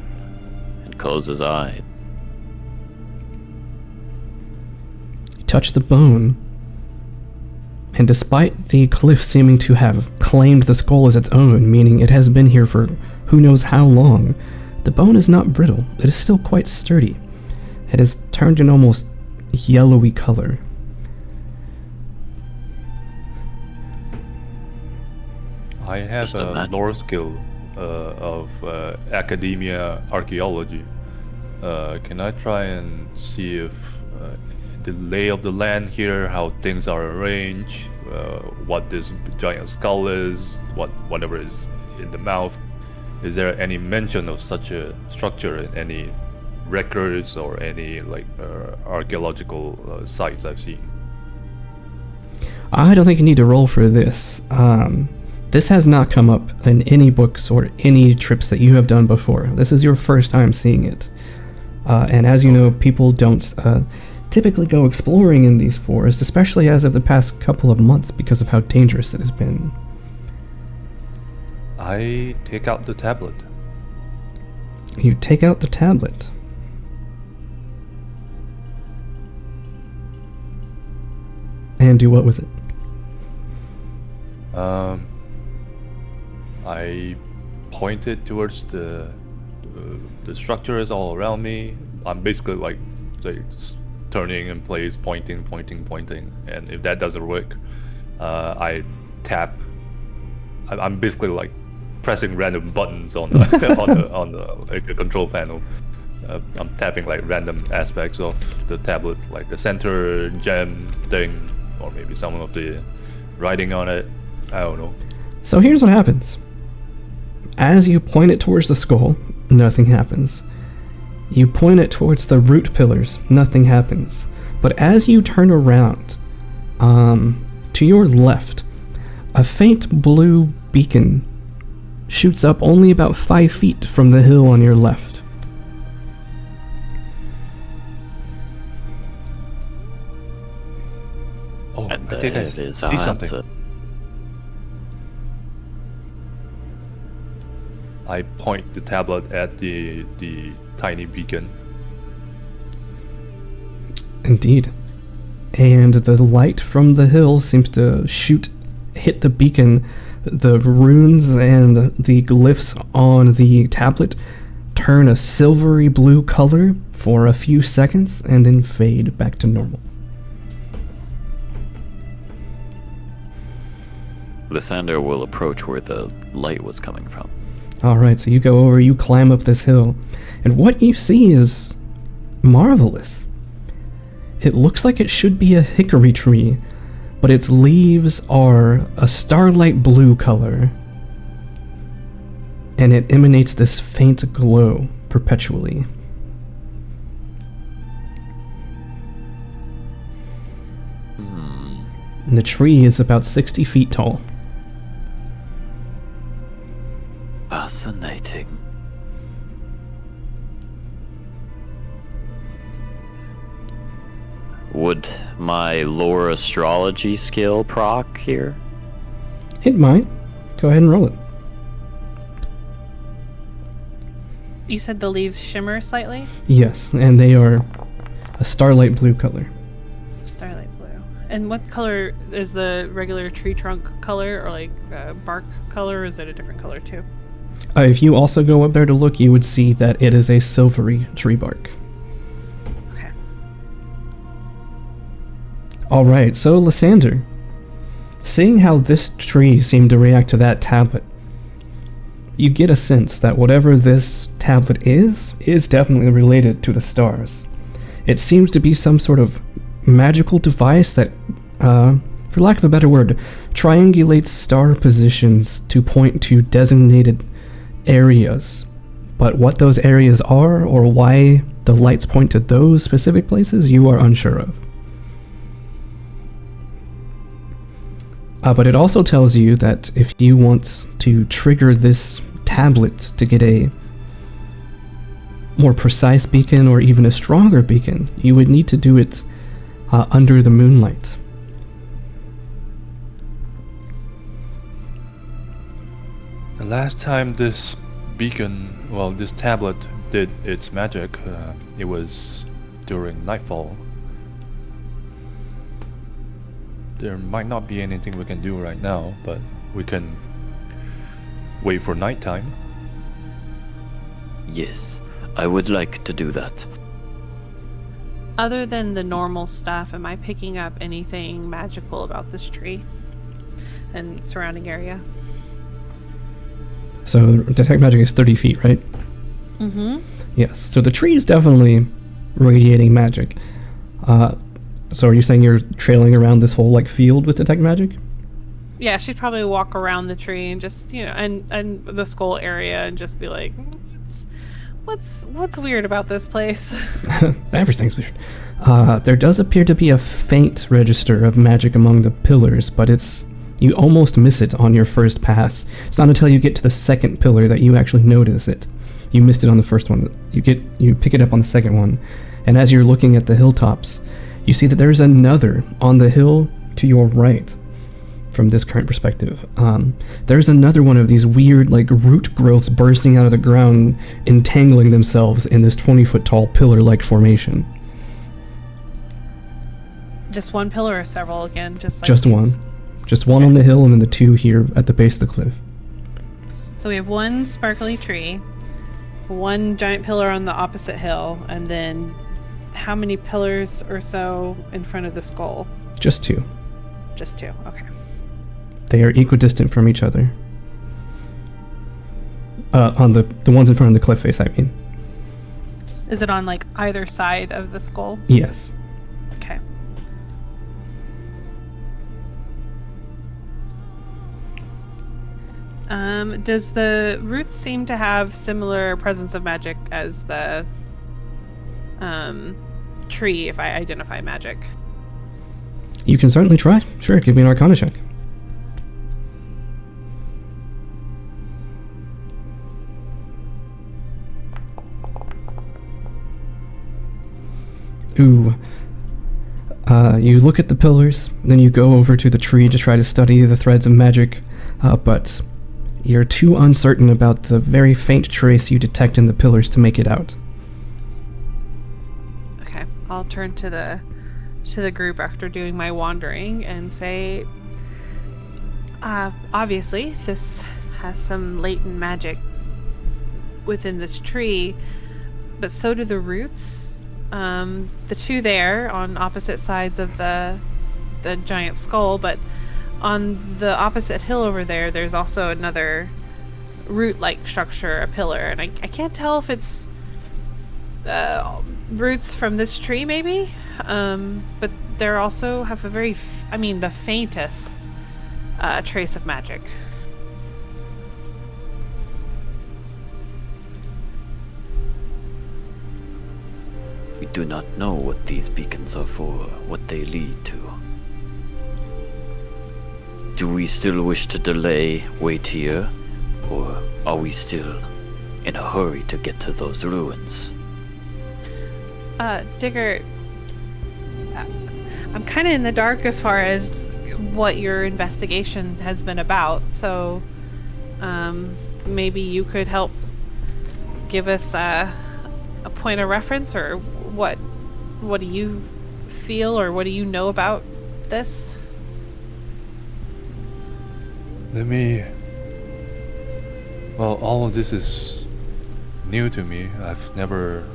and close his eye. You touch the bone, and despite the cliff seeming to have claimed the skull as its own, meaning it has been here for who knows how long, the bone is not brittle. It is still quite sturdy. It has turned an almost yellowy color. I have Just a imagine. lore skill of academia archaeology. Can I try and see if the lay of the land here, how things are arranged, what this giant skull is, whatever is in the mouth? Is there any mention of such a structure in any records or any like archaeological sites I've seen? I don't think you need to roll for this. This has not come up in any books or any trips that you have done before. This is your first time seeing it. And as you know, people don't typically go exploring in these forests, especially as of the past couple of months because of how dangerous it has been. I take out the tablet. You take out the tablet. And do what with it? I pointed towards the structures all around me. I'm basically like turning in place, pointing, and if that doesn't work, I tap. I'm basically like pressing random buttons on the on the like, the control panel. I'm tapping like random aspects of the tablet, like the center gem thing, or maybe some of the writing on it. I don't know. So here's what happens. As you point it towards the skull, nothing happens. You point it towards the root pillars, nothing happens. But as you turn around, to your left, a faint blue beacon shoots up only about 5 feet from the hill on your left. Oh, And I think I that is see our something. answer. I point the tablet at the tiny beacon. Indeed. And the light from the hill seems to hit the beacon. The runes and the glyphs on the tablet turn a silvery blue color for a few seconds and then fade back to normal. Lysander will approach where the light was coming from. Alright, so you go over, you climb up this hill, and what you see is marvelous. It looks like it should be a hickory tree, but its leaves are a starlight blue color, and it emanates this faint glow perpetually. And the tree is about 60 feet tall. Fascinating. Would my lore astrology skill proc here? It might. Go ahead and roll it. You said the leaves shimmer slightly? Yes, and they are a starlight blue color. Starlight blue. And what color is the regular tree trunk color, or like bark color, or is it a different color too? If you also go up there to look, you would see that it is a silvery tree bark. Okay. Alright, so Lysander, seeing how this tree seemed to react to that tablet, you get a sense that whatever this tablet is definitely related to the stars. It seems to be some sort of magical device that, for lack of a better word, triangulates star positions to point to designated areas. But what those areas are, or why the lights point to those specific places, you are unsure of. But it also tells you that if you want to trigger this tablet to get a more precise beacon or even a stronger beacon, you would need to do it under the moonlight. The last time this beacon, well, this tablet did its magic, it was during nightfall. There might not be anything we can do right now, but we can wait for nighttime. Yes, I would like to do that. Other than the normal stuff, am I picking up anything magical about this tree and surrounding area? So detect magic is 30 feet, right? Mm-hmm. Yes, so the tree is definitely radiating magic. So are you saying you're trailing around this whole field with detect magic? Yeah, she'd probably walk around the tree and just, and the skull area and just be like, what's weird about this place? Everything's weird. There does appear to be a faint register of magic among the pillars, but you almost miss it on your first pass. It's not until you get to the second pillar that you actually notice it. You missed it on the first one. You pick it up on the second one, and as you're looking at the hilltops, you see that there's another on the hill to your right. From this current perspective, there's another one of these weird root growths bursting out of the ground, entangling themselves in this 20-foot tall pillar-like formation. Just one pillar or several again? Just one. Just one on the hill and then the two here at the base of the cliff. So we have one sparkly tree, one giant pillar on the opposite hill, and then how many pillars or so in front of the skull? Just two. Just two, okay. They are equidistant from each other. On the ones in front of the cliff face, I mean. Is it on either side of the skull? Yes. Okay. Does the roots seem to have similar presence of magic as the tree if I identify magic? You can certainly try. Sure, give me an Arcana check. Ooh. You look at the pillars, then you go over to the tree to try to study the threads of magic, but you're too uncertain about the very faint trace you detect in the pillars to make it out. Okay, I'll turn to the group after doing my wandering and say, obviously this has some latent magic within this tree, but so do the roots. The two there on opposite sides of the giant skull, but on the opposite hill over there, there's also another root-like structure, a pillar, and I can't tell if it's roots from this tree, maybe, but they also have the faintest trace of magic. We do not know what these beacons are for, what they lead to. Do we still wish to delay, wait here, or are we still in a hurry to get to those ruins? Digger, I'm kind of in the dark as far as what your investigation has been about, so maybe you could help give us a point of reference, or what do you feel, or what do you know about this? Well, all of this is new to me. I've never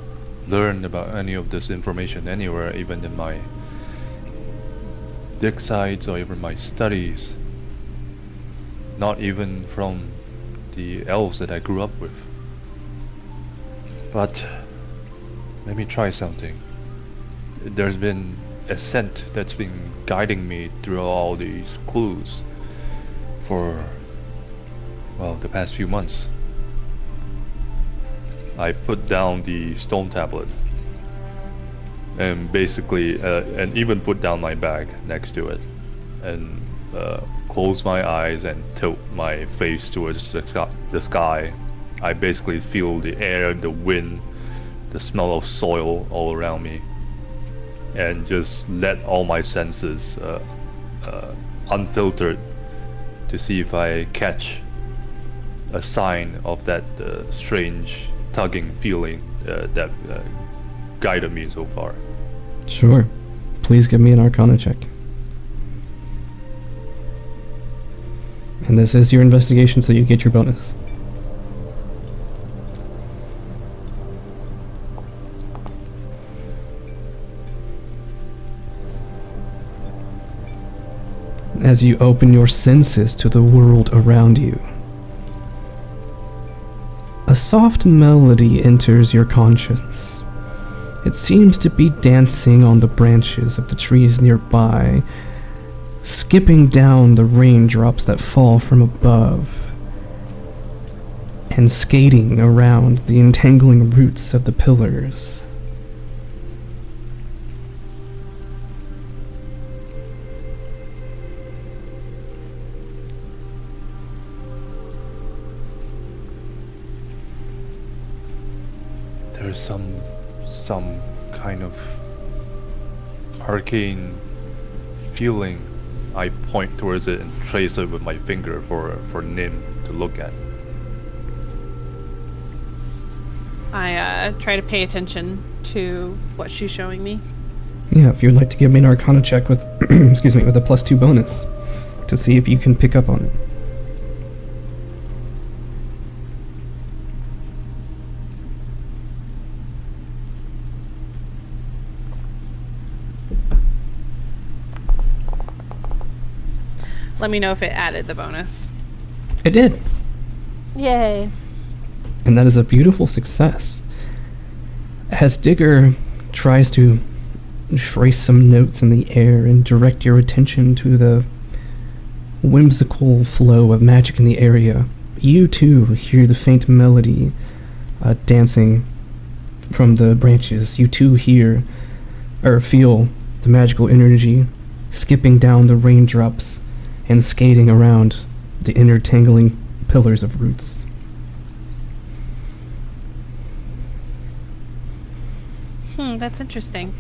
learned about any of this information anywhere, even in my dig sites or even my studies. Not even from the elves that I grew up with. But let me try something. There's been a scent that's been guiding me through all these clues for, well, the past few months. I put down the stone tablet and basically, and even put down my bag next to it, and close my eyes and tilt my face towards the sky. I basically feel the air, the wind, the smell of soil all around me, and just let all my senses unfiltered to see if I catch a sign of that strange tugging feeling that guided me so far. Sure. Please give me an Arcana check. And this is your investigation, so you get your bonus. As you open your senses to the world around you, a soft melody enters your conscience. It seems to be dancing on the branches of the trees nearby, skipping down the raindrops that fall from above, and skating around the entangling roots of the pillars. There's some kind of arcane feeling. I point towards it and trace it with my finger for Nim to look at. I try to pay attention to what she's showing me. Yeah, if you would like to give me an Arcana check with, excuse me, with a +2 bonus, to see if you can pick up on it. Let me know if it added the bonus. It did, Yay. and that is a beautiful success. As Digger tries to trace some notes in the air and direct your attention to the whimsical flow of magic in the area, you too hear the faint melody dancing from the branches. You too hear or feel the magical energy skipping down the raindrops and skating around the intertangling pillars of roots. That's interesting.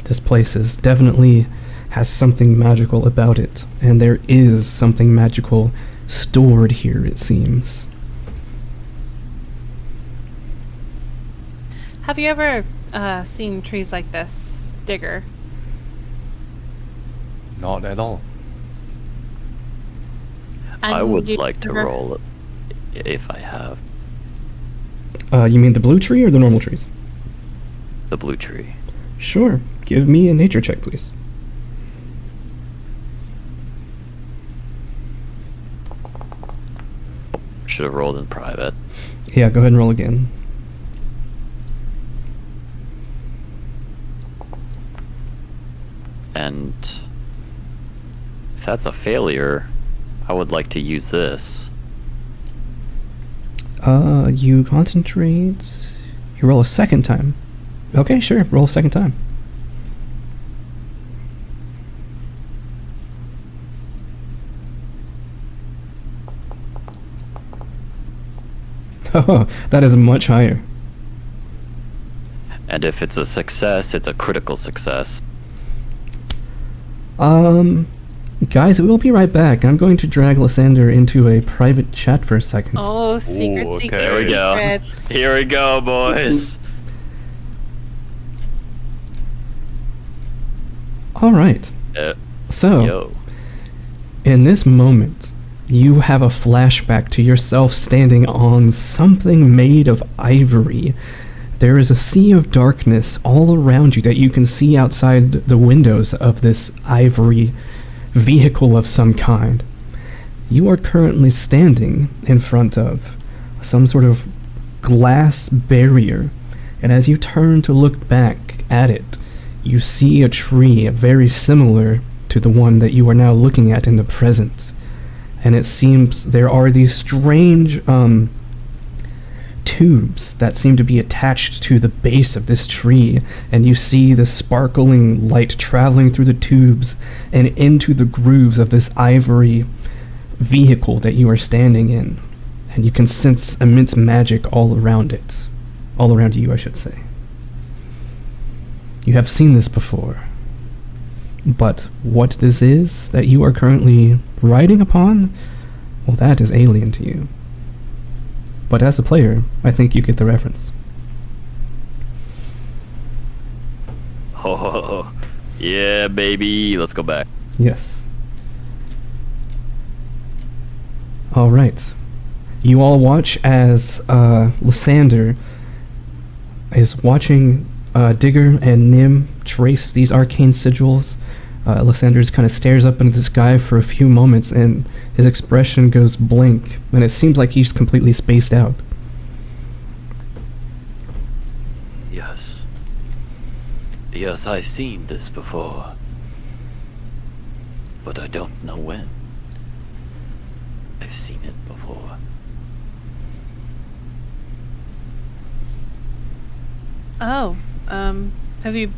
This place is definitely has something magical about it, and there is something magical stored here, it seems. Have you ever seen trees like this, Digger? Not at all. I And would you like to ever- roll it if I have You mean the blue tree or the normal trees? the blue tree. Sure. Give me a nature check, please. Should have rolled in private. Yeah, go ahead and roll again. And if that's a failure, I would like to use this. You concentrate. You roll a second time. Okay, sure. Roll a second time. Oh, that is much higher. And if it's a success, it's a critical success. Guys, we'll be right back. I'm going to drag Lysander into a private chat for a second. Oh, secret, Ooh, okay. secret, Here we go. secrets. Here we go, boys. All right. So, Yo. in this moment, you have a flashback to yourself standing on something made of ivory. There is a sea of darkness all around you that you can see outside the windows of this ivory vehicle of some kind. You are currently standing in front of some sort of glass barrier, and as you turn to look back at it, you see a tree very similar to the one that you are now looking at in the present. And it seems there are these strange tubes that seem to be attached to the base of this tree, and you see the sparkling light traveling through the tubes and into the grooves of this ivory vehicle that you are standing in. And you can sense immense magic all around it. All around you, I should say. You have seen this before. But what this is that you are currently riding upon, well, that is alien to you. But as a player, I think you get the reference. Oh, yeah, baby. Let's go back. Yes. Alright. You all watch as Lysander is watching Digger and Nim trace these arcane sigils. Lysander just kind of stares up into the sky for a few moments, and his expression goes blank, and it seems like he's completely spaced out. Yes. Yes, I've seen this before. But I don't know when. I've seen it before. Oh, have you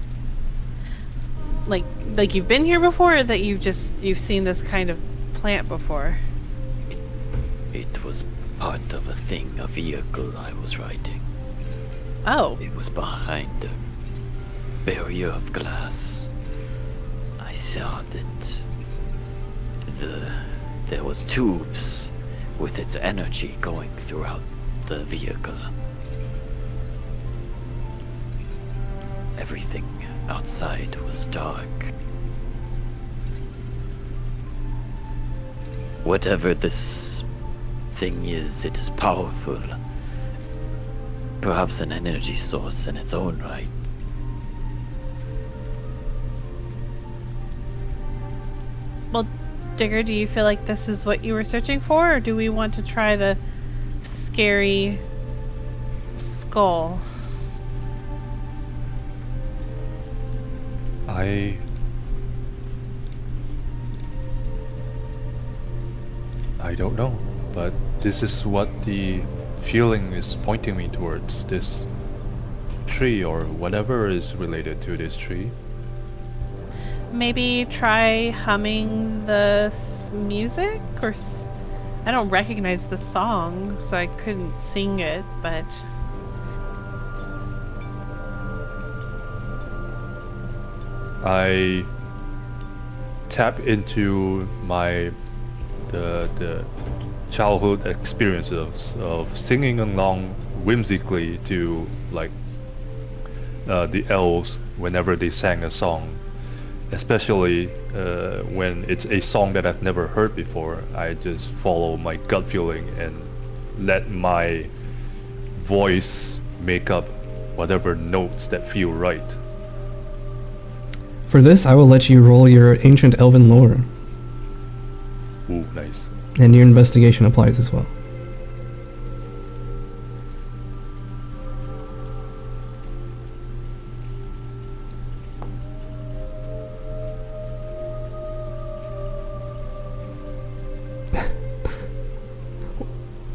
like you've been here before, or that you've seen this kind of plant before? It was part of a vehicle I was riding. Oh, It was behind a barrier of glass. I saw that there was tubes with its energy going throughout the vehicle. Everything outside was dark. Whatever this thing is, it is powerful. Perhaps an energy source in its own right. well, Digger, do you feel like this is what you were searching for, or do we want to try the scary skull? I don't know, but this is what the feeling is pointing me towards, this tree or whatever is related to this tree. Maybe try humming the music, or I don't recognize the song, so I couldn't sing it, but I tap into the childhood experiences of singing along whimsically to the elves whenever they sang a song, especially when it's a song that I've never heard before. I just follow my gut feeling and let my voice make up whatever notes that feel right. For this, I will let you roll your ancient elven lore, Ooh, nice. and your investigation applies as well.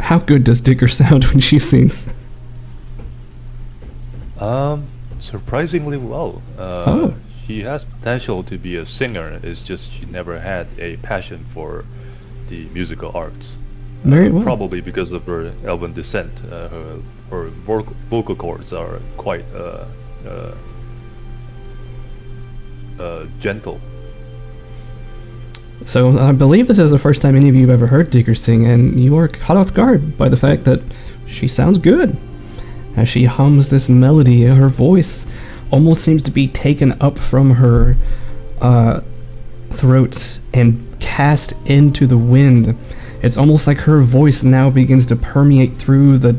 How good does Digger sound when she sings? Surprisingly well. Oh. She has potential to be a singer. It's just she never had a passion for the musical arts. Very well. Probably because of her elven descent. Her vocal cords are quite gentle. So I believe this is the first time any of you have ever heard Digger sing, and you are caught off guard by the fact that she sounds good. As she hums this melody, her voice almost seems to be taken up from her throat and cast into the wind. It's almost like her voice now begins to permeate through the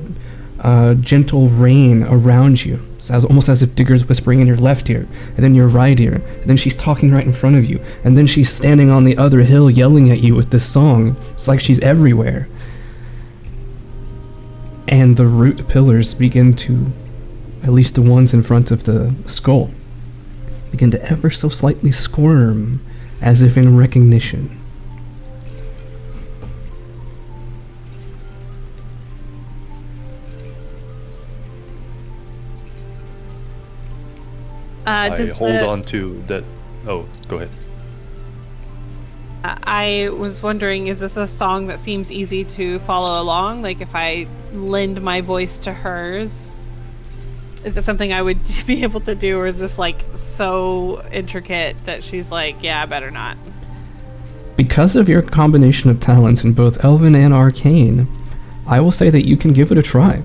gentle rain around you. It's almost as if Digger's whispering in your left ear, and then your right ear, and then she's talking right in front of you, and then she's standing on the other hill yelling at you with this song. It's like she's everywhere. And the root pillars begin to, at least the ones in front of the skull, begin to ever so slightly squirm, as if in recognition. I hold on to that. Oh, go ahead. I was wondering, is this a song that seems easy to follow along? Like, if I lend my voice to hers, is it something I would be able to do, or is this, like, so intricate that she's like, yeah, I better not? Because of your combination of talents in both Elven and Arcane, I will say that you can give it a try.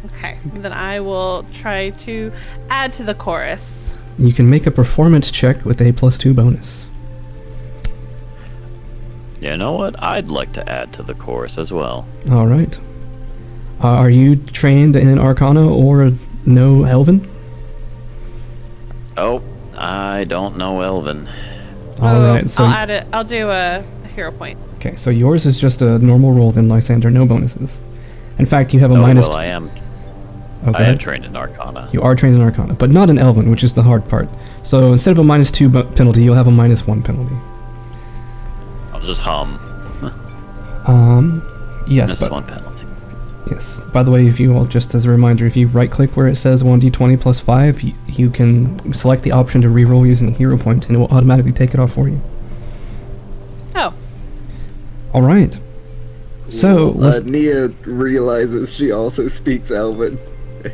Okay, then I will try to add to the chorus. You can make a performance check with a +2 bonus. You know what? I'd like to add to the chorus as well. All right. Are you trained in Arcana or no Elven? Oh, I don't know Elven. All right. So I'll add it. I'll do a hero point. okay. So yours is just a normal roll, then Lysander, no bonuses. In fact, you have a minus. Well, I am. Okay. I am trained in Arcana. You are trained in Arcana, but not in Elven, which is the hard part. So instead of a -2 penalty, you'll have a -1 penalty. I'll just hum. Yes, This but one penalty. yes. By the way, if you will, just as a reminder, if you right-click where it says 1d20 + 5, you can select the option to reroll using a hero point, and it will automatically take it off for you. Oh, All right. So let's. Nia realizes she also speaks Elven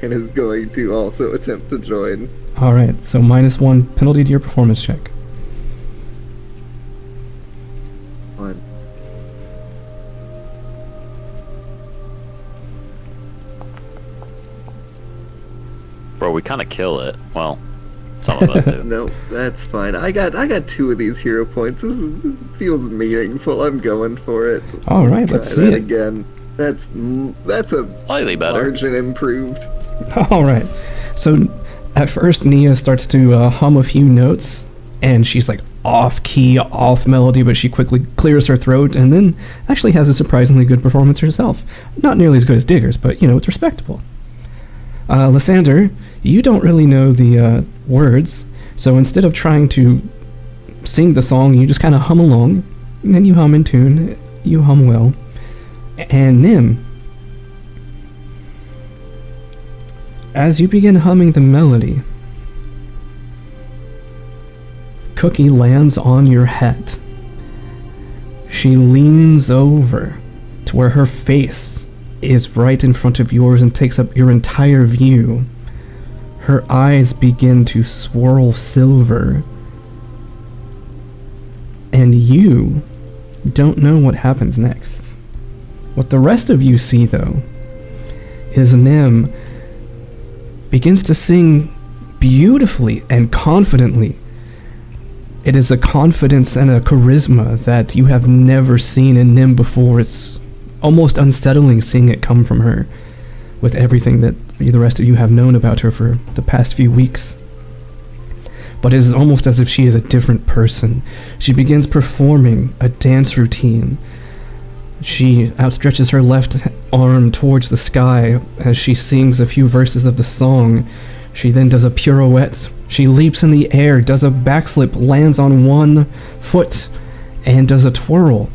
and is going to also attempt to join. All right. So -1 penalty to your performance check. 1. Bro, we kind of kill it. Well, some of us do. No, that's fine. I got 2 of these hero points. This feels meaningful. I'm going for it. All right. Let's Try see that it. again. That's a Slightly better. margin improved. All right. So at first, Nia starts to hum a few notes, and she's like off key, off melody, but she quickly clears her throat, and then actually has a surprisingly good performance herself. Not nearly as good as Digger's, but it's respectable. Lysander, you don't really know the words, so instead of trying to sing the song, you just kind of hum along, and then you hum in tune. You hum well. And Nim, as you begin humming the melody, Cookie lands on your head. She leans over to where her face is right in front of yours and takes up your entire view. Her eyes begin to swirl silver, and you don't know what happens next. What the rest of you see, though, is Nim begins to sing beautifully and confidently. It is a confidence and a charisma that you have never seen in Nim before. It's almost unsettling seeing it come from her, with everything that the rest of you have known about her for the past few weeks. But it is almost as if she is a different person. She begins performing a dance routine. She outstretches her left arm towards the sky as she sings a few verses of the song. She then does a pirouette. She leaps in the air, does a backflip, lands on one foot, and does a twirl.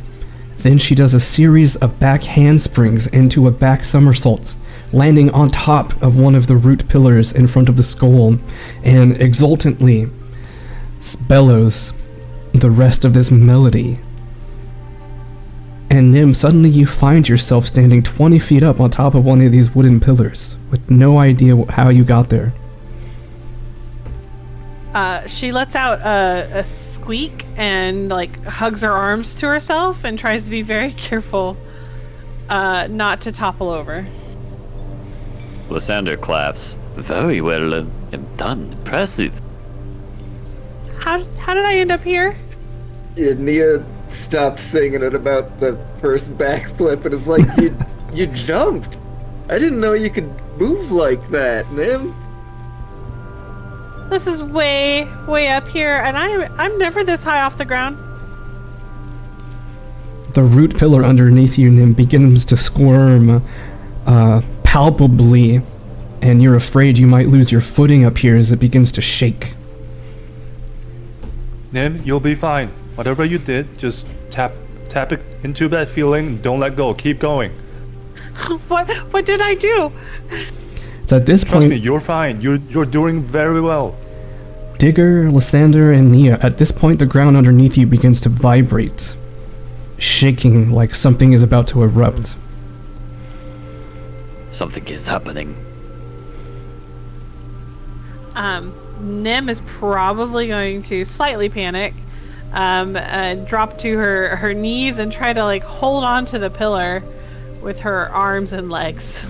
Then she does a series of back handsprings into a back somersault, landing on top of one of the root pillars in front of the skull, and exultantly bellows the rest of this melody. And Nim, suddenly you find yourself standing 20 feet up on top of one of these wooden pillars, with no idea how you got there. She lets out a squeak and like hugs her arms to herself and tries to be very careful not to topple over. Lysander claps. Very well done. Impressive. How did I end up here? Yeah, Nia stopped singing it about the first backflip and is like, you jumped. I didn't know you could move like that, Nim. This is way up here, and I'm never this high off the ground. The root pillar underneath you, Nim, begins to squirm palpably, and you're afraid you might lose your footing up here as it begins to shake. Nim, you'll be fine. Whatever you did, just tap it into that feeling. Don't let go. Keep going. What did I do? So at this Trust point, me, you're fine. You're doing very well. Digger, Lysander, and Nia, at this point the ground underneath you begins to vibrate, shaking like something is about to erupt. Something is happening. Nim is probably going to slightly panic, drop to her knees and try to like hold on to the pillar with her arms and legs.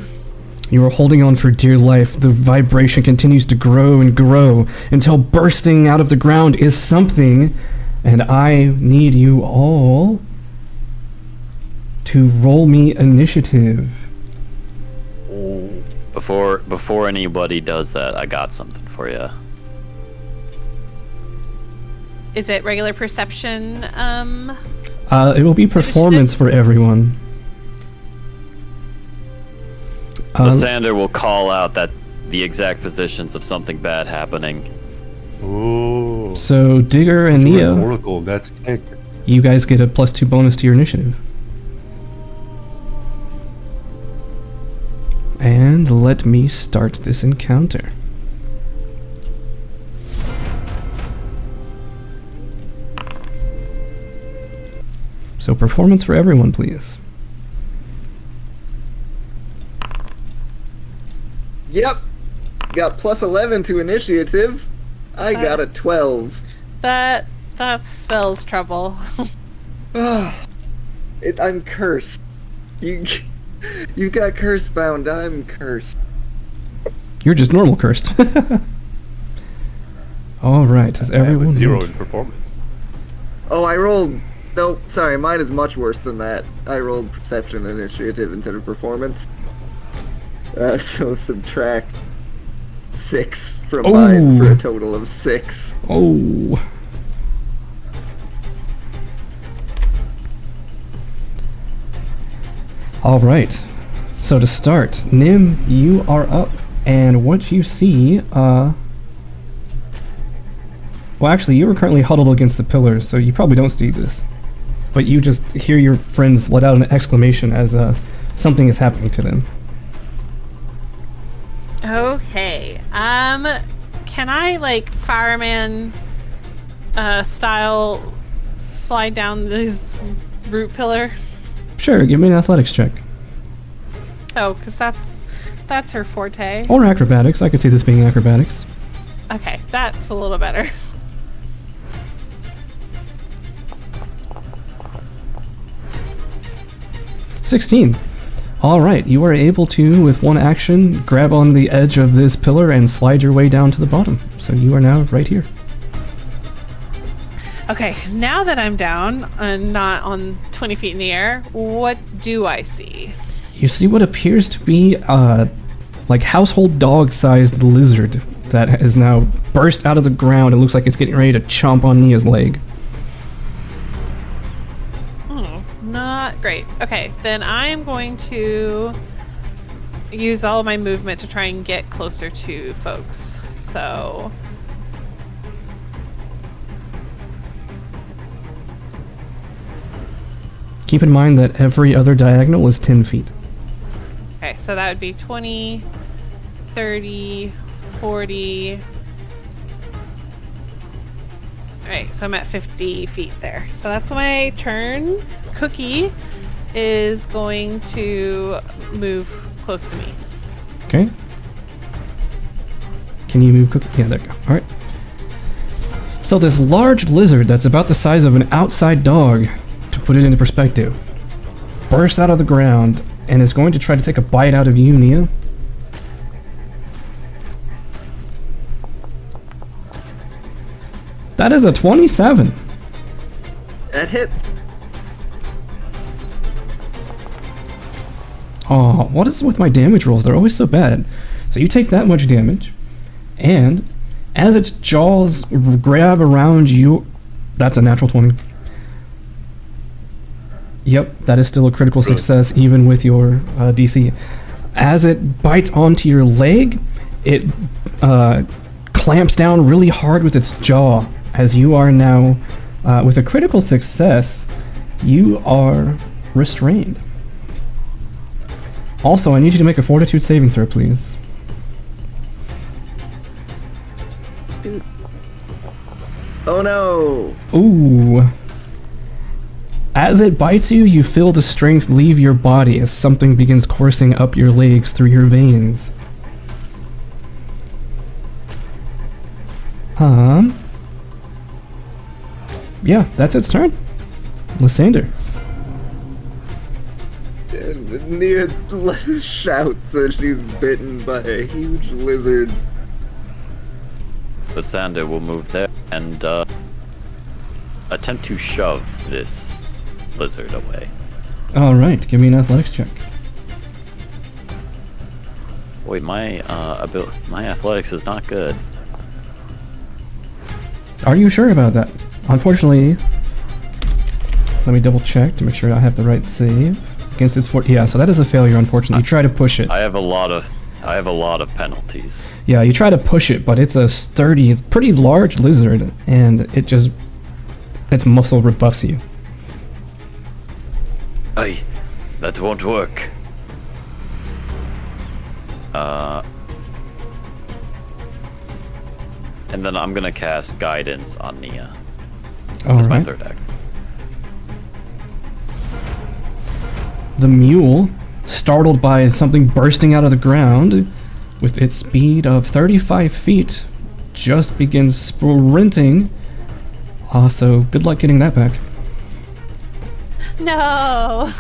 You are holding on for dear life. The vibration continues to grow and grow until bursting out of the ground is something, and I need you all to roll me initiative. Before anybody does that, I got something for you. Is it regular perception? It will be performance for everyone. Lysander will call out the exact positions of something bad happening. Ooh. So Digger and You're an Nia, oracle. That's sick. you guys get a +2 bonus to your initiative. And let me start this encounter. So performance for everyone, please. Yep. Got +11 to initiative. I got a 12. That spells trouble. I'm cursed. You got curse bound. I'm cursed. You're just normal cursed. All right, has I have a everyone 0 rolled? in performance. Oh, I rolled. Nope, sorry, mine is much worse than that. I rolled perception initiative instead of performance. So subtract 6 from mine for a total of 6. Oh. All right. So to start, Nim, you are up, and what you see, well, actually, you were currently huddled against the pillars, so you probably don't see this. But you just hear your friends let out an exclamation as something is happening to them. Okay. Can I like fireman style slide down this root pillar? Sure, give me an athletics check. Oh, because that's her forte. Or acrobatics. I could see this being acrobatics. Okay, that's a little better. $16. Alright, you are able to, with one action, grab on the edge of this pillar and slide your way down to the bottom. So you are now right here. Okay, now that I'm down and not on 20 feet in the air, what do I see? You see what appears to be like household dog-sized lizard that has now burst out of the ground and looks like it's getting ready to chomp on Nia's leg. Oh, not great. Okay, then I am going to use all of my movement to try and get closer to folks. So Keep in mind that every other diagonal is 10 feet. okay, so that would be 20, 30, 40. Alright, so I'm at 50 feet there. So that's my turn. Cookie is going to move close to me. Okay. Can you move Cookie? Yeah, there you go. Alright. So this large lizard that's about the size of an outside dog, to put it into perspective, bursts out of the ground and is going to try to take a bite out of you, Nia. That is a 27. That hits. Oh, what is with my damage rolls? They're always so bad. So you take that much damage, and as its jaws grab around you, that's a natural 20. Yep, that is still a critical success even with your DC. As it bites onto your leg, it clamps down really hard with its jaw. As you are now, with a critical success, you are restrained. Also, I need you to make a fortitude saving throw, please. Dude. Oh no! Ooh. As it bites you, you feel the strength leave your body as something begins coursing up your legs through your veins. Yeah, that's its turn. Lysander. Nia shouts as she's bitten by a huge lizard. Lysander will move there and attempt to shove this lizard away. Alright, give me an athletics check. Wait, my athletics is not good. Are you sure about that? Unfortunately, let me double check to make sure I have the right save. Against its yeah, so that is a failure, unfortunately. You try to push it. I have a lot of penalties. Yeah, you try to push it, but it's a sturdy, pretty large lizard, and its muscle rebuffs you. Aye, that won't work. And then I'm gonna cast Guidance on Nia. That's my third act. The mule, startled by something bursting out of the ground, with its speed of 35 feet, just begins sprinting. Also, good luck getting that back. No.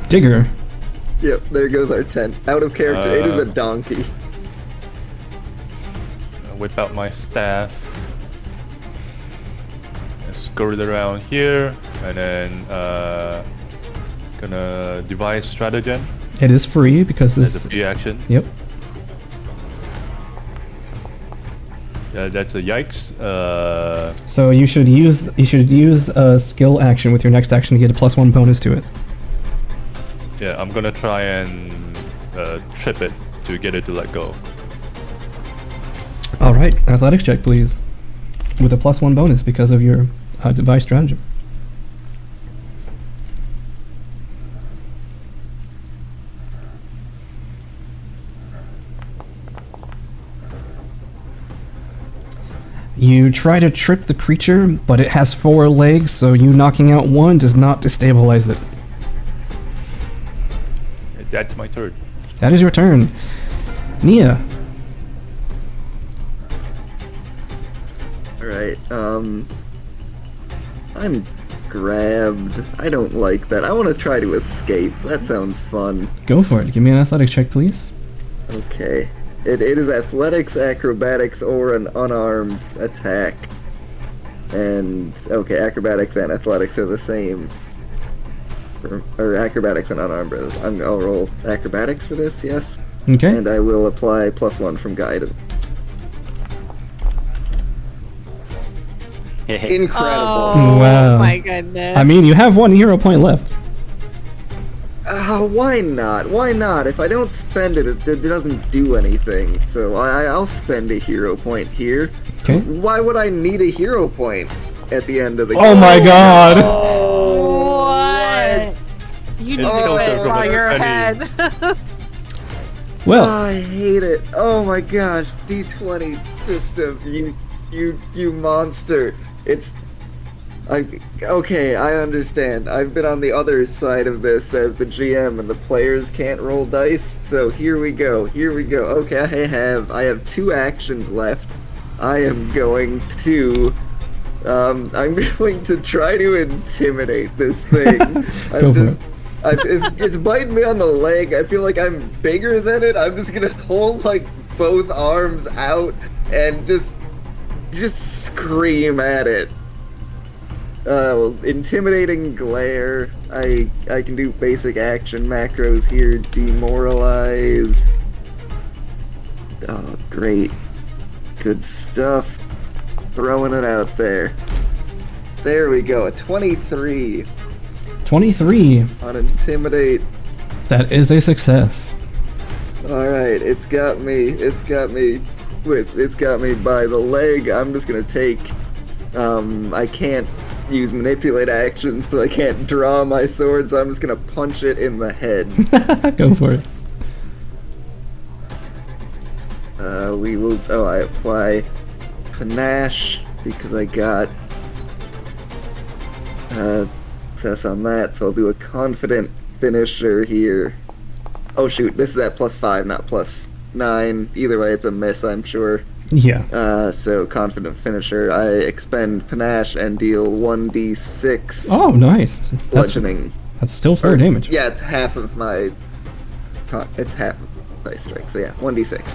Digger. Yep, there goes our tent. Out of character. It is a donkey. Whip out my staff. Scurry around here, and then gonna devise stratagem. It is free because this is a free action. Yep. That's a yikes. So you should use a skill action with your next action to get a +1 bonus to it. Yeah, I'm gonna try and trip it to get it to let go. All right, athletics check, please, with a +1 bonus because of your device stratagem. You try to trip the creature, but it has 4 legs, so you knocking out one does not destabilize it. That's my turn. That is your turn. Nia. Alright, I'm grabbed. I don't like that. I want to try to escape. That sounds fun. Go for it. Give me an athletics check, please. Okay. It is athletics, acrobatics, or an unarmed attack. And, okay, acrobatics and athletics are the same. Or acrobatics and unarmed brothers. I'll roll acrobatics for this, yes. Okay. And I will apply +1 from guidance. Incredible. Oh, wow. My goodness. I mean, you have 1 hero point left. Why not? Why not? If I don't spend it, it doesn't do anything. So I'll spend a hero point here. Okay. Why would I need a hero point at the end of the game? Oh my god! Oh, what? You need to withdraw your head. Well, I hate it. Oh my gosh, D20 system, you monster. Okay, I understand. I've been on the other side of this as the GM, and the players can't roll dice. So here we go. Okay, I have 2 actions left. I am going to. I'm going to try to intimidate this thing. Go for it. It's biting me on the leg. I feel like I'm bigger than it. I'm just gonna hold like both arms out and just scream at it. Intimidating glare. I can do basic action macros here. Demoralize. Oh, great. Good stuff. Throwing it out there. There we go. A 23 23. on intimidate. That is a success. All right, it's got me by the leg. I'm just gonna take. I can't use manipulate actions, so I can't draw my sword. So I'm just gonna punch it in the head. Go for it. We will. Oh, I apply panache because I got success on that. So I'll do a confident finisher here. Oh shoot, this is at +5, not +9. Either way, it's a miss, I'm sure. Yeah. So confident finisher. I expend panache and deal 1d6 Oh, nice. bludgeoning. That's still fair damage. Yeah, it's half of my. It's half of my strike. So yeah, 1d6.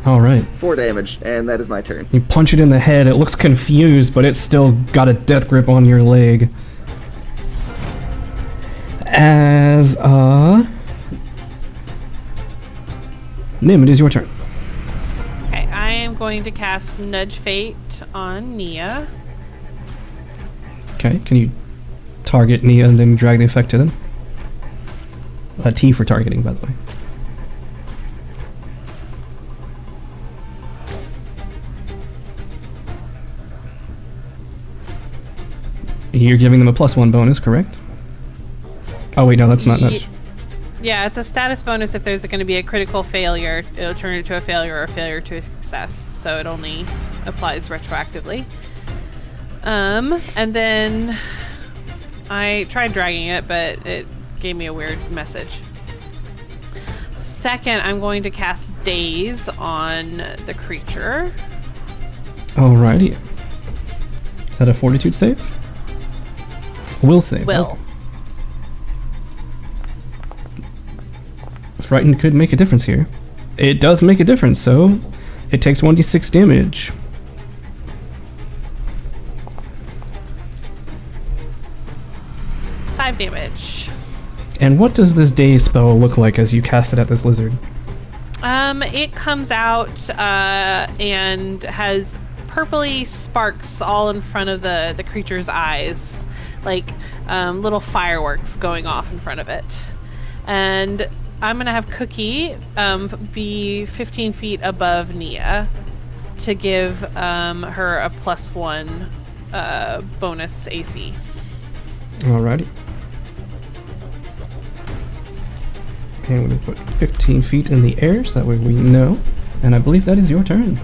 All right. 4 damage, and that is my turn. You punch it in the head. It looks confused, but it's still got a death grip on your leg. As Nim, it is your turn. Okay, I am going to cast Nudge Fate on Nia. Okay, can you target Nia and then drag the effect to them? T for targeting, by the way. You're giving them a +1 bonus, correct? Oh wait, no, that's not nudge. Yeah, it's a status bonus if there's going to be a critical failure. It'll turn it to a failure or a failure to a success, so it only applies retroactively. And then I tried dragging it, but it gave me a weird message. Second, I'm going to cast Daze on the creature. Alrighty. Is that a fortitude save? Will save. Will. Okay. Frightened could make a difference here. It does make a difference, so it takes 1d6 damage. Five damage. And what does this daze spell look like as you cast it at this lizard? It comes out and has purpley sparks all in front of the creature's eyes, like little fireworks going off in front of it. And I'm gonna have Cookie be 15 feet above Nia to give her a +1 bonus AC. Alrighty. Okay, I'm going to put 15 feet in the air so that way we know. And I believe that is your turn.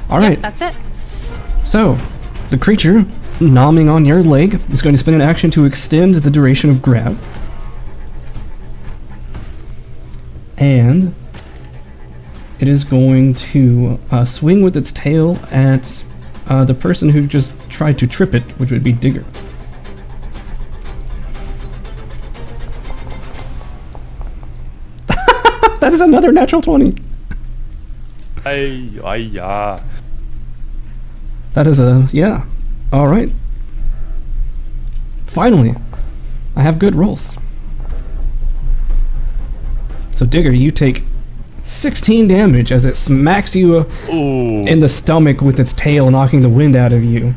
Alright. Yep, that's it. So, the creature, nomming on your leg, is going to spend an action to extend the duration of grab. And it is going to swing with its tail at the person who just tried to trip it, which would be Digger. That is another natural 20. Yeah. That is a, yeah. Alright. Finally, I have good rolls. So Digger, you take 16 damage as it smacks you in the stomach with its tail, knocking the wind out of you.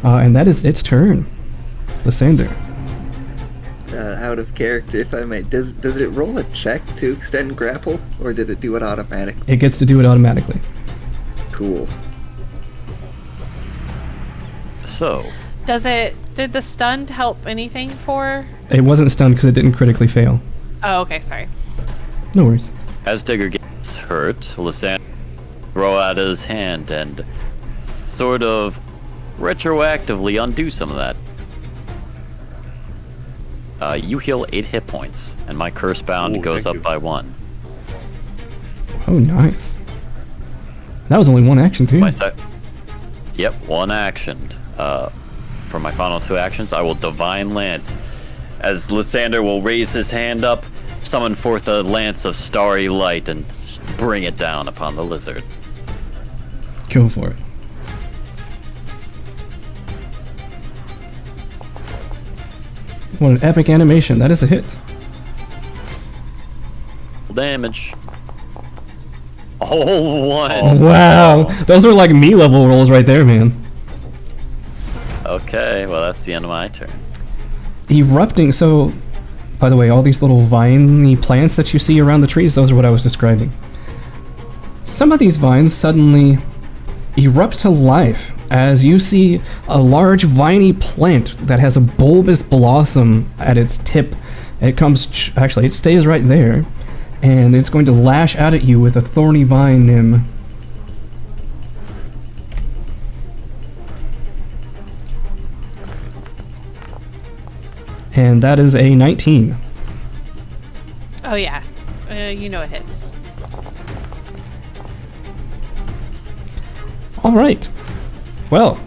And that is its turn. Lysander. Out of character, if I may, does it roll a check to extend grapple, or did it do it automatically? It gets to do it automatically. Cool. So, Did the stunned help anything for? It wasn't stunned because it didn't critically fail. Oh, okay, sorry. No worries. as Digger gets hurt, Lysander throw out his hand and sort of retroactively undo some of that. You heal 8 hit points, and my curse bound goes up by 1. Oh, nice. That was only one action, too. Yep, one action. For my final 2 actions, I will Divine Lance. As Lysander will raise his hand up, summon forth a lance of starry light, and bring it down upon the lizard. Go for it. What an epic animation. That is a hit. Damage. Oh, 1. Wow. Those are like me level rolls right there, man. Okay, well, that's the end of my turn. Erupting. So, by the way, all these little viney plants that you see around the trees, those are what I was describing. Some of these vines suddenly erupt to life as you see a large viney plant that has a bulbous blossom at its tip. It comes, actually, it stays right there, and it's going to lash out at you with a thorny vine limb. And that is a 19. Oh yeah, you know it hits. All right. Well,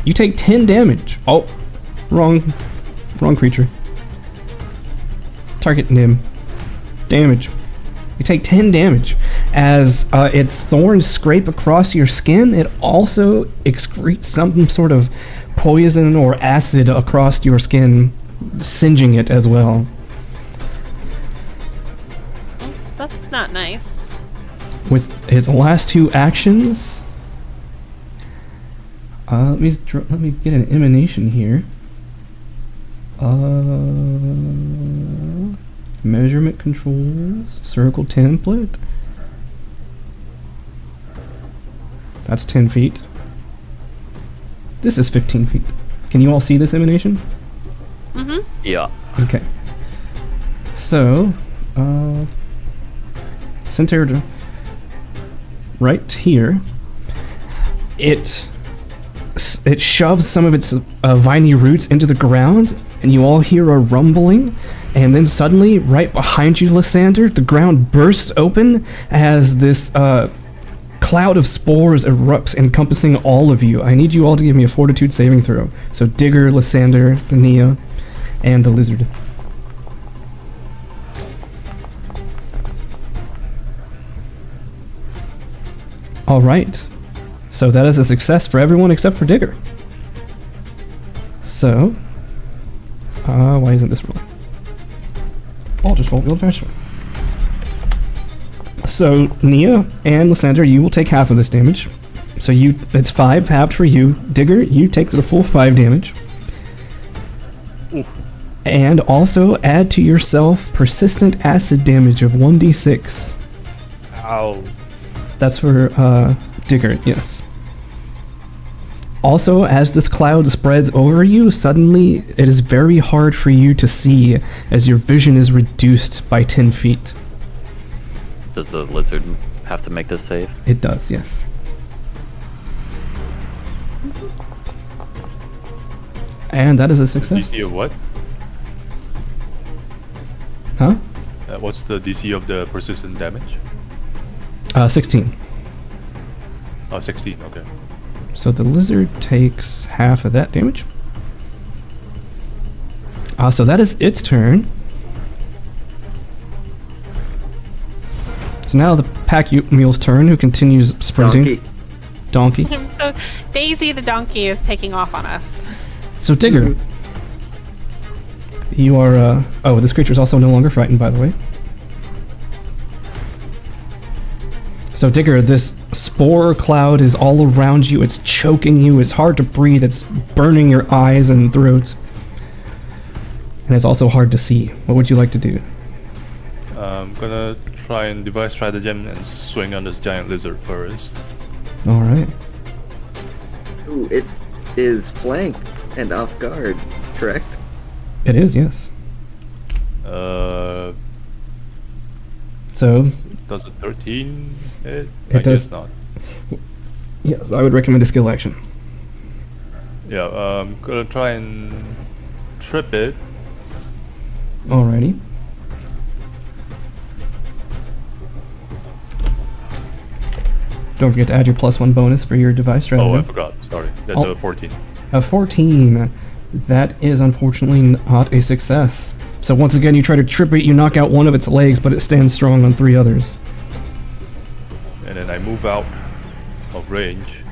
you take 10 damage. Oh, wrong creature. Target Nim. Damage. You take 10 damage. As its thorns scrape across your skin, it also excretes some sort of poison or acid across your skin, singeing it as well. That's not nice. With its last 2 actions, let me get an emanation here. Measurement controls, circle template. That's 10 feet. This is 15 feet. Can you all see this emanation? Mm-hmm. Yeah. Okay. So, centered right here, it shoves some of its viney roots into the ground, and you all hear a rumbling, and then suddenly, right behind you, Lysander, the ground bursts open as this cloud of spores erupts, encompassing all of you. I need you all to give me a fortitude saving throw. So Digger, Lysander, the Nia, and the lizard. All right. So that is a success for everyone except for Digger. So, why isn't this rolling? I'll just roll the old-fashioned one. So, Nia and Lysander, you will take half of this damage. So it's 5 halved for you. Digger, you take the full 5 damage. Oof. And also add to yourself persistent acid damage of 1d6. Ow. That's for Digger, yes. Also, as this cloud spreads over you, suddenly it is very hard for you to see as your vision is reduced by 10 feet. Does the lizard have to make this save? It does, yes. And that is a success. DC of what? Huh? What's the DC of the persistent damage? 16. Oh, 16, okay. So the lizard takes half of that damage. So that is its turn. So now the pack mule's turn, who continues sprinting. Donkey. So Daisy the donkey is taking off on us. So Digger, you are. Oh, this creature is also no longer frightened, by the way. So Digger, this spore cloud is all around you. It's choking you. It's hard to breathe. It's burning your eyes and throats. And it's also hard to see. What would you like to do? I'm gonna try and devise stratagem and swing on this giant lizard first. All right. Ooh, it is flanked and off guard, correct? It is, yes. So Does a 13 hit? It I does. guess not. yes, I would recommend a skill action. Yeah, I'm gonna try and trip it. Alrighty. Don't forget to add your +1 bonus for your device strategy. Oh, I forgot. Sorry. That's a 14. A 14. That is unfortunately not a success. So once again, you try to trip it, you knock out one of its legs, but it stands strong on 3 others. And then I move out of range.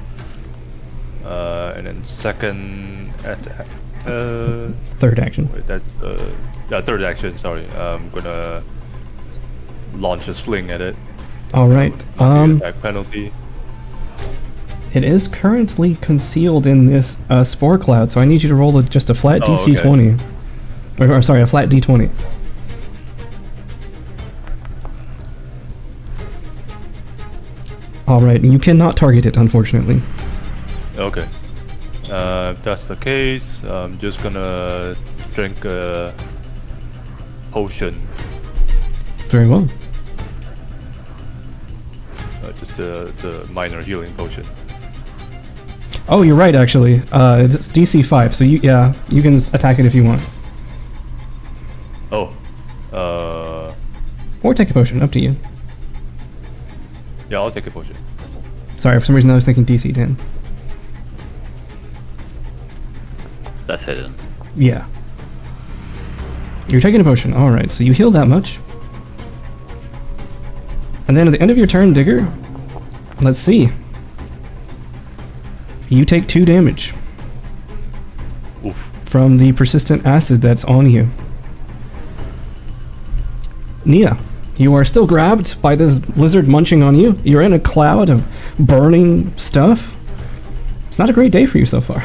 And then second attack. Third action. Wait, third action, sorry. I'm gonna launch a sling at it. Alright. Attack penalty. It is currently concealed in this spore cloud, so I need you to roll just a flat DC okay. 20. Or sorry, a flat D20. Alright, you cannot target it, unfortunately. Okay. If that's the case, I'm just gonna drink a potion. Very well. Just the minor healing potion. Oh, you're right, actually. It's DC 5, so you can attack it if you want. Oh. Or take a potion, up to you. Yeah, I'll take a potion. Sorry, for some reason I was thinking DC 10. That's hidden. Yeah. You're taking a potion, alright, so you heal that much. And then at the end of your turn, Digger, let's see. You take 2 damage Oof. from the persistent acid that's on you. Nia, you are still grabbed by this lizard munching on you. You're in a cloud of burning stuff. It's not a great day for you so far.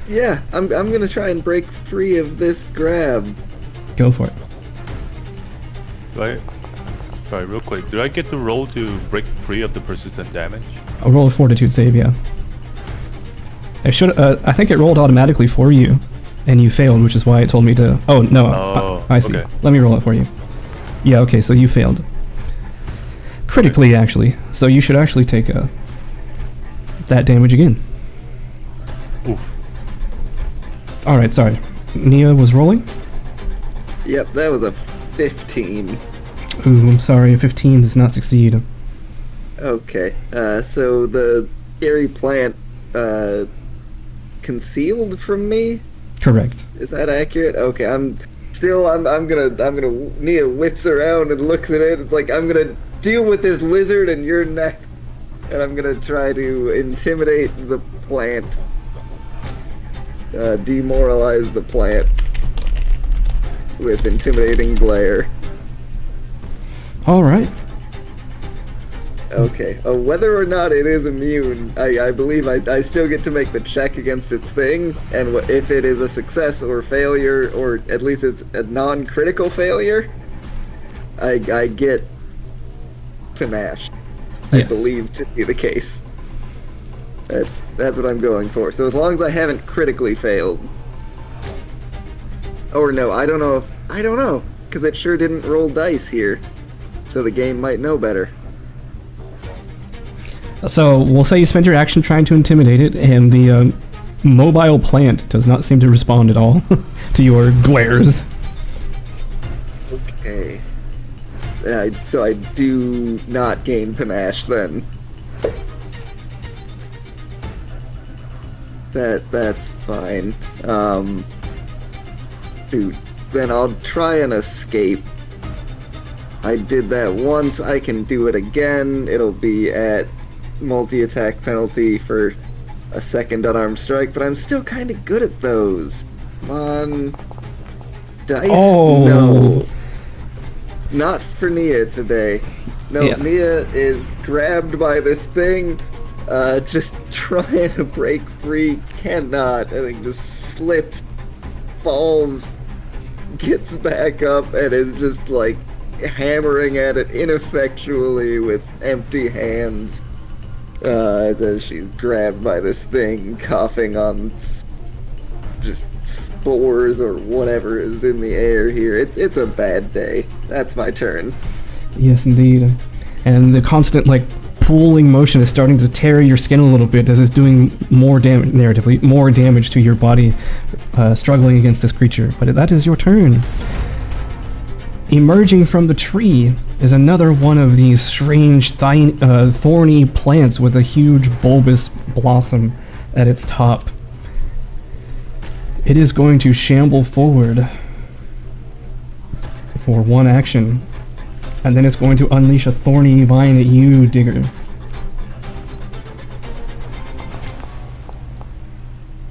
Yeah, I'm gonna try and break free of this grab. Go for it. Sorry, real quick. Do I get to roll to break free of the persistent damage? I'll roll a fortitude save, yeah. It should. I think it rolled automatically for you, and you failed, which is why it told me to. Oh no, I see. Okay. Let me roll it for you. Yeah, okay, so you failed. Critically, actually. So you should actually take that damage again. Oof. All right, sorry. Nia was rolling. Yep, that was a 15. Ooh, I'm sorry. A 15 does not succeed. Okay, so the scary plant concealed from me? Correct. Is that accurate? Okay, I'm gonna Nia whips around and looks at it. It's like, I'm gonna deal with this lizard and you're next. And I'm gonna try to intimidate the plant. Demoralize the plant with intimidating glare. All right. Okay. Whether or not it is immune, I believe I still get to make the check against its thing, and if it is a success or failure, or at least it's a non-critical failure, I get panache. I Yes. believe to be the case. That's what I'm going for. So as long as I haven't critically failed. Or no, I don't know, because it sure didn't roll dice here. So the game might know better. So we'll say you spend your action trying to intimidate it, and the mobile plant does not seem to respond at all to your glares. Okay. So I do not gain panache then. That's fine. Dude, then I'll try and escape. I did that once, I can do it again. It'll be at multi-attack penalty for a second unarmed strike, but I'm still kind of good at those. Come on. Dice? Oh. No. Not for Nia today. No, Yeah. Nia is grabbed by this thing, just trying to break free, cannot. I think just slips, falls, gets back up, and is just like hammering at it ineffectually with empty hands. As she's grabbed by this thing, coughing on just spores or whatever is in the air here. It's a bad day. That's my turn. Yes, indeed. And the constant, pulling motion is starting to tear your skin a little bit as it's doing more damage, narratively, more damage to your body, struggling against this creature. But that is your turn. emerging from the tree is another one of these strange thorny plants with a huge bulbous blossom at its top. It is going to shamble forward for one action, and then it's going to unleash a thorny vine at you, Digger.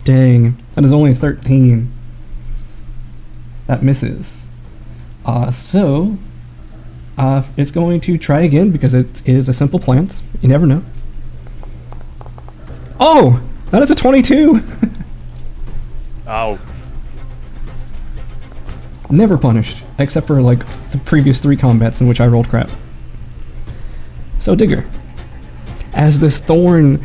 Dang, that is only 13. That misses. So it's going to try again because it is a simple plant. You never know. Oh, that is a 22. Ow. Never punished, except for like the previous 3 combats in which I rolled crap. So Digger, as this thorny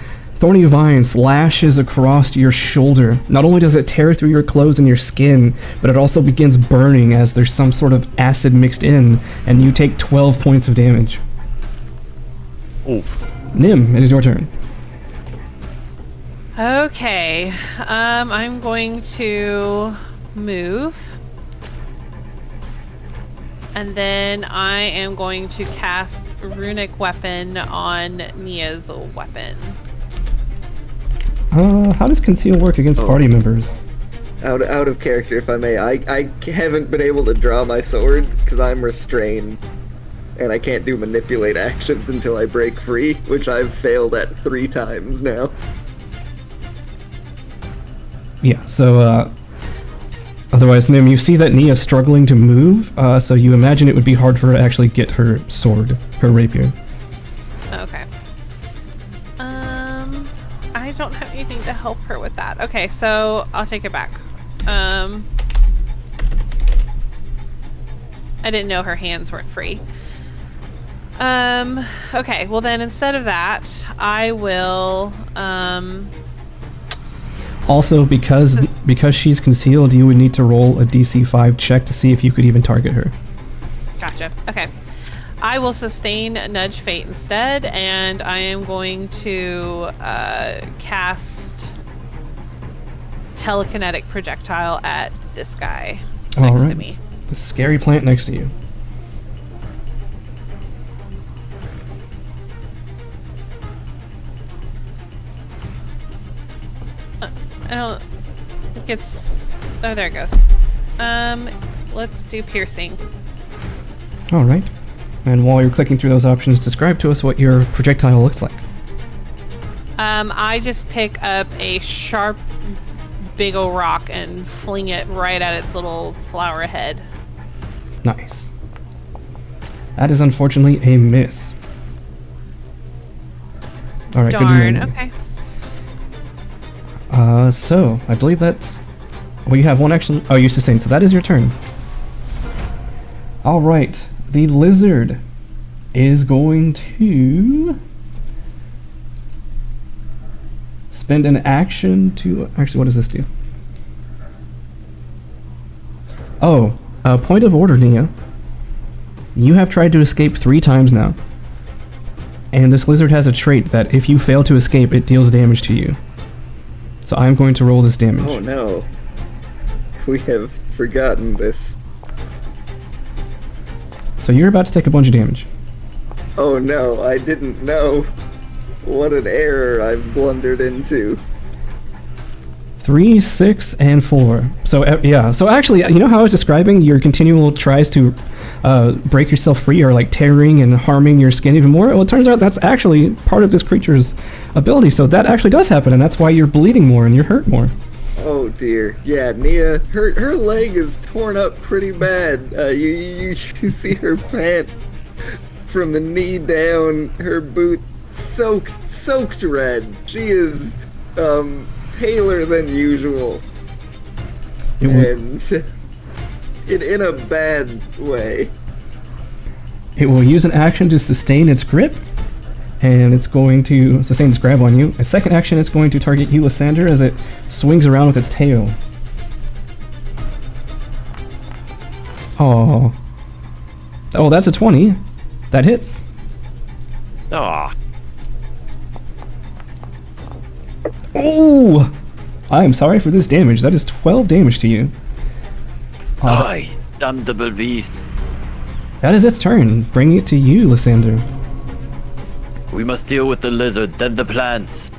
vine slashes across your shoulder, not only does it tear through your clothes and your skin, but it also begins burning as there's some sort of acid mixed in, and you take 12 points of damage. Oof. Nim, it is your turn. Okay, I'm going to move. And then I am going to cast Runic Weapon on Nia's weapon. How does conceal work against party members? Out of character, if I may. I haven't been able to draw my sword because I'm restrained. And I can't do manipulate actions until I break free, which I've failed at 3 times now. Yeah, so, otherwise, Nim, you see that Nia's struggling to move, so you imagine it would be hard for her to actually get her sword, her rapier. Okay. I don't have anything to help her with that. Okay, so I'll take it back. I didn't know her hands weren't free. Okay, well then instead of that, I will, Also, because she's concealed, you would need to roll a DC 5 check to see if you could even target her. Gotcha. Okay. I will sustain Nudge Fate instead, and I am going to cast Telekinetic Projectile at this guy next to me. The scary plant next to you. I don't think it's... Oh, there it goes. Let's do piercing. Alright. And while you're clicking through those options, describe to us what your projectile looks like. I just pick up a sharp, big ol' rock and fling it right at its little flower head. Nice. That is unfortunately a miss. Alright, good to Darn, know. okay. So, I believe that... Well, you have one action... Oh, you sustained, so that is your turn. Alright, the lizard is going to... spend an action to... Actually, what does this do? Oh, point of order, Nia. You have tried to escape 3 times now. And this lizard has a trait that if you fail to escape, it deals damage to you. So I'm going to roll this damage. Oh no. We have forgotten this. So you're about to take a bunch of damage. Oh no, I didn't know. What an error I've blundered into. 3, 6, and 4. So yeah. So actually, you know how I was describing your continual tries to break yourself free are like tearing and harming your skin even more? Well, it turns out that's actually part of this creature's ability. So that actually does happen, and that's why you're bleeding more and you're hurt more. Oh dear. Yeah, Nia, her leg is torn up pretty bad. You see her pant from the knee down, her boot soaked red. She is paler than usual. And in a bad way. It will use an action to sustain its grip, and it's going to sustain its grab on you. A second action, it's going to target you, Lysander, as it swings around with its tail. Oh, that's a 20. That hits. Ah. Oh! I am sorry for this damage. That is 12 damage to you. I am the beast. That is its turn. Bringing it to you, Lysander. We must deal with the lizard, then the plants.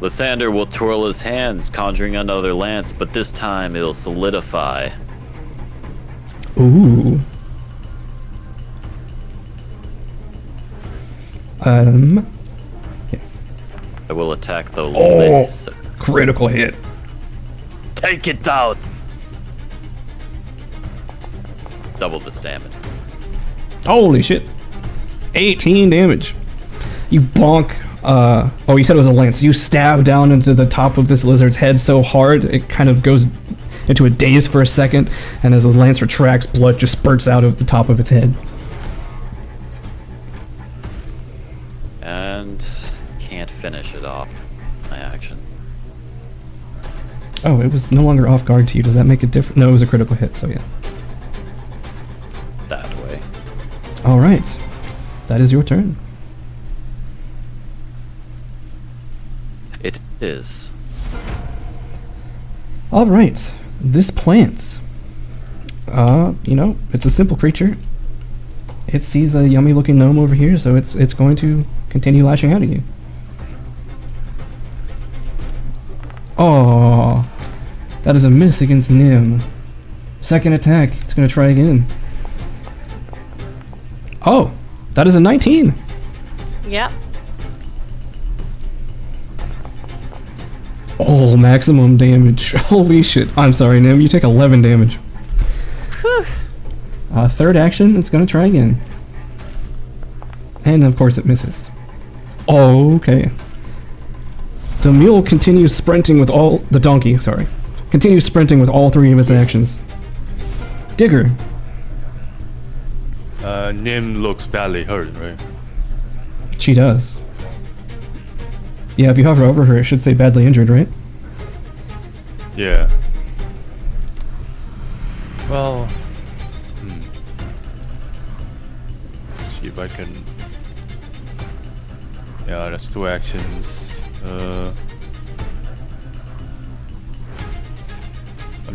Lysander will twirl his hands, conjuring another lance, but this time it'll solidify. Ooh. Yes. I will attack the lizard. Critical hit. Take it down! Double this damage. Holy shit. 18 damage. You bonk. You said it was a lance. You stab down into the top of this lizard's head so hard it kind of goes into a daze for a second, and as the lance retracts, blood just spurts out of the top of its head. And can't finish it off. My action. Oh, it was no longer off guard to you. Does that make a difference? No, it was a critical hit, so yeah. That way. Alright. That is your turn. It is. Alright. This plant. It's a simple creature. It sees a yummy looking gnome over here, so it's going to continue lashing out at you. Oh, that is a miss against Nim. Second attack, it's going to try again. Oh, that is a 19. Yep. Oh, maximum damage. Holy shit. I'm sorry, Nim, you take 11 damage. Whew. Third action, it's going to try again. And of course it misses. Oh, okay. The mule continues sprinting with all... The donkey, sorry. Continues sprinting with all three of its actions. Digger. Nim looks badly hurt, right? She does. Yeah, if you hover over her, it should say badly injured, right? Yeah. Well... Let's see if I can... Yeah, that's two actions. I'm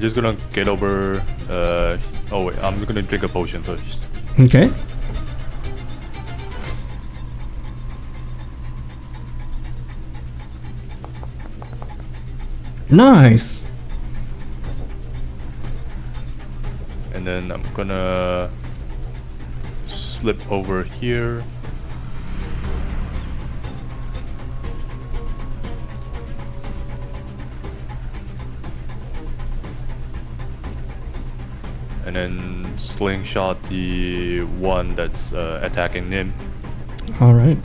just gonna get over... oh wait, I'm gonna drink a potion first. Okay. Nice! And then I'm gonna... slip over here. And then slingshot the one that's attacking Nim. Alright.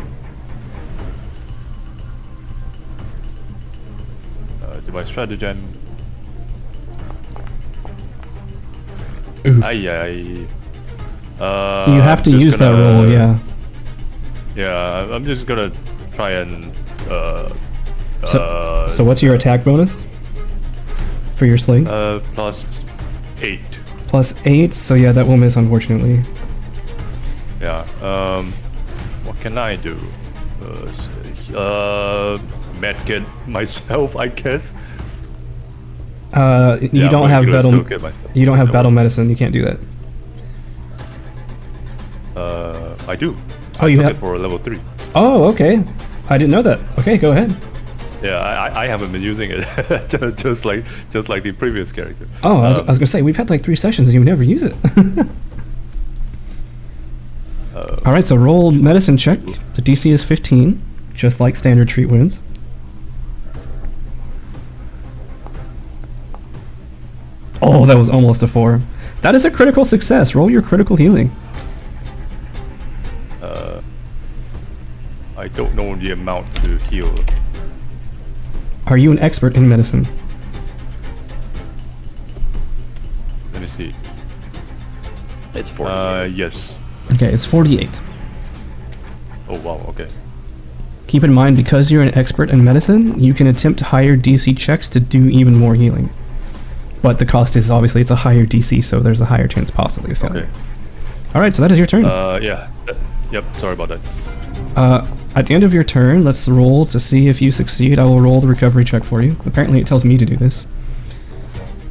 Do my stratagem. Oof. Aye. So you have to use that roll, yeah. Yeah, I'm just gonna try and. So what's your attack bonus? For your sling? Plus 8. Plus 8, so yeah, that will miss, unfortunately. Yeah. What can I do? Medkit myself, I guess. You don't have battle. You don't have battle medicine. You can't do that. I do. Oh, you took have it for level 3. Oh, okay. I didn't know that. Okay, go ahead. Yeah, I haven't been using it just like the previous character. Oh, I was gonna say we've had like 3 sessions and you never use it. All right, so roll medicine check. The DC is 15, just like standard treat wounds. Oh, that was almost a 4. That is a critical success. Roll your critical healing. I don't know the amount to heal. Are you an expert in medicine? Let me see. It's 48. Yes. Okay, it's 48. Oh wow, okay. Keep in mind, because you're an expert in medicine, you can attempt higher DC checks to do even more healing. But the cost is obviously it's a higher DC, so there's a higher chance possibly of failure. Okay. Alright, so that is your turn. Yeah. Yep, sorry about that. At the end of your turn, let's roll to see if you succeed. I will roll the recovery check for you. Apparently it tells me to do this.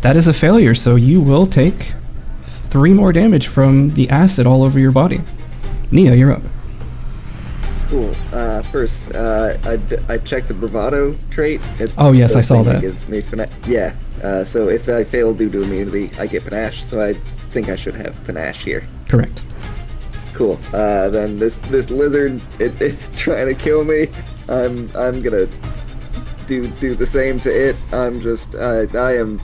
That is a failure, so you will take 3 more damage from the acid all over your body. Nia, you're up. Cool. First, I checked the bravado trait. Oh, yes, the I saw thing that. Gives me yeah. So if I fail due to immunity, I get panache. So I think I should have panache here. Correct. Cool. Then this lizard, it's trying to kill me. I'm gonna do the same to it. I'm just I am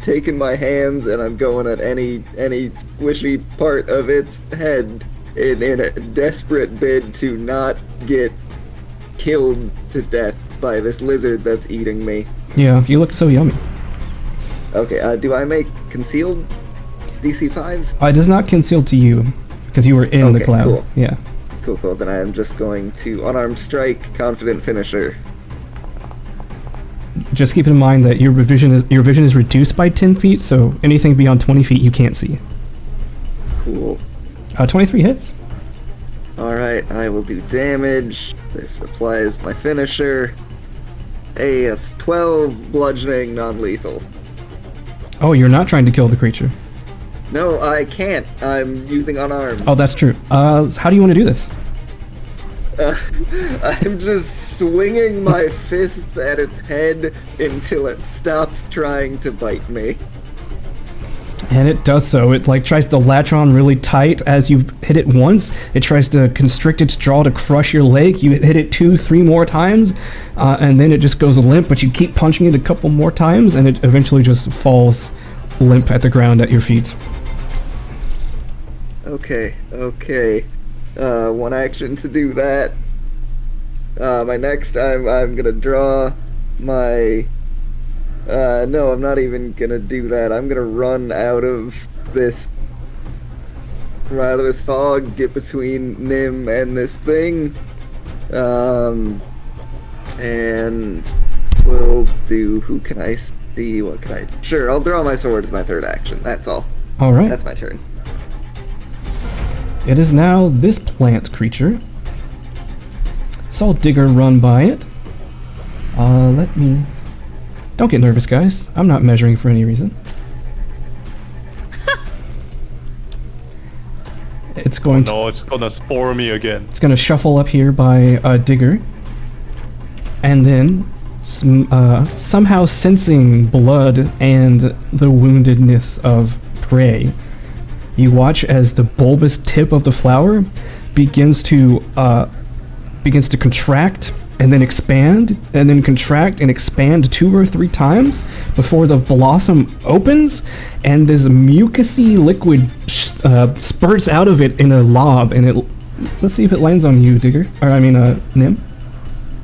taking my hands and I'm going at any squishy part of its head in a desperate bid to not get killed to death by this lizard that's eating me. Yeah, you look so yummy. Okay, do I make concealed DC 5? It does not conceal to you, because you were in the Okay, cloud. cool. Yeah. Cool. Then I am just going to unarmed strike, confident finisher. Just keep in mind that your vision is reduced by 10 feet, so anything beyond 20 feet you can't see. Cool. 23 hits. Alright, I will do damage. This applies my finisher. Hey, that's 12 bludgeoning, non-lethal. Oh, you're not trying to kill the creature. No, I can't. I'm using unarmed. Oh, that's true. How do you want to do this? I'm just swinging my fists at its head until it stops trying to bite me. And it does so. It tries to latch on really tight as you hit it once. It tries to constrict its jaw to crush your leg. You hit it 2-3 more times, and then it just goes limp, but you keep punching it a couple more times, and it eventually just falls limp at the ground at your feet. Okay. One action to do that. My next, I'm gonna draw my... no, I'm not even gonna do that. I'm gonna run out of this fog, get between Nim and this thing. And we'll do... Who can I see? What can I... Sure, I'll draw my sword as my third action. That's all. Alright. That's my turn. It is now this plant creature. Saw Digger run by it. Let me... Don't get nervous, guys. I'm not measuring for any reason. It's going to... No, it's gonna spore me again. It's going to shuffle up here by Digger. And then, somehow sensing blood and the woundedness of prey, you watch as the bulbous tip of the flower begins to contract and then expand and then contract and expand 2 or 3 times before the blossom opens and this mucousy liquid spurts out of it in a lob, and it... Let's see if it lands on you, Digger. Or I mean, Nim.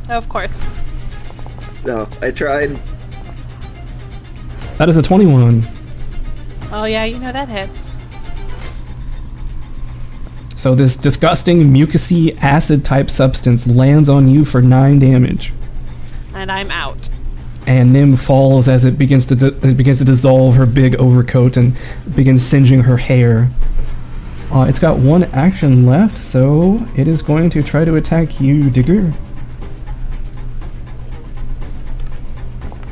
Of course. No, I tried. That is a 21. Oh yeah, you know that hits. So this disgusting mucousy acid type substance lands on you for 9 damage. And I'm out. And Nim falls as it begins to dissolve her big overcoat and begins singeing her hair. It's got 1 action left, so it is going to try to attack you, Digger.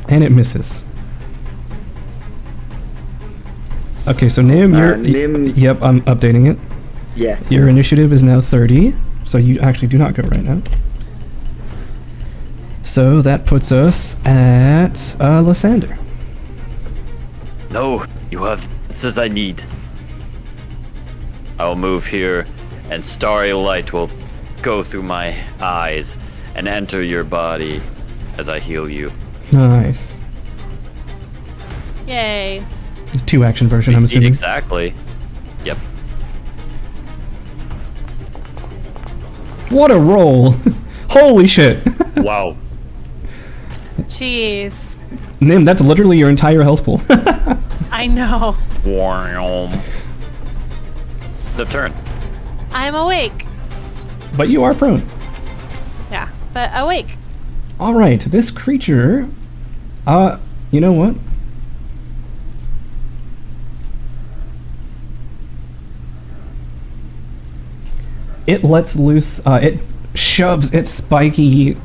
And it misses. Okay, so Nim, you're... Nim's... Yep, I'm updating it. Yeah. Your initiative is now 30, so you actually do not go right now. So that puts us at Lysander. No, you have the answers I need. I will move here, and starry light will go through my eyes and enter your body as I heal you. Nice. Yay. The 2 action version, I'm assuming. Exactly. Yep. What a roll! Holy shit! Wow. Jeez. Nim, that's literally your entire health pool. I know. The turn. I'm awake. But you are prone. Yeah, but awake. Alright, this creature... you know what? It lets loose, it shoves its spiky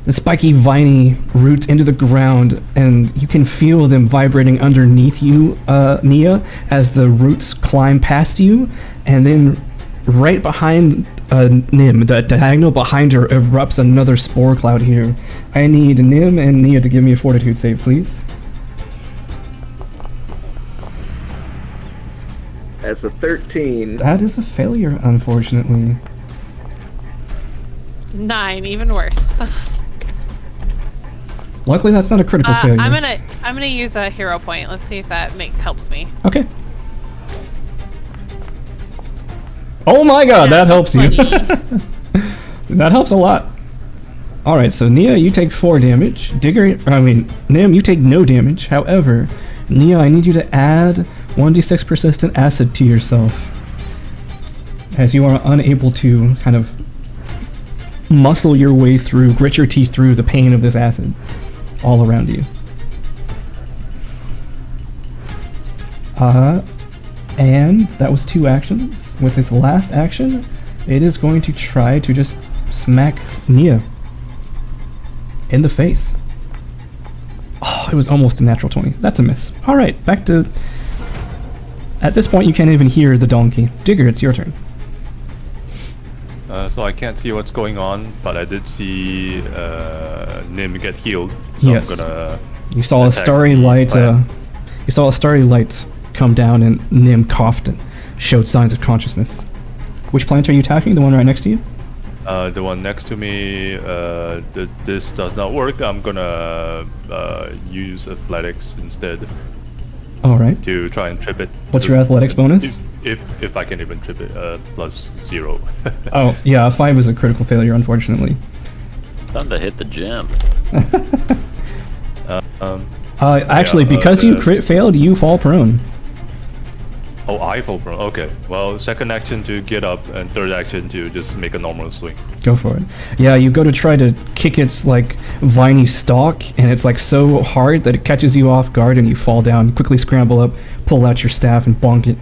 the spiky, viney roots into the ground, and you can feel them vibrating underneath you, Nia, as the roots climb past you, and then right behind Nim, the diagonal behind her, erupts another spore cloud here. I need Nim and Nia to give me a fortitude save, please. That's a 13. That is a failure, unfortunately. 9, even worse. Luckily, that's not a critical failure. I'm gonna use a hero point. Let's see if that helps me. Okay. Oh my god, that helps you. 20. That helps a lot. Alright, so Nia, you take 4 damage. Nim, you take no damage. However, Nia, I need you to add 1d6 persistent acid to yourself, as you are unable to kind of muscle your way through, grit your teeth through the pain of this acid all around you. And that was 2 actions. With its last action, it is going to try to just smack Nia in the face. Oh, it was almost a natural 20. That's a miss. Alright, back to... At this point, you can't even hear the donkey. Digger, it's your turn. So I can't see what's going on, but I did see Nim get healed. So Yes. I'm gonna You saw a attack starry the light. plant. You saw a starry light come down, and Nim coughed and showed signs of consciousness. Which plant are you attacking? The one right next to you? The one next to me, this does not work. I'm gonna use athletics instead All right. to try and trip it. What's your athletics bonus? If I can even trip it, +0. Oh, yeah, a 5 is a critical failure, unfortunately. Time to hit the gym. Actually, Yeah, because you the- crit failed, you fall prone. Oh, I fall prone. Okay. Well, second action to get up, and third action to just make a normal swing. Go for it. Yeah, you go to try to kick its, like, viney stalk, and it's, like, so hard that it catches you off guard, and you fall down. Quickly scramble up, pull out your staff, and bonk it.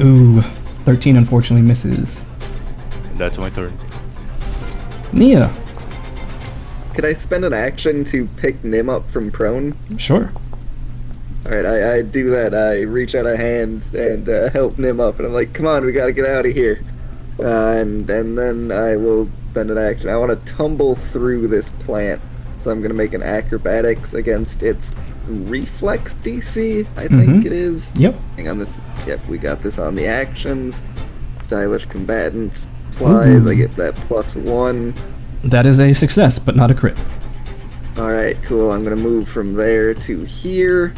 Ooh, 13 unfortunately misses. That's my turn. Nia. Could I spend an action to pick Nim up from prone? Sure. Alright, I do that. I reach out a hand and help Nim up, and I'm like, come on, we gotta get out of here. And then I will spend an action. I want to tumble through this plant, so I'm gonna make an acrobatics against its reflex DC, I think it is. Yep. Hang on, this. Yep, we got this on the actions. Stylish combatant applies. I get that +1. That is a success, but not a crit. Alright, cool. I'm gonna move from there to here.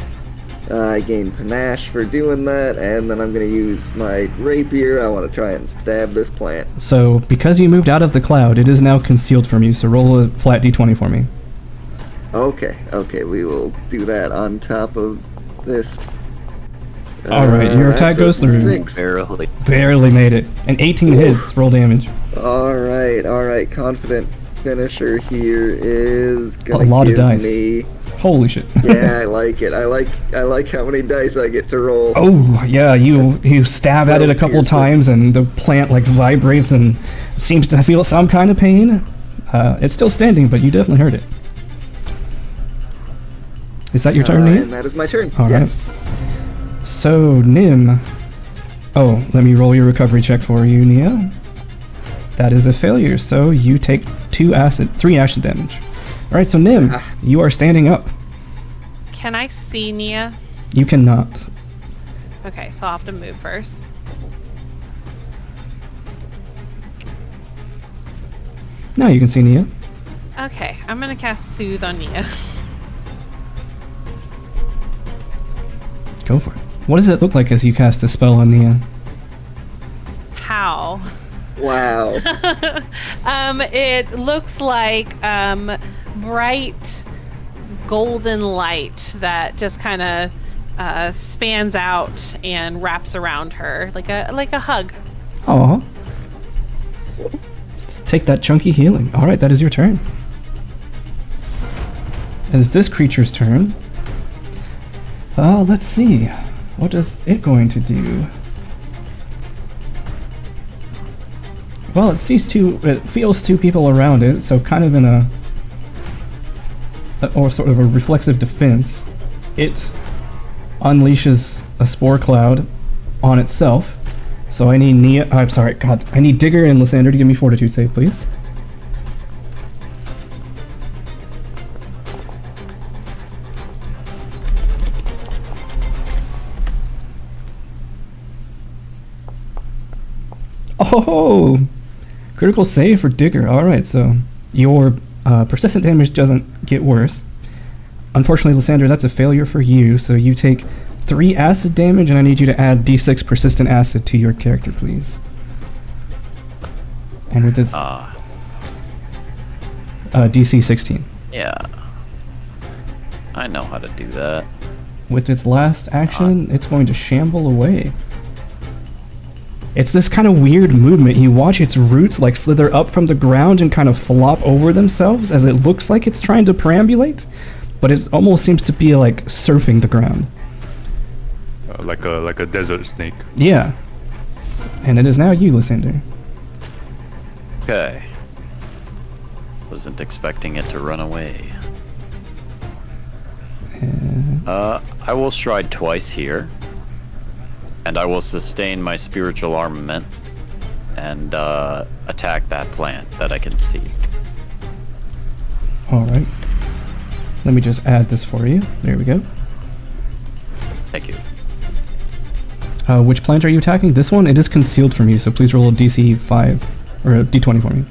I gain panache for doing that, and then I'm gonna use my rapier. I want to try and stab this plant. So, because you moved out of the cloud, it is now concealed from you, so roll a flat d20 for me. Okay, we will do that on top of this. Alright, your attack that's goes a through. 6. Barely. Barely made it. And 18 hits, roll damage. Alright. Confident finisher here is gonna A lot of give dice. me. Holy shit. Yeah, I like it. I like how many dice I get to roll. Oh, yeah, you stab at it a couple piercing. times, and the plant, like, vibrates and seems to feel some kind of pain. It's still standing, but you definitely heard it. Is that your turn, Nia? And that is my turn. All right. Yes. So, Nim. Oh, let me roll your recovery check for you, Nia. That is a failure, so you take 3 acid damage. Alright, so Nim, you are standing up. Can I see Nia? You cannot. Okay, so I'll have to move first. Now you can see Nia. Okay, I'm gonna cast Soothe on Nia. Go for it. What does it look like as you cast a spell on Nia? How? Wow. It looks like bright golden light that just kind of spans out and wraps around her like a hug. Aw. Take that chunky healing. Alright, that is your turn. It is this creature's turn. Let's see. What is it going to do? Well, it feels two people around it, so kind of in or sort of a reflexive defense, it unleashes a spore cloud on itself. So I need I need Digger and Lysander to give me fortitude save, please. Oh, critical save for Digger. All right, so your persistent damage doesn't get worse. Unfortunately, Lysander, that's a failure for you. So you take 3 acid damage, and I need you to add D6 persistent acid to your character, please. And with its DC 16. Yeah. I know how to do that. With its last action, it's going to shamble away. It's this kind of weird movement. You watch its roots like slither up from the ground and kind of flop over themselves as it looks like it's trying to perambulate, but it almost seems to be like surfing the ground. Like a desert snake. Yeah. And it is now you, Lysander. Okay. Wasn't expecting it to run away. I will stride twice here. And I will sustain my spiritual armament and attack that plant that I can see. Alright. Let me just add this for you. There we go. Thank you. Which plant are you attacking? This one? It is concealed from you, so please roll a DC 5, or a D20 for me.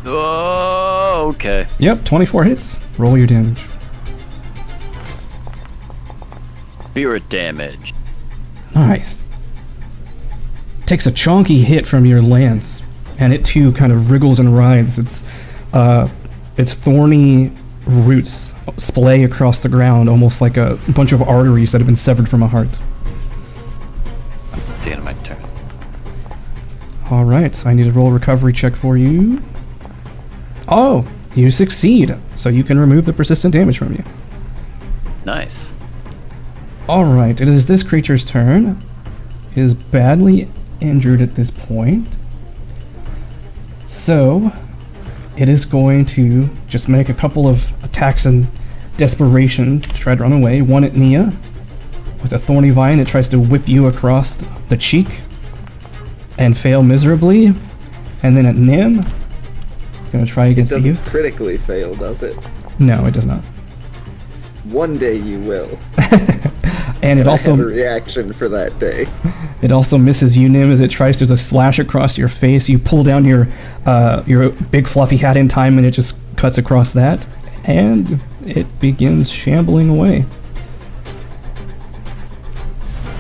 Oh, okay. Yep, 24 hits. Roll your damage. Spirit damage. Nice. Takes a chonky hit from your lance, and it too kind of wriggles and writhes. Its thorny roots splay across the ground, almost like a bunch of arteries that have been severed from a heart. It's the end of my turn. All right, so I need to roll a recovery check for you. Oh, you succeed, so you can remove the persistent damage from you. Nice. Alright, it is this creature's turn. It is badly injured at this point. So, it is going to just make a couple of attacks in desperation to try to run away. One at Nia. With a thorny vine, it tries to whip you across the cheek and fail miserably. And then at Nim, it's going to try against you. Doesn't critically fail, does it? No, it does not. One day you will. And it also I have a reaction for that day. It also misses you, Nim, as it tries to just slash across your face. You pull down your big fluffy hat in time, and it just cuts across that, and it begins shambling away.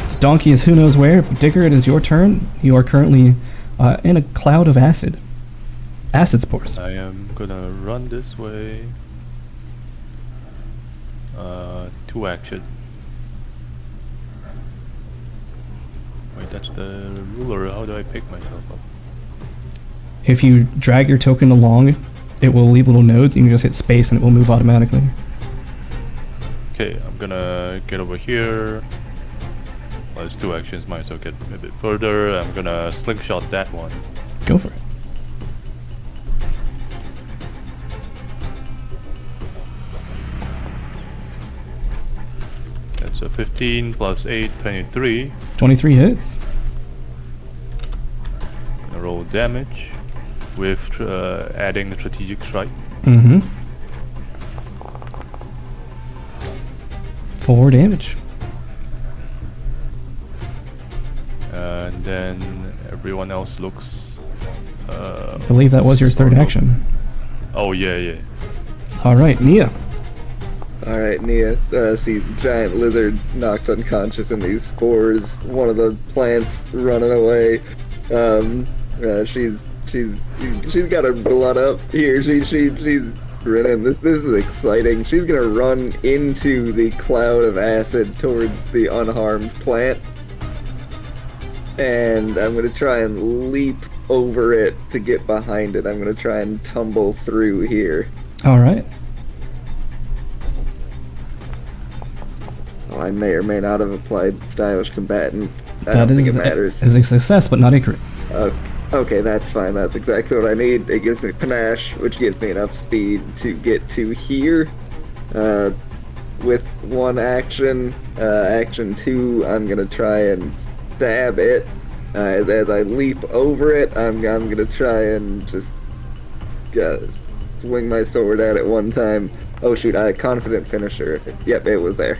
The donkey is who knows where. Digger, it is your turn. You are currently in a cloud of acid. Acid spores. I am gonna run this way. 2 action. Wait, that's the ruler. How do I pick myself up? If you drag your token along, it will leave little nodes. You can just hit space and it will move automatically. Okay, I'm gonna get over here. Well, it's 2 actions, might as well get a bit further. I'm gonna slingshot that one. Go for it. That's a 15 plus 8, 23. 23 hits. Gonna roll damage with adding the strategic strike. Mm-hmm. 4 damage. And then everyone else looks... I believe that was your third action. Oh, yeah. Alright, Nia. Alright, Nia, see giant lizard knocked unconscious in these spores. One of the plants running away. She's got her blood up here. She's grinning. This is exciting. She's gonna run into the cloud of acid towards the unharmed plant. And I'm gonna try and leap over it to get behind it. I'm gonna try and tumble through here. Alright. I may or may not have applied stylish combatant. don't think it matters. Is a success, but not a crit. Okay, that's fine. That's exactly what I need. It gives me panache, which gives me enough speed to get to here. With one action, action 2, I'm gonna try and stab it. As I leap over it, I'm gonna try and just swing my sword at it one time. Oh shoot, confident finisher. Yep, it was there.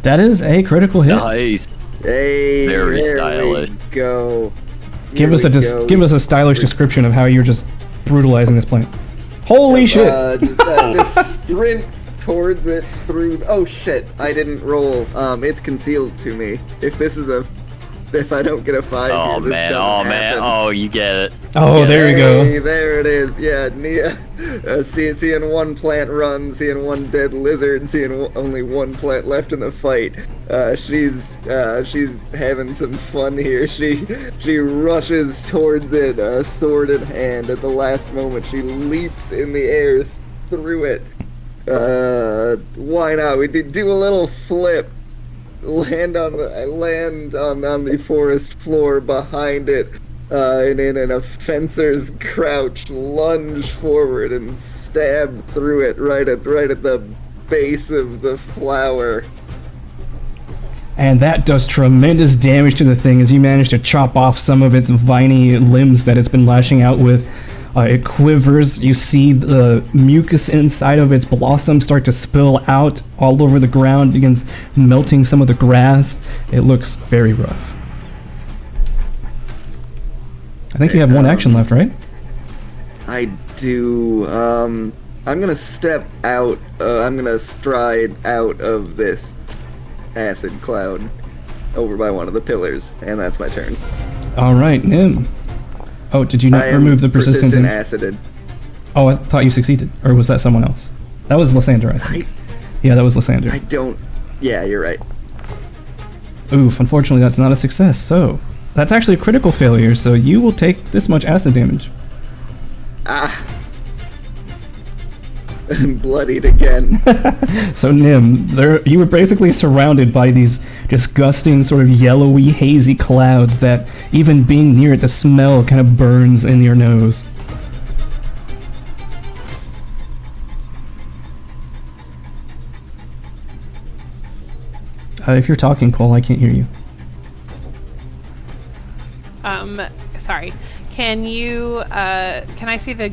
That is a critical hit. Nice. Hey, Very there stylish. we go. Give us a stylish description of how you're just brutalizing this plant. Holy shit! Just sprint towards it through. Oh shit! I didn't roll. It's concealed to me. If I don't get a 5 Oh here, this man, doesn't happen. oh, you get it. Oh, there you go. Hey, there it is. Yeah, Nia. Seeing one plant run, seeing one dead lizard, seeing only one plant left in the fight. She's having some fun here. She rushes towards it, sword in hand. At the last moment, she leaps in the air through it. Why not? We do a little flip. Land on the forest floor behind it, and in a fencer's crouch, lunge forward and stab through it right at the base of the flower. And that does tremendous damage to the thing as you manage to chop off some of its viney limbs that it's been lashing out with. It quivers. You see the mucus inside of its blossom start to spill out all over the ground, begins melting some of the grass. It looks very rough. I think you have one action left, right? I do. I'm gonna step out. I'm gonna stride out of this acid cloud over by one of the pillars, and that's my turn. All right, Nim. Oh, did you not remove the persistent acided? Oh, I thought you succeeded. Or was that someone else? That was Lysander, I think. Yeah, that was Lysander. I don't... Yeah, you're right. Oof, unfortunately that's not a success, so... That's actually a critical failure, so you will take this much acid damage. Ah. I'm bloodied again. So Nim, you were basically surrounded by these disgusting sort of yellowy, hazy clouds that even being near it, the smell kind of burns in your nose. If you're talking, Cole, I can't hear you. Sorry. Can I see the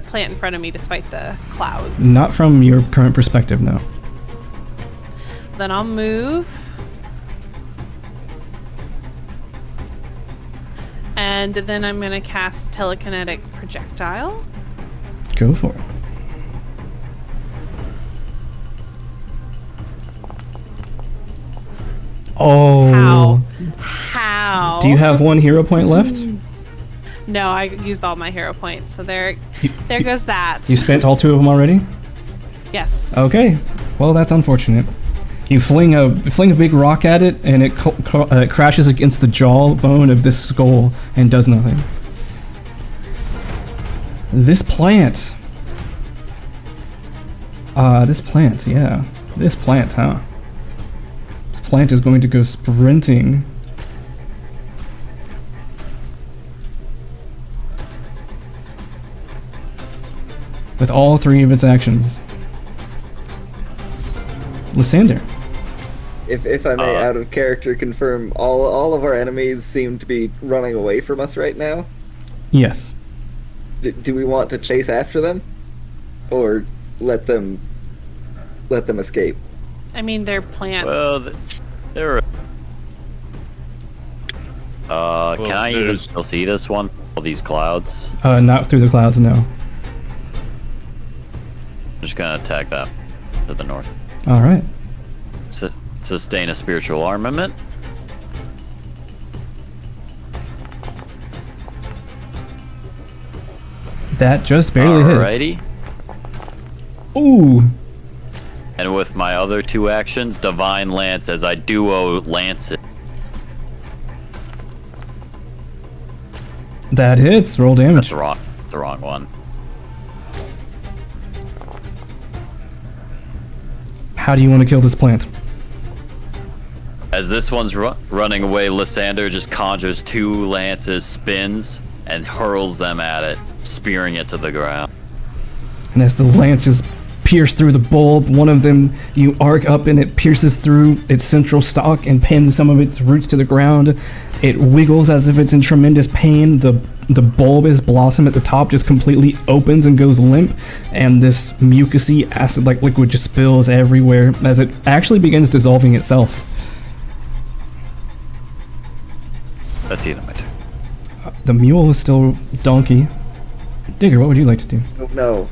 plant in front of me despite the clouds? Not from your current perspective, no. Then I'll move. And then I'm going to cast telekinetic projectile. Go for it. Oh. How? Do you have one hero point left? No, I used all my hero points, so there goes that. You spent all 2 of them already? Yes. Okay. Well, that's unfortunate. You fling a big rock at it, and it crashes against the jawbone of this skull and does nothing. This plant. This plant, yeah. This plant, huh? This plant is going to go sprinting. With all 3 of its actions. Lysander. If I may, out of character, confirm all of our enemies seem to be running away from us right now. Yes. Do we want to chase after them, or let them escape? I mean, they're plants. Well, they're. Can I even still see this one? All these clouds. Not through the clouds, no. I'm just gonna attack that to the north. All right. Sustain a spiritual armament. That just barely Alrighty. hits. Ooh. And with my other 2 actions, Divine Lance as I duo lance it. That hits. Roll damage. That's the wrong one. How do you want to kill this plant? As this one's running away, Lysander just conjures 2 lances, spins, and hurls them at it, spearing it to the ground. And as the lances pierce through the bulb, one of them you arc up and it pierces through its central stalk and pins some of its roots to the ground. It wiggles as if it's in tremendous pain. The bulbous blossom at the top just completely opens and goes limp, and this mucousy acid-like liquid just spills everywhere as it actually begins dissolving itself. That's the end of my turn. The mule is still donkey. Digger, what would you like to do? No.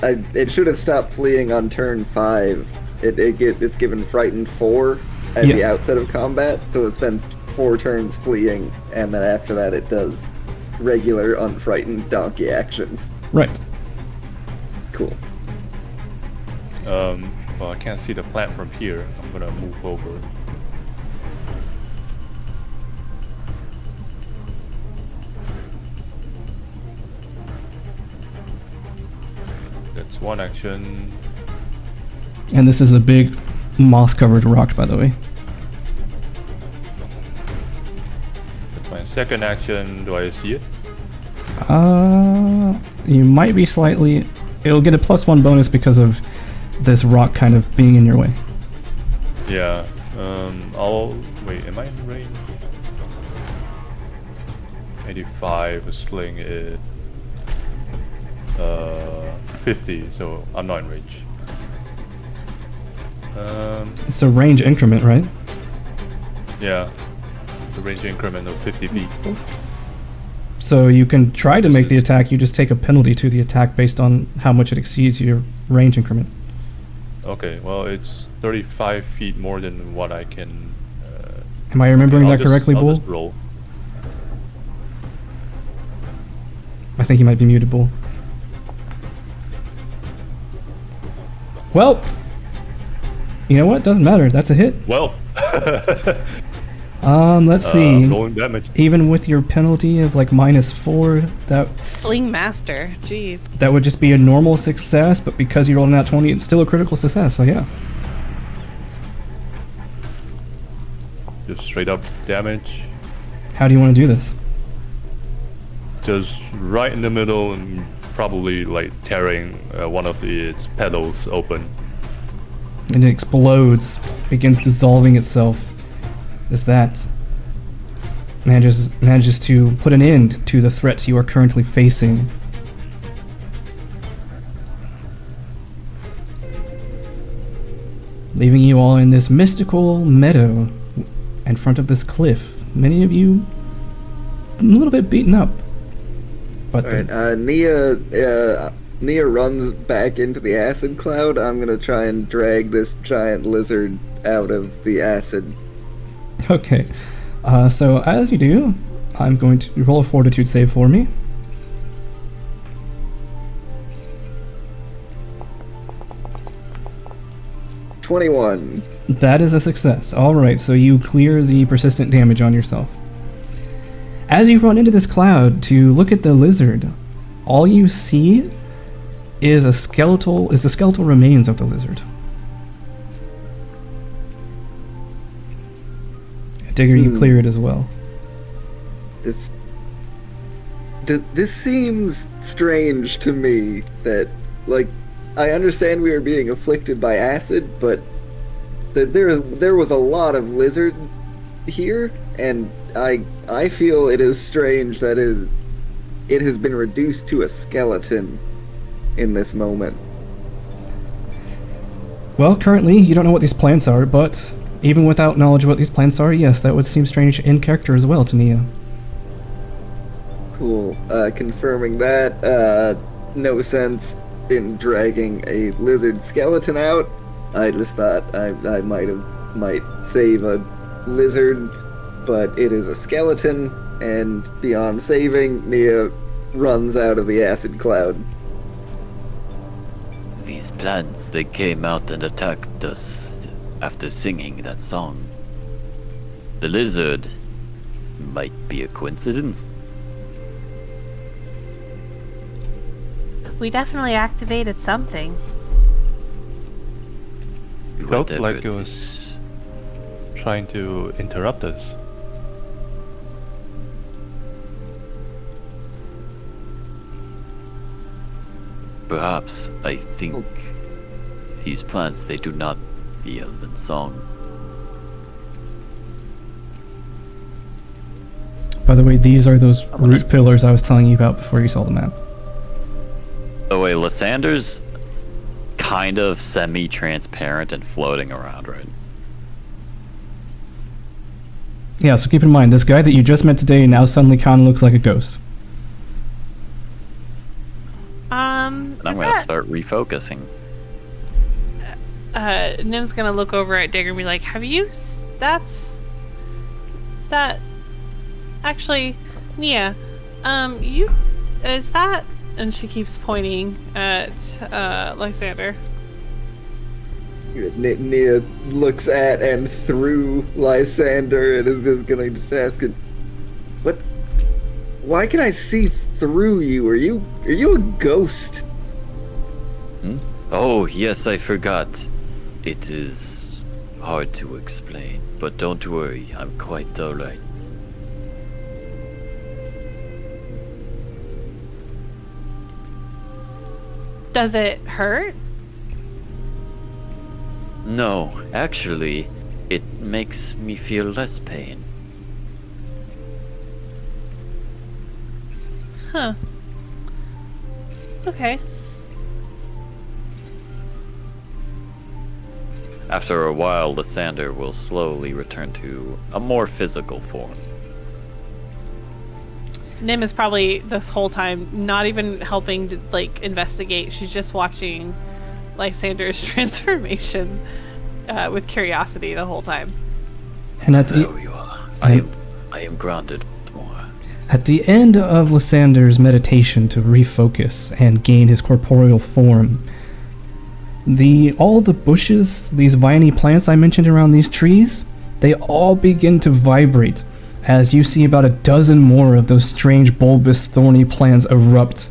It should have stopped fleeing on turn 5. It's given frightened 4 at the outset of combat, so it spends 4 turns fleeing, and then after that it does regular unfrightened donkey actions. Right. Cool. Well, I can't see the plant from here. I'm gonna move over. That's one action. And this is a big moss-covered rock, by the way. That's my second action. Do I see it? You might be slightly... It'll get a +1 bonus because of this rock kind of being in your way. Yeah. Wait, am I in range? 85, a sling is 50, so I'm not in range. It's a range increment, right? Yeah. The range increment of 50 feet. So you can try to make the attack, you just take a penalty to the attack based on how much it exceeds your range increment. Okay, well, it's 35 feet more than what I can... Am I remembering that correctly, I'll Bull? just roll. I think you might be muted, Bull. Well, you know what? Doesn't matter. That's a hit. Well, Let's see. rolling damage. Even with your penalty of like -4, Sling master. Jeez. that would just be a normal success, but because you rolled an @20, it's still a critical success, so yeah. Just straight up damage. How do you want to do this? Just right in the middle and probably like tearing one of its petals open. And it explodes, begins dissolving itself. As that manages to put an end to the threats you are currently facing. Leaving you all in this mystical meadow in front of this cliff. Many of you a little bit beaten up. But Alright, Nia runs back into the acid cloud. I'm gonna try and drag this giant lizard out of the acid. okay, so as you do, I'm going to roll a fortitude save for me. "21." That is a success. Alright, so you clear the persistent damage on yourself. As you run into this cloud to look at the lizard, all you see is the skeletal remains of the lizard. Digger, you clear it as well. This seems strange to me that, like, I understand we are being afflicted by acid, but that there was a lot of lizard here, and I feel it is strange that it has been reduced to a skeleton in this moment. Well, currently, you don't know what these plants are, but even without knowledge of what these plants are, yes, that would seem strange in character as well to Nia. Cool. Confirming that, no sense in dragging a lizard skeleton out. I just thought I might save a lizard, but it is a skeleton, and beyond saving, Nia runs out of the acid cloud. These plants, they came out and attacked us after singing that song. The lizard might be a coincidence. We definitely activated something. We Felt went like over it was trying to interrupt us. Perhaps, I think these plants, they do not the elven song. By the way, these are those root pillars I was telling you about before you saw the map. By the way, Lysander's kind of semi-transparent and floating around, right? Yeah, so keep in mind, this guy that you just met today now suddenly kind of looks like a ghost. And I'm gonna start refocusing. Nim's gonna look over at Digger and be like, have you... That... Actually, Nia, you... Is that... And she keeps pointing at, Lysander. Nia looks at and through Lysander and is just gonna just ask it, what? Why can I see through you? Are you a ghost? Oh, yes, I forgot. It is hard to explain, but don't worry, I'm quite alright. Does it hurt? No, actually, it makes me feel less pain. Huh. Okay. After a while, Lysander will slowly return to a more physical form. Nim is probably this whole time not even helping to investigate. She's just watching Lysander's transformation with curiosity the whole time. And at There the you are. I am grounded more. at the end of Lysander's meditation to refocus and gain his corporeal form, all the bushes, these viney plants I mentioned around these trees, they all begin to vibrate as you see about a dozen more of those strange bulbous thorny plants erupt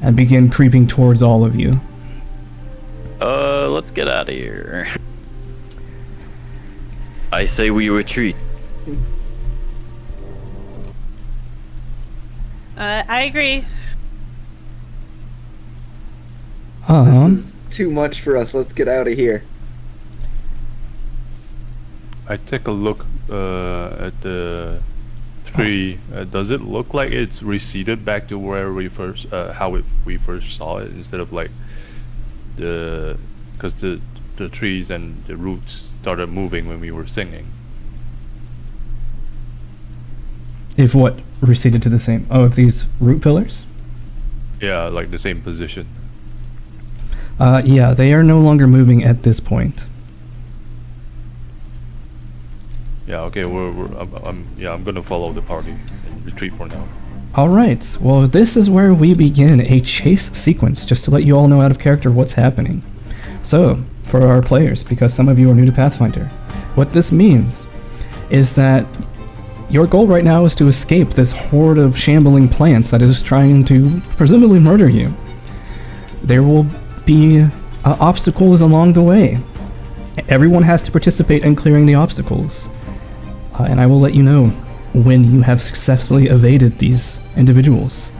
and begin creeping towards all of you. Let's get out of here. I say we retreat. I agree. This is too much for us. Let's get out of here. I take a look at the tree. Does it look like it's receded back to where we first, we first saw it, instead of like because the trees and the roots started moving when we were singing. If what receded to the same? Oh, if these root pillars? Yeah, like the same position. Yeah, they are no longer moving at this point. Yeah, okay, I'm gonna follow the party and retreat for now. Alright, well this is where we begin a chase sequence, just to let you all know out of character what's happening. So, for our players, because some of you are new to Pathfinder, what this means is that your goal right now is to escape this horde of shambling plants that is trying to presumably murder you. There will be obstacles along the way. Everyone has to participate in clearing the obstacles. And I will let you know when you have successfully evaded these individuals.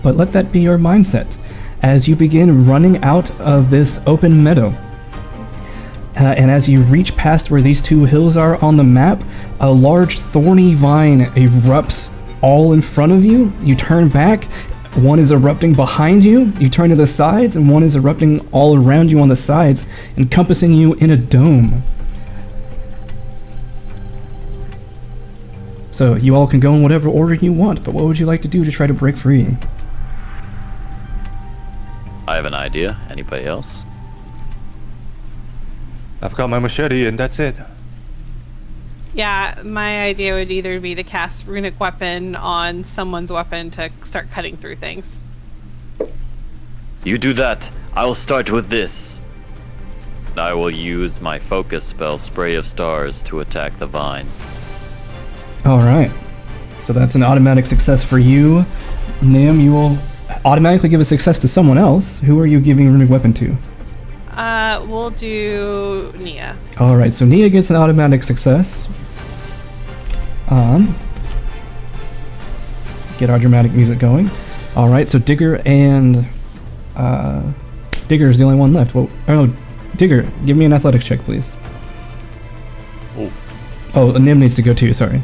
But let that be your mindset as you begin running out of this open meadow. And as you reach past where these two hills are on the map, a large thorny vine erupts all in front of you. You turn back, one is erupting behind you. You turn to the sides, and one is erupting all around you on the sides, encompassing you in a dome. So you all can go in whatever order you want, but what would you like to do to try to break free? I have an idea. Anybody else? I've got my machete and that's it. Yeah, my idea would either be to cast runic weapon on someone's weapon to start cutting through things. You do that. I'll start with this. I will use my focus spell, Spray of Stars, to attack the vine. Alright, so that's an automatic success for you. Nim, you will automatically give a success to someone else. Who are you giving runic weapon to? We'll do Nia. All right, so Nia gets an automatic success. Get our dramatic music going. All right, so Digger and Digger is the only one left. Well, oh, Digger, give me an athletics check, please. Oof. Oh, Nim needs to go too. Sorry.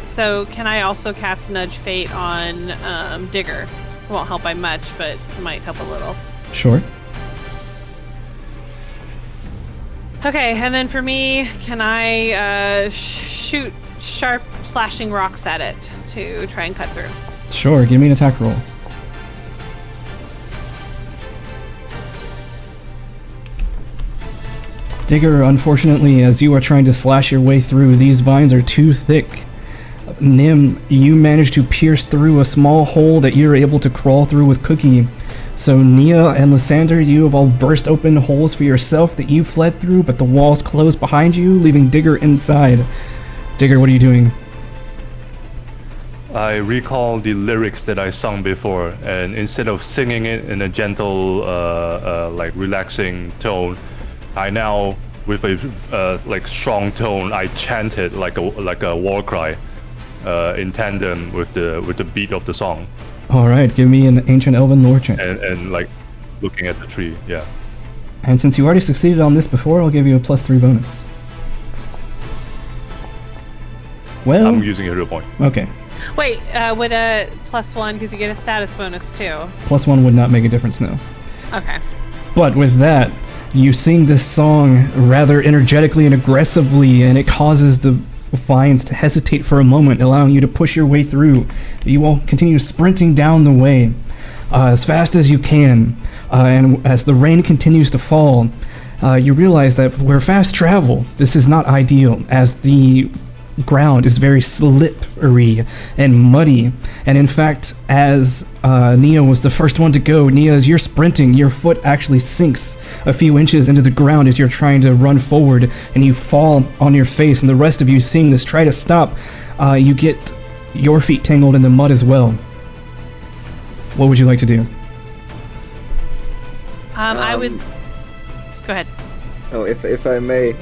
So can I also cast Nudge Fate on Digger? It won't help by much, but it might help a little. Sure. Okay, and then for me, can I shoot sharp slashing rocks at it to try and cut through? Sure. Give me an attack roll. Digger, unfortunately, as you are trying to slash your way through, these vines are too thick. Nim, you manage to pierce through a small hole that you're able to crawl through with Cookie. So Nia and Lysander, you have all burst open holes for yourself that you fled through, but the walls close behind you, leaving Digger inside. Digger, what are you doing? I recall the lyrics that I sung before, and instead of singing it in a gentle, like relaxing tone, I now, with a like strong tone, I chant it like a war cry, in tandem with the beat of the song. All right, give me an ancient elven lore chant. And like looking at the tree, yeah. And since you already succeeded on this before, I'll give you a +3 bonus. Well, I'm using a hero point. Okay. Wait, would a +1 because you get a status bonus too? +1 would not make a difference, no. Okay. But with that, you sing this song rather energetically and aggressively, and it causes the vines to hesitate for a moment, allowing you to push your way through. You all continue sprinting down the way as fast as you can, and as the rain continues to fall, you realize that for fast travel, this is not ideal, as the ground is very slippery and muddy. And in fact, as Nia was the first one to go, Nia, as you're sprinting, your foot actually sinks a few inches into the ground as you're trying to run forward, and you fall on your face, and the rest of you seeing this try to stop. You get your feet tangled in the mud as well. What would you like to do? I would... Go ahead. Oh, if I may,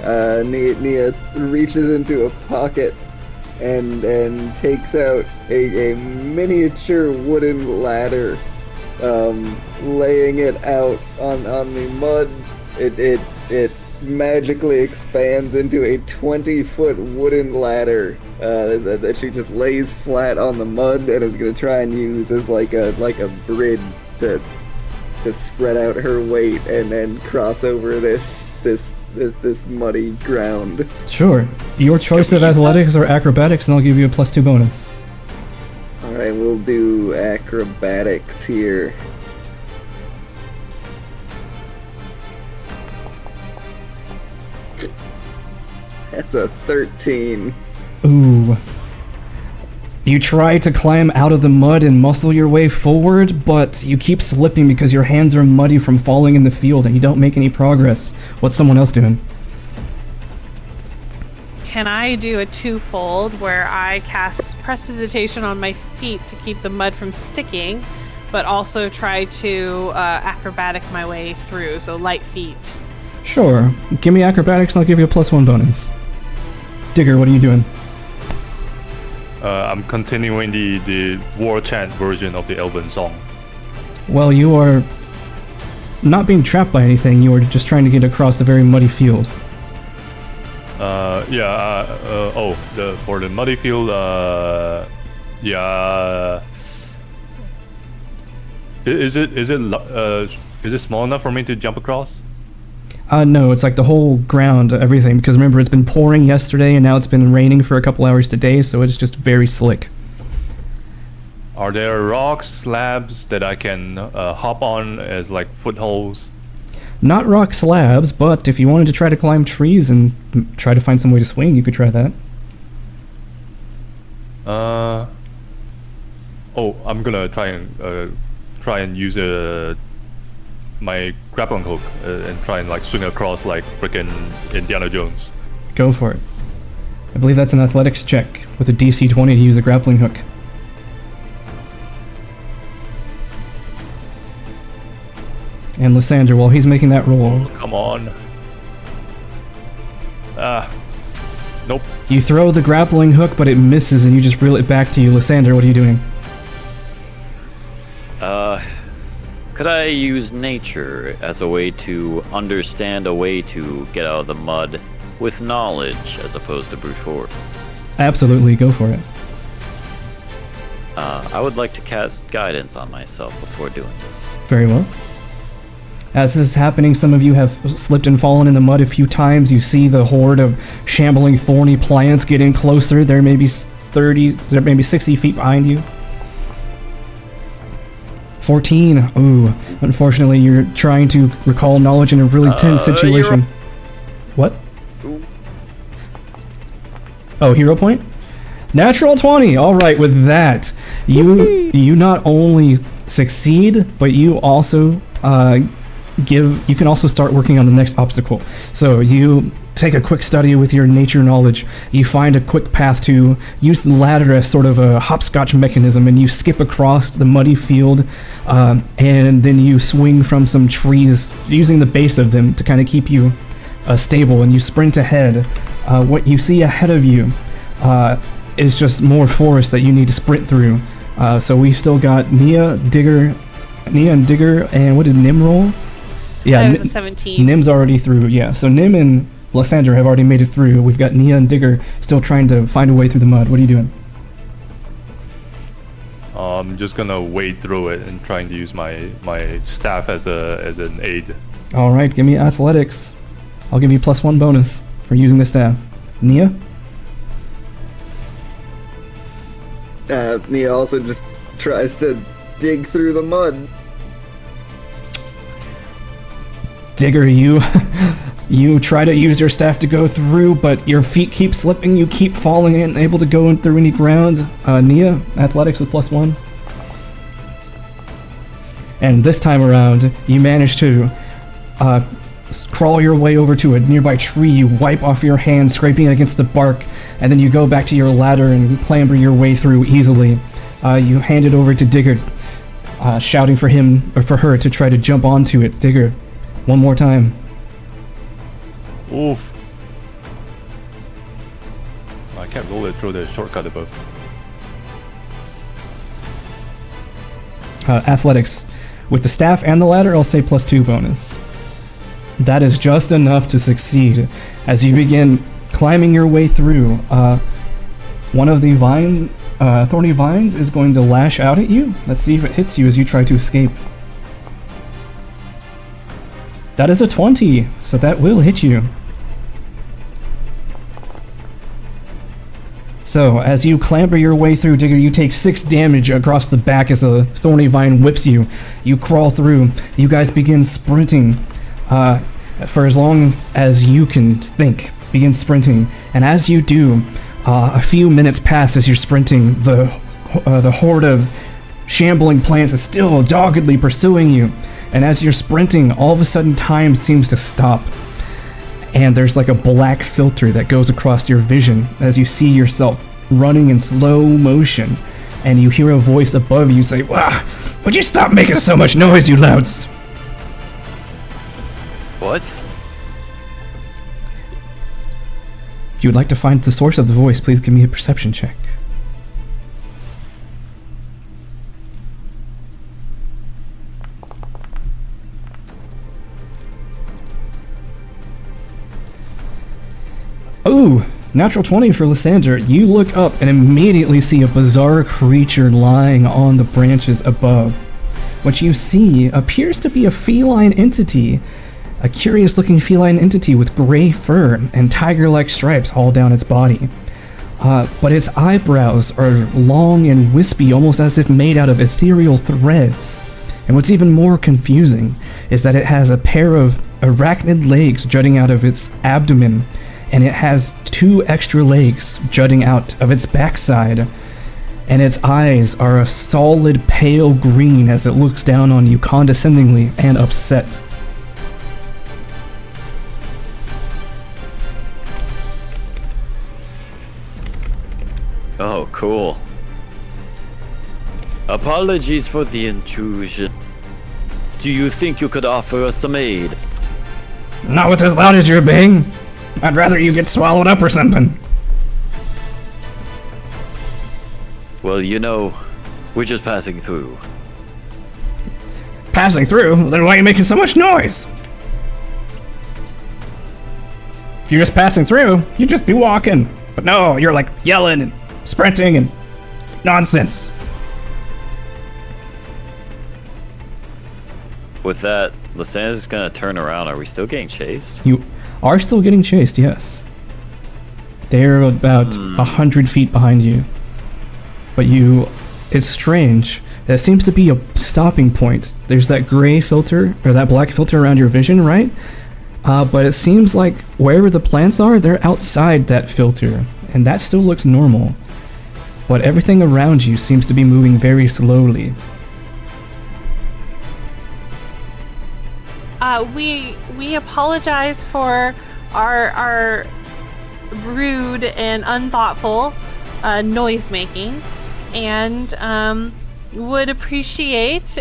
Nia reaches into a pocket and takes out a miniature wooden ladder, laying it out on the mud. It magically expands into a 20-foot wooden ladder that she just lays flat on the mud and is gonna try and use as like a bridge to spread out her weight and then cross over this muddy ground. Sure. Your choice of athletics or acrobatics, and I'll give you a +2 bonus. Alright, we'll do acrobatics here. That's a 13. Ooh. You try to climb out of the mud and muscle your way forward, but you keep slipping because your hands are muddy from falling in the field and you don't make any progress. What's someone else doing? Can I do a twofold where I cast Prestidigitation on my feet to keep the mud from sticking, but also try to acrobatic my way through, so light feet? Sure. Give me acrobatics and I'll give you a +1 bonus. Digger, what are you doing? I'm continuing the war chant version of the Elven song. Well, you are not being trapped by anything, you are just trying to get across the very muddy field. For the muddy field, is it small enough for me to jump across? No, it's like the whole ground, everything, because remember, it's been pouring yesterday, and now it's been raining for a couple hours today, so it's just very slick. Are there rocks, slabs that I can hop on as like footholds? Not rock slabs, but if you wanted to try to climb trees and try to find some way to swing, you could try that. I'm gonna try and use my grappling hook and try and like swing across like freaking Indiana Jones. Go for it. I believe that's an athletics check with a DC 20 to use a grappling hook. And Lysander, while he's making that roll, Come on. Nope. you throw the grappling hook, but it misses, and you just reel it back to you. Lysander, what are you doing? Could I use nature as a way to understand a way to get out of the mud with knowledge as opposed to brute force? Absolutely, go for it. I would like to cast guidance on myself before doing this. Very well. As this is happening, some of you have slipped and fallen in the mud a few times. You see the horde of shambling thorny plants getting closer. There may be 60 feet behind you. 14. Ooh, unfortunately, you're trying to recall knowledge in a really tense situation. What? Ooh. Oh, hero point? Natural 20. All right, with that, you not only succeed, but you also you can also start working on the next obstacle. So you take a quick study with your nature knowledge. You find a quick path to use the ladder as sort of a hopscotch mechanism, and you skip across the muddy field, and then you swing from some trees using the base of them to kind of keep you stable, and you sprint ahead. What you see ahead of you is just more forest that you need to sprint through. So we've still got Nia and Digger, and what did Nim roll? Yeah, That was a 17. Nim's already through, yeah. So Nim and Lysander have already made it through. We've got Nia and Digger still trying to find a way through the mud. What are you doing? I'm just gonna wade through it and trying to use my staff as an aid. All right, give me athletics. I'll give you +1 bonus for using the staff. Nia? Nia also just tries to dig through the mud. Digger, you try to use your staff to go through, but your feet keep slipping. You keep falling and unable to go through any ground. Nia, athletics with +1. And this time around, you manage to crawl your way over to a nearby tree. You wipe off your hands, scraping it against the bark, and then you go back to your ladder and clamber your way through easily. You hand it over to Digger, shouting for him or for her to try to jump onto it. Digger, one more time. Oof. I can't roll it through the shortcut above. Athletics. With the staff and the ladder, I'll say +2 bonus. That is just enough to succeed. As you begin climbing your way through, one of the thorny vines is going to lash out at you. Let's see if it hits you as you try to escape. That is a 20, so that will hit you. So, as you clamber your way through, Digger, you take 6 damage across the back as a thorny vine whips you. You crawl through. You guys begin sprinting for as long as you can think. Begin sprinting. And as you do, a few minutes pass as you're sprinting. The horde of shambling plants is still doggedly pursuing you. And as you're sprinting, all of a sudden time seems to stop. And there's like a black filter that goes across your vision as you see yourself running in slow motion. And you hear a voice above you say, "Wow, would you stop making so much noise, you louts?" What? If you would like to find the source of the voice, please give me a perception check. Ooh, natural 20 for Lysander. You look up and immediately see a bizarre creature lying on the branches above. What you see appears to be a feline entity, a curious-looking feline entity with gray fur and tiger-like stripes all down its body. But its eyebrows are long and wispy, almost as if made out of ethereal threads. And what's even more confusing is that it has a pair of arachnid legs jutting out of its abdomen, and it has 2 extra legs jutting out of its backside. And its eyes are a solid pale green as it looks down on you condescendingly and upset. Oh, cool. Apologies for the intrusion. Do you think you could offer us some aid? Not with as loud as you're being. I'd rather you get swallowed up or something. Well, you know, we're just passing through. Passing through? Then why are you making so much noise? If you're just passing through, you'd just be walking. But no, you're like yelling and sprinting and nonsense. With that, Lysandre's gonna turn around. Are we still getting chased? You are still getting chased, yes. They're about 100 feet behind you. But it's strange. There seems to be a stopping point. There's that gray filter, or that black filter around your vision, right? But it seems like wherever the plants are, they're outside that filter. And that still looks normal. But everything around you seems to be moving very slowly. We apologize for our rude and unthoughtful noise making, and would appreciate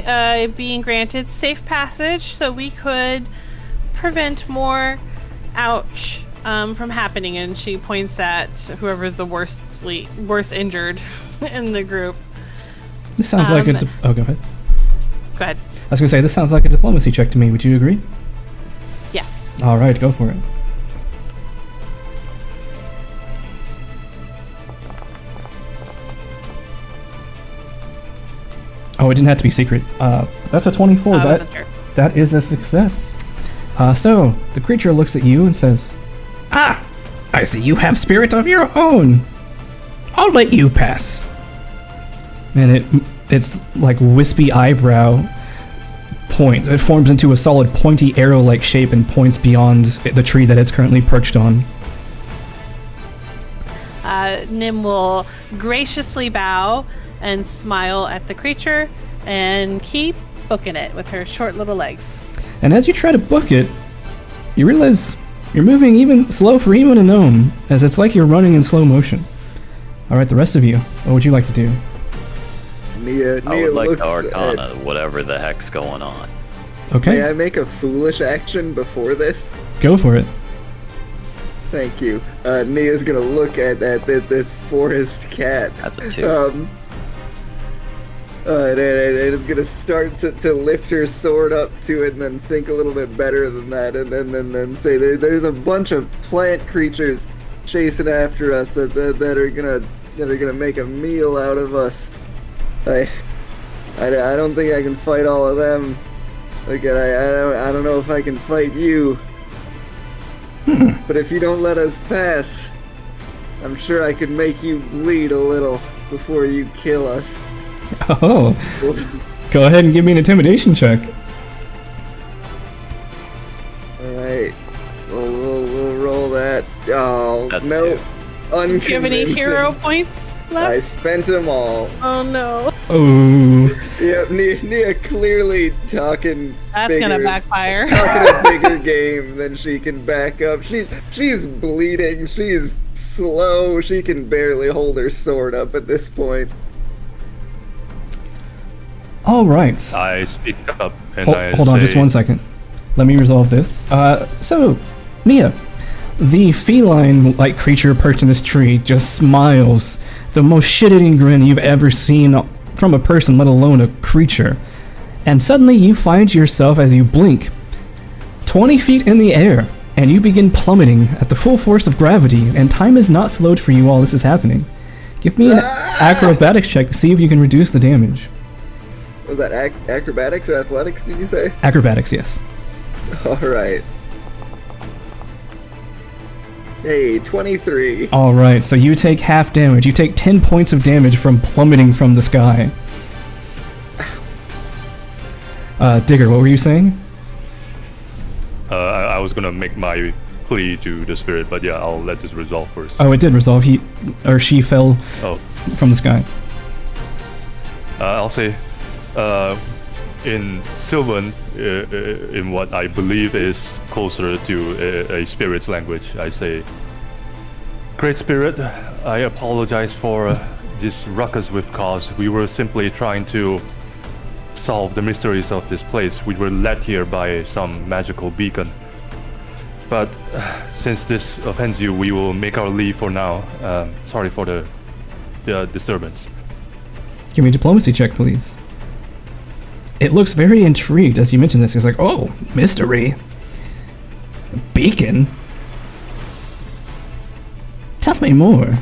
being granted safe passage so we could prevent more ouch from happening. And she points at whoever's the worst injured in the group. This sounds like a... Oh, go ahead. Go ahead. I was going to say, this sounds like a diplomacy check to me. Would you agree? Yes. All right, go for it. Oh, it didn't have to be secret. That's a 24. I wasn't sure. That is a success. So, the creature looks at you and says, "Ah, I see you have spirit of your own. I'll let you pass." And it's like wispy eyebrow point. It forms into a solid pointy arrow-like shape and points beyond the tree that it's currently perched on. Nim will graciously bow and smile at the creature and keep booking it with her short little legs. And as you try to book it, you realize you're moving even slow for even a gnome, as it's like you're running in slow motion. Alright, the rest of you, what would you like to do? Nia I would like looks to Arcana whatever the heck's going on. Okay, May I make a foolish action before this? go for it. Thank you. Nia's gonna look at this forest cat. That's a 2. And is gonna start to lift her sword up to it, and then think a little bit better than that, and then say there's a bunch of plant creatures chasing after us that are gonna make a meal out of us. I don't think I can fight all of them. Again, I don't know if I can fight you. But if you don't let us pass, I'm sure I could make you bleed a little before you kill us. Oh, go ahead and give me an intimidation check. Alright, we'll roll that. Oh, That's no. 2. Unconvincing. Do you have any hero points left? I spent them all. Oh no. Oh, Yeah, Nia clearly talking That's bigger, gonna backfire. talking a bigger game than she can back up. She's bleeding. She's slow. She can barely hold her sword up at this point. alright. I speak up and Hold on just say, 1 second. Let me resolve this. So, Nia, the feline-like creature perched in this tree just smiles. The most shit-eating grin you've ever seen from a person, let alone a creature. And suddenly you find yourself, as you blink, 20 feet in the air, and you begin plummeting at the full force of gravity, and time is not slowed for you while this is happening. Give me an acrobatics check to see if you can reduce the damage. Was that acrobatics or athletics, did you say? Acrobatics, yes. Alright. Hey, 23. Alright, so you take half damage. You take 10 points of damage from plummeting from the sky. Digger, what were you saying? I was gonna make my plea to the spirit, but yeah, I'll let this resolve first. Oh, it did resolve. She fell Oh, from the sky. I'll say, in Sylvan, in what I believe is closer to a spirit's language, I say, "Great Spirit, I apologize for this ruckus we've caused. We were simply trying to solve the mysteries of this place. We were led here by some magical beacon. But since this offends you, we will make our leave for now. Sorry for the disturbance. Give me a diplomacy check, please. It looks very intrigued as you mention this. He's like, oh, mystery. Beacon? Tell me more.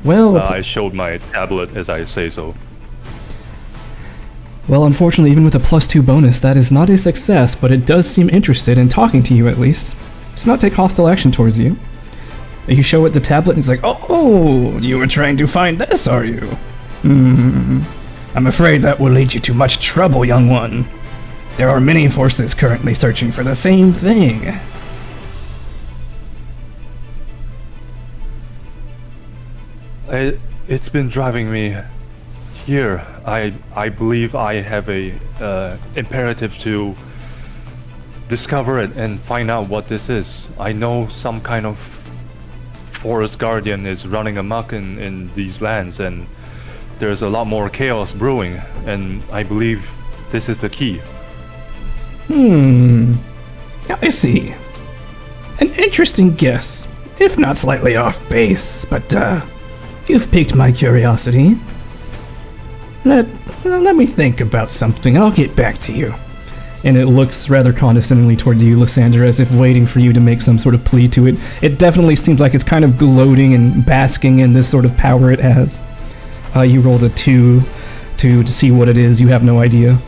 Well, I showed my tablet as I say so. well, unfortunately, even with a +2 bonus, that is not a success, but it does seem interested in talking to you at least. Does not take hostile action towards you. You show it the tablet, and he's like, oh, you were trying to find this, are you? I'm afraid that will lead you to much trouble, young one. There are many forces currently searching for the same thing. It's been driving me here. I believe I have a imperative to discover it and find out what this is. I know some kind of forest guardian is running amok in these lands, and there's a lot more chaos brewing, and I believe this is the key. I see. An interesting guess, if not slightly off base, but you've piqued my curiosity. Let me think about something, and I'll get back to you. And it looks rather condescendingly towards you, Lysandra, as if waiting for you to make some sort of plea to it. It definitely seems like it's kind of gloating and basking in this sort of power it has. You rolled a 2 to see what it is. You have no idea.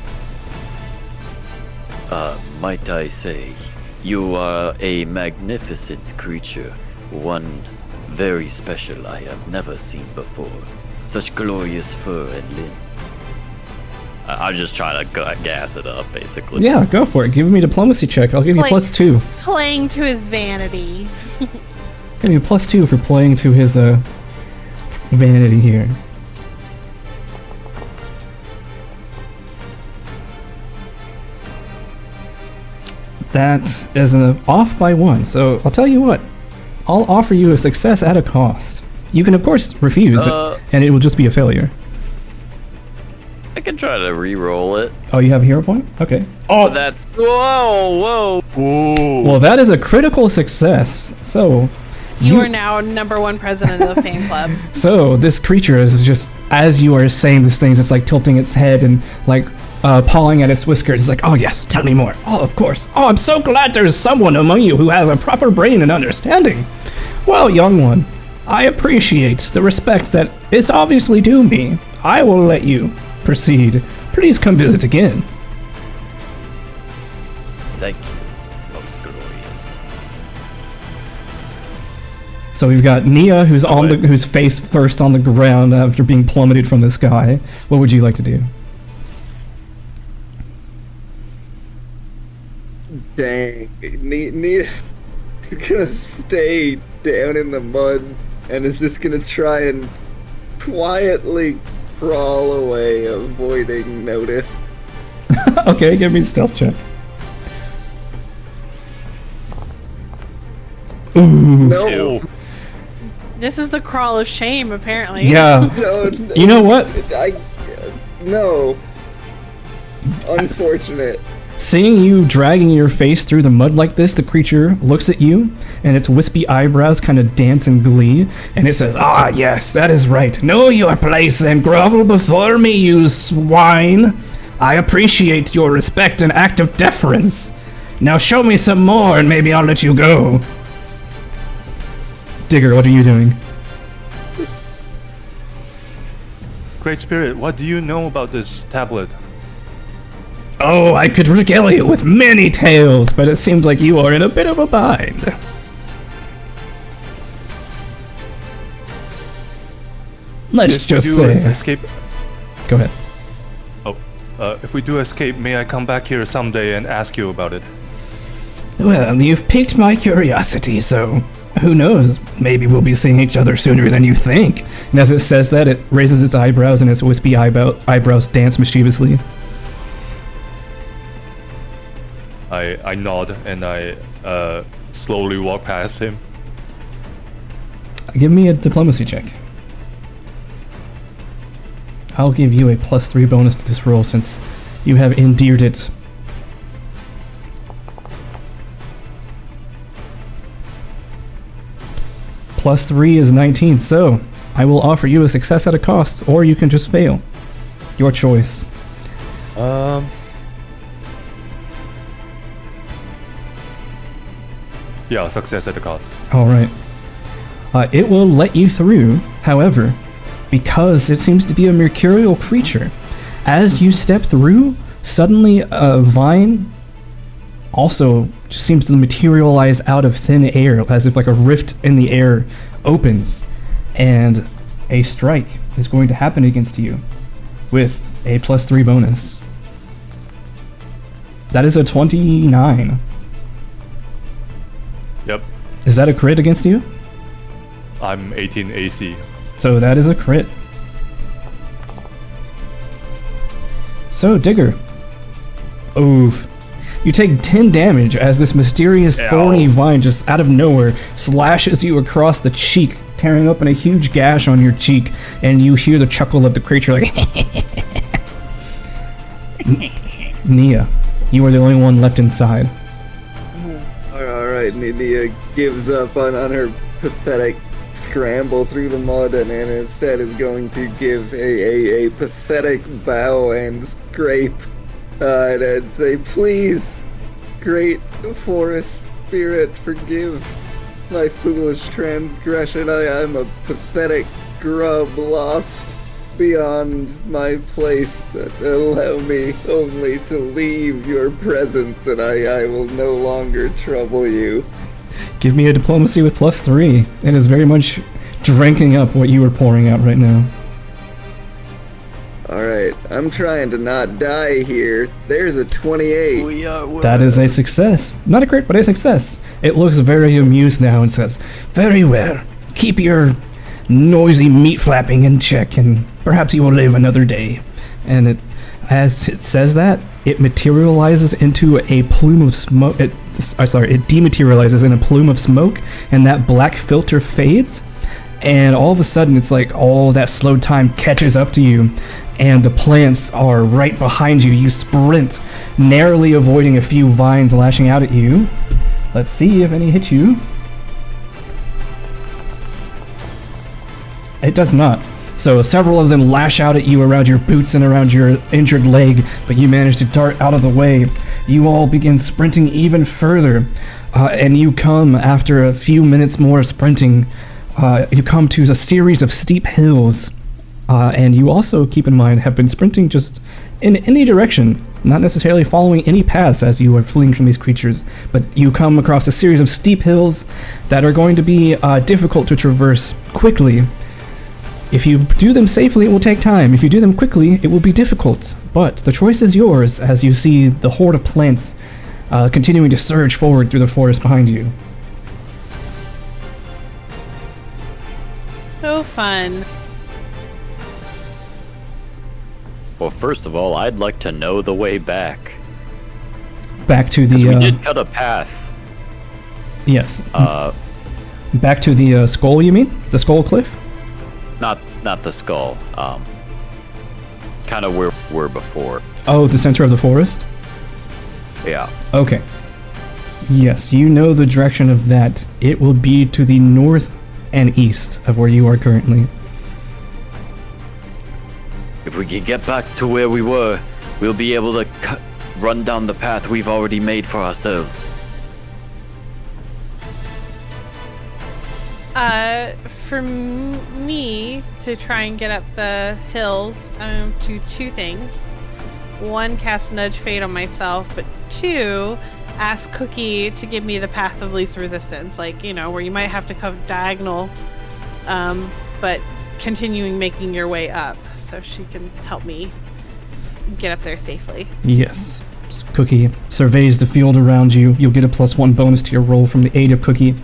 Might I say, you are a magnificent creature. One very special I have never seen before. Such glorious fur and limb. I'm just trying to gas it up, basically. Yeah, go for it. Give me a diplomacy check. I'll give you a +2. Playing to his vanity. Give me a +2 for playing to his vanity here. That is off by 1, so I'll tell you what. I'll offer you a success at a cost. You can, of course, refuse, and it will just be a failure. I can try to re-roll it. Oh, you have a hero point? Okay. Oh, that's... Whoa! Ooh. Well, that is a critical success, so... You are now #1 president of the fan club. So, this creature is just, as you are saying these things, it's like tilting its head and, like, pawing at its whiskers. It's like, oh yes, tell me more. Oh, of course. Oh, I'm so glad there's someone among you who has a proper brain and understanding. Well, young one, I appreciate the respect that is obviously due me. I will let you proceed. Please come visit again. Thank you, most glorious. So we've got Nia, who's face first on the ground after being plummeted from the sky. What would you like to do? Dang. Nia's gonna stay down in the mud and is just gonna try and quietly crawl away, avoiding notice. Okay, give me a stealth check. Ooh. No. This is the crawl of shame, apparently. Yeah. No, You know what? No. Unfortunate. Seeing you dragging your face through the mud like this, the creature looks at you, and its wispy eyebrows kind of dance in glee, and it says, "Ah, yes, that is right. Know your place and grovel before me, you swine. I appreciate your respect and act of deference. Now show me some more, and maybe I'll let you go." Digger, what are you doing? Great Spirit, what do you know about this tablet? Oh, I could regale you with many tales, but it seems like you are in a bit of a bind. Let's just say... escape. Go ahead. If we do escape, may I come back here someday and ask you about it? Well, you've piqued my curiosity, so who knows? Maybe we'll be seeing each other sooner than you think. And as it says that, it raises its eyebrows and its wispy eyebrows dance mischievously. I nod and I slowly walk past him. Give me a diplomacy check. I'll give you a +3 bonus to this roll since you have endeared it. +3 is 19, so I will offer you a success at a cost, or you can just fail. Your choice. Yeah, success at the cost. Alright. It will let you through, however, because it seems to be a mercurial creature. As you step through, suddenly a vine also just seems to materialize out of thin air, as if like a rift in the air opens, and a strike is going to happen against you with a +3 bonus. That is a 29. Yep. Is that a crit against you? I'm 18 AC. So that is a crit. So, Digger. Oof. You take 10 damage as this mysterious thorny vine just out of nowhere slashes you across the cheek, tearing open a huge gash on your cheek, and you hear the chuckle of the creature like Nia, you are the only one left inside. Alright, Nia gives up on her pathetic scramble through the mud and instead is going to give a pathetic bow and scrape and say, please, great forest spirit, forgive my foolish transgression. I'm a pathetic grub lost beyond my place. Allow me only to leave your presence and I will no longer trouble you. Give me a diplomacy with +3. It is very much drinking up what you are pouring out right now. Alright, I'm trying to not die here. There's a 28. That is a success. Not a crit, but a success. It looks very amused now and says, very well. Keep your noisy meat flapping in check, and perhaps you will live another day. And as it says that, it materializes into a plume of smoke. It dematerializes in a plume of smoke, and that black filter fades. And all of a sudden, it's like all that slowed time catches up to you, and the plants are right behind you. You sprint, narrowly avoiding a few vines lashing out at you. Let's see if any hit you. It does not. So several of them lash out at you around your boots and around your injured leg, but you manage to dart out of the way. You all begin sprinting even further, and you come, after a few minutes more of sprinting, you come to a series of steep hills, and you also, keep in mind, have been sprinting just in any direction, not necessarily following any paths as you are fleeing from these creatures, but you come across a series of steep hills that are going to be difficult to traverse quickly. If you do them safely, it will take time. If you do them quickly, it will be difficult. But the choice is yours as you see the horde of plants continuing to surge forward through the forest behind you. So fun. Well, first of all, I'd like to know the way back. Back to the... We did cut a path. Yes. Back to the skull, you mean? The skull cliff? Not the skull. Kind of where we were before. Oh, the center of the forest? Yeah. Okay. Yes, you know the direction of that. It will be to the north and east of where you are currently. If we can get back to where we were, we'll be able to run down the path we've already made for ourselves. For me to try and get up the hills, do two things. One, cast Nudge Fate on myself, but two, ask Cookie to give me the path of least resistance, like, you know, where you might have to come diagonal, but continuing making your way up, so she can help me get up there safely. Yes. Cookie surveys the field around you. You'll get a +1 bonus to your roll from the aid of Cookie.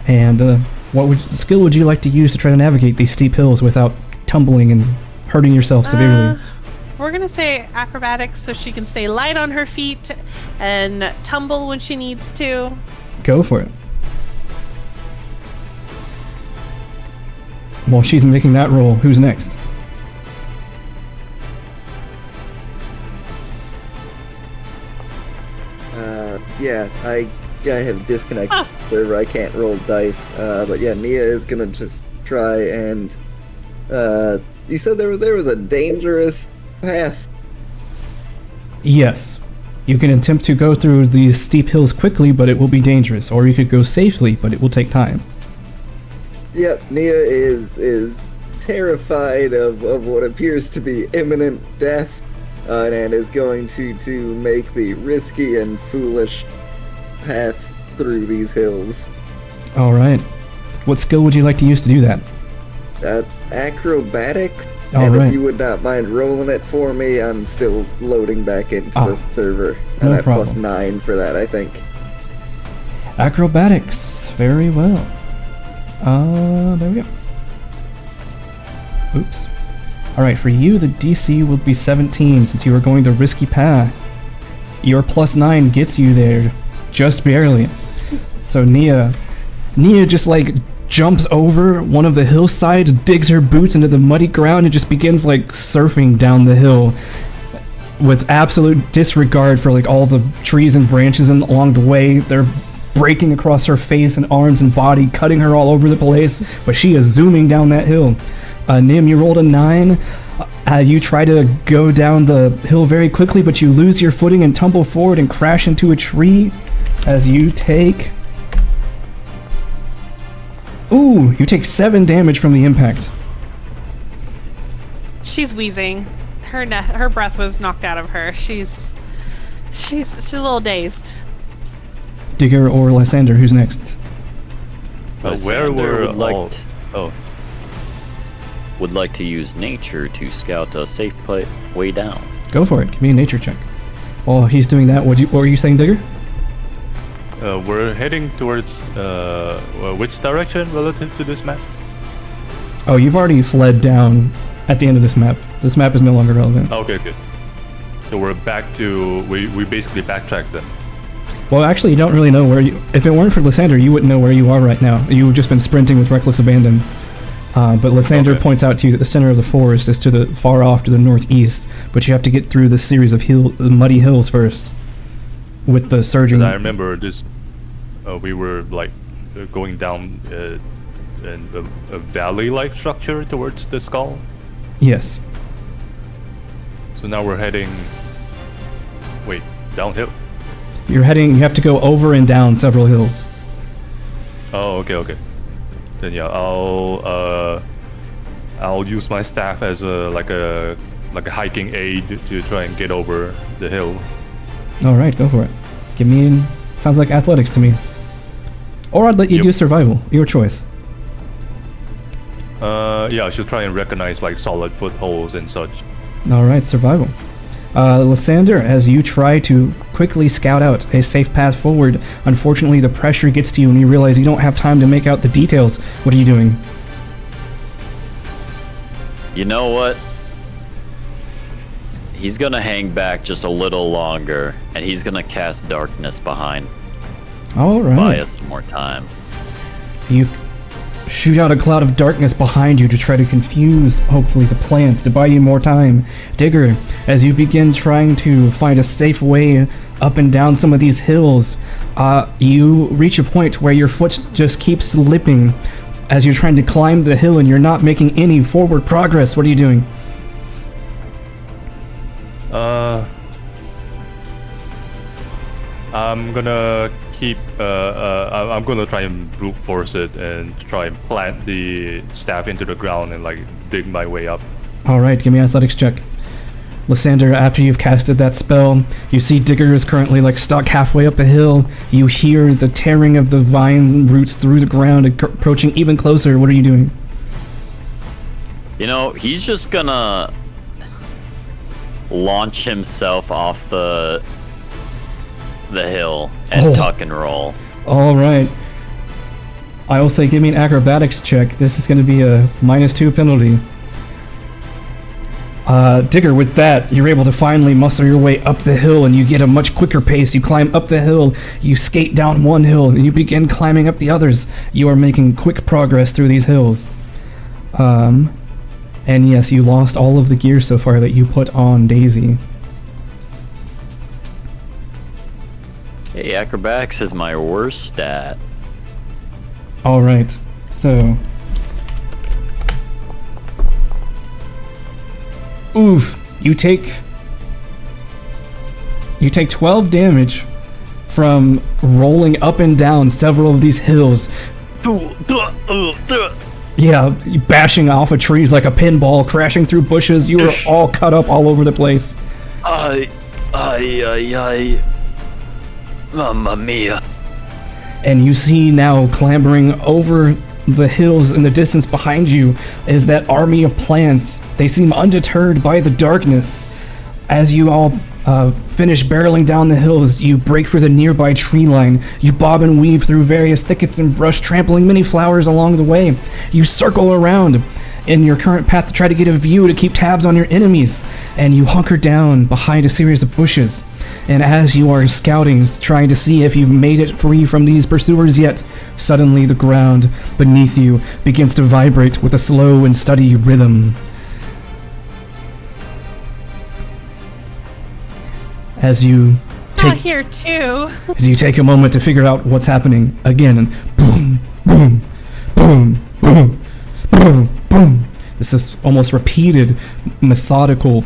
And what skill would you like to use to try to navigate these steep hills without tumbling and hurting yourself severely? We're gonna say acrobatics so she can stay light on her feet and tumble when she needs to. Go for it. While she's making that roll, who's next? Yeah, I have disconnected the server. I can't roll dice. But yeah, Nia is gonna just try and. You said there was a dangerous path. Yes. You can attempt to go through these steep hills quickly, but it will be dangerous. Or you could go safely, but it will take time. Yep, Nia is terrified of what appears to be imminent death, and is going to make the risky and foolish path through these hills. Alright. What skill would you like to use to do that? Acrobatics? All and right. if you would not mind rolling it for me, I'm still loading back into the server. No I'm at problem. +9 for that, I think. Acrobatics. Very well. There we go. Oops. Alright, for you, the DC will be 17 since you are going the risky path. Your +9 gets you there, just barely. So Nia just like jumps over one of the hillsides, digs her boots into the muddy ground, and just begins like surfing down the hill with absolute disregard for like all the trees and branches along the way. They're breaking across her face and arms and body, cutting her all over the place, but she is zooming down that hill. Nim, you rolled a 9. You try to go down the hill very quickly, but you lose your footing and tumble forward and crash into a tree as you take... Ooh, you take 7 damage from the impact. She's wheezing. Her breath was knocked out of her. She's a little dazed. Digger or Lysander, who's next? Where were all... Would like to use nature to scout a safe way down. Go for it. Give me a nature check. While he's doing that, what were you saying, Digger? We're heading towards which direction relative to this map? Oh, you've already fled down at the end of this map. This map is no longer relevant. Okay, good. So we're back to... We basically backtracked then. Well, actually, you don't really know where you... If it weren't for Lysander, you wouldn't know where you are right now. You've just been sprinting with reckless abandon. But Lysander points out to you that the center of the forest is to the far off to the northeast, but you have to get through this series of muddy hills first. With the surging... I remember this... we were like going down in a valley-like structure towards the skull. Yes. So now we're heading... Wait, downhill? You have to go over and down several hills. Oh, okay. Then yeah, I'll use my staff as a hiking aid to try and get over the hill. Alright, go for it. Sounds like athletics to me. Or I'd let you do survival. Your choice. Yeah, I should try and recognize like solid footholds and such. Alright, survival. Lysander, as you try to quickly scout out a safe path forward, unfortunately the pressure gets to you and you realize you don't have time to make out the details. What are you doing? You know what? He's gonna hang back just a little longer, and he's gonna cast darkness behind. Alright. Buy us some more time. You shoot out a cloud of darkness behind you to try to confuse, hopefully, the plants, to buy you more time. Digger, as you begin trying to find a safe way up and down some of these hills, you reach a point where your foot just keeps slipping as you're trying to climb the hill and you're not making any forward progress. What are you doing? I'm gonna keep. I'm gonna try and brute force it and try and plant the staff into the ground and like dig my way up. All right, give me an athletics check. Lysander, after you've casted that spell, you see Digger is currently like stuck halfway up a hill. You hear the tearing of the vines and roots through the ground, approaching even closer. What are you doing? You know, he's just gonna launch himself off the hill and tuck and roll. All right. I will say, give me an acrobatics check. This is going to be a -2 penalty. Digger, with that, you're able to finally muscle your way up the hill, and you get a much quicker pace. You climb up the hill, you skate down one hill, and you begin climbing up the others. You are making quick progress through these hills. And yes, you lost all of the gear so far that you put on Daisy. Hey, acrobatics is my worst stat. Alright, so... Oof, you take 12 damage from rolling up and down several of these hills. Yeah, bashing off of trees like a pinball, crashing through bushes. You are all cut up all over the place. Mamma mia. And you see now clambering over the hills in the distance behind you is that army of plants. They seem undeterred by the darkness. As you all finish barreling down the hills, you break through the nearby tree line. You bob and weave through various thickets and brush, trampling many flowers along the way. You circle around in your current path to try to get a view to keep tabs on your enemies, and you hunker down behind a series of bushes. And as you are scouting, trying to see if you've made it free from these pursuers yet, suddenly the ground beneath you begins to vibrate with a slow and steady rhythm. As you Not here too. as you take a moment to figure out what's happening again, and boom, boom, boom, boom, boom, boom. It's this almost repeated, methodical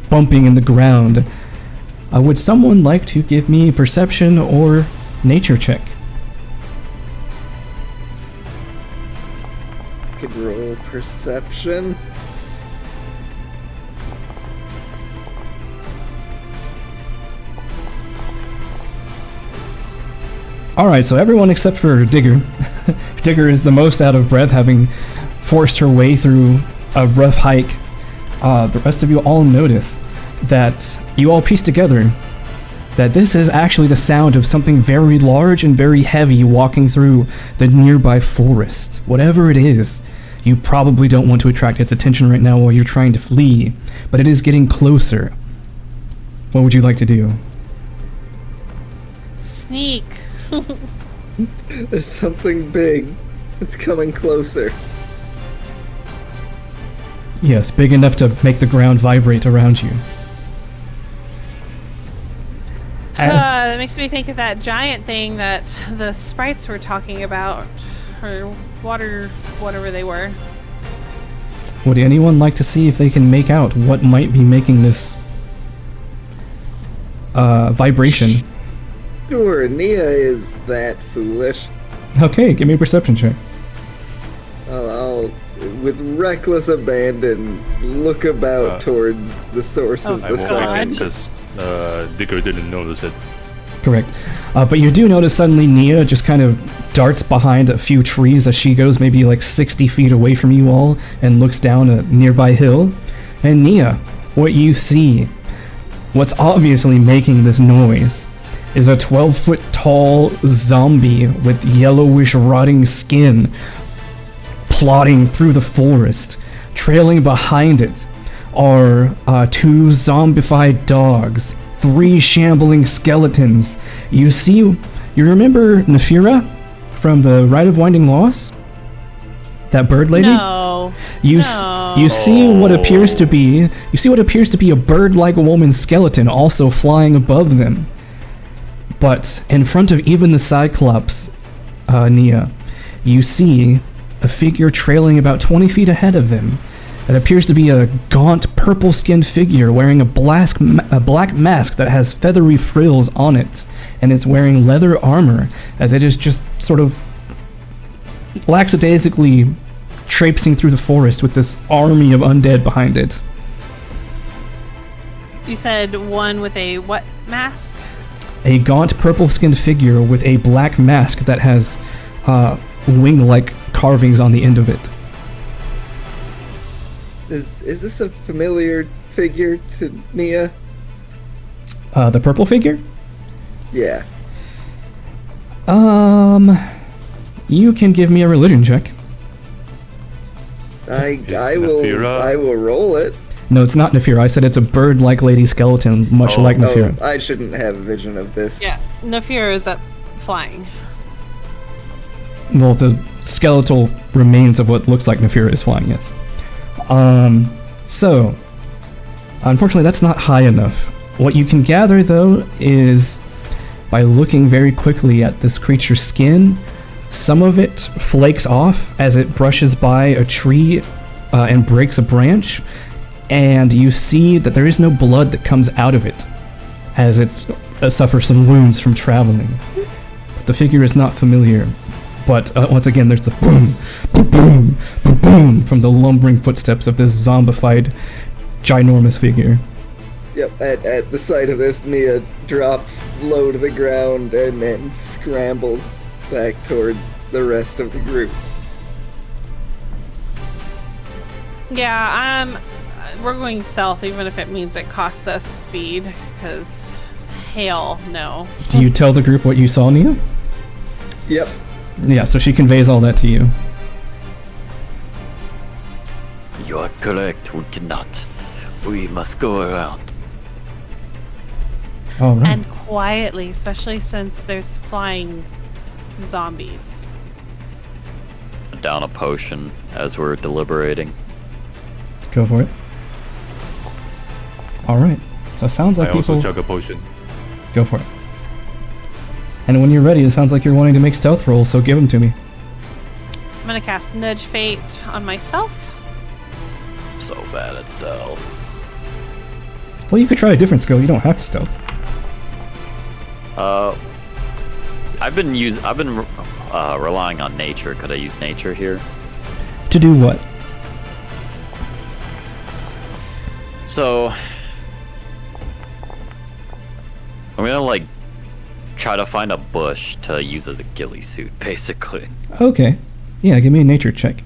bumping in the ground. Would someone like to give me perception or nature check? Could roll perception. Alright, so everyone except for Digger. Digger is the most out of breath, having forced her way through a rough hike. The rest of you all notice that you all piece together that this is actually the sound of something very large and very heavy walking through the nearby forest. Whatever it is, you probably don't want to attract its attention right now while you're trying to flee, but it is getting closer. What would you like to do? Sneak. There's something big. It's coming closer. Yes, big enough to make the ground vibrate around you. That makes me think of that giant thing that the sprites were talking about, or water, whatever they were. Would anyone like to see if they can make out what might be making this vibration? Sure, Nia is that foolish. Okay, give me a perception check. I'll with reckless abandon, look about towards the source of I the will sound. because Digger didn't notice it. Correct. But you do notice suddenly Nia just kind of darts behind a few trees as she goes maybe like 60 feet away from you all and looks down a nearby hill. And Nia, what you see, what's obviously making this noise, is a 12-foot tall zombie with yellowish rotting skin plodding through the forest. Trailing behind it are 2 zombified dogs, 3 shambling skeletons. You remember Nefira from the Rite of Winding Lost? That bird lady? No. You see what appears to be a bird-like woman's skeleton also flying above them. But in front of even the Cyclops, Nia, you see a figure trailing about 20 feet ahead of them. It appears to be a gaunt, purple-skinned figure wearing a black mask that has feathery frills on it, and it's wearing leather armor as it is just sort of lackadaisically traipsing through the forest with this army of undead behind it. You said one with a what mask? A gaunt, purple-skinned figure with a black mask that has wing-like carvings on the end of it. Is this a familiar figure to Nia? The purple figure? Yeah. You can give me a religion check. I Nefira? will roll it. No, it's not Nefira. I said it's a bird-like lady skeleton, much like Nefira. I shouldn't have a vision of this. Yeah. Nefira is up flying. Well, the skeletal remains of what looks like Nefira is flying, yes. So, unfortunately that's not high enough. What you can gather, though, is by looking very quickly at this creature's skin. Some of it flakes off as it brushes by a tree and breaks a branch, and you see that there is no blood that comes out of it as it suffers some wounds from traveling. The figure is not familiar, but once again there's the boom, boom, boom, boom, boom from the lumbering footsteps of this zombified, ginormous figure. Yep, at the sight of this, Nia drops low to the ground and then scrambles back towards the rest of the group. Yeah, we're going stealth, even if it means it costs us speed, because hell no. Do you tell the group what you saw, Nia? Yep. Yeah, so she conveys all that to you. You are correct, we cannot. We must go around. All right. And quietly, especially since there's flying zombies. Down a potion as we're deliberating. Go for it. All right. So it sounds like I people... also chug a potion. Go for it. And when you're ready, it sounds like you're wanting to make stealth rolls, so give them to me. I'm gonna cast Nudge Fate on myself. So bad at stealth. Well, you could try a different skill. You don't have to stealth. I've been relying on nature. Could I use nature here? To do what? So I'm gonna like try to find a bush to use as a ghillie suit, basically. Okay. Yeah, give me a nature check.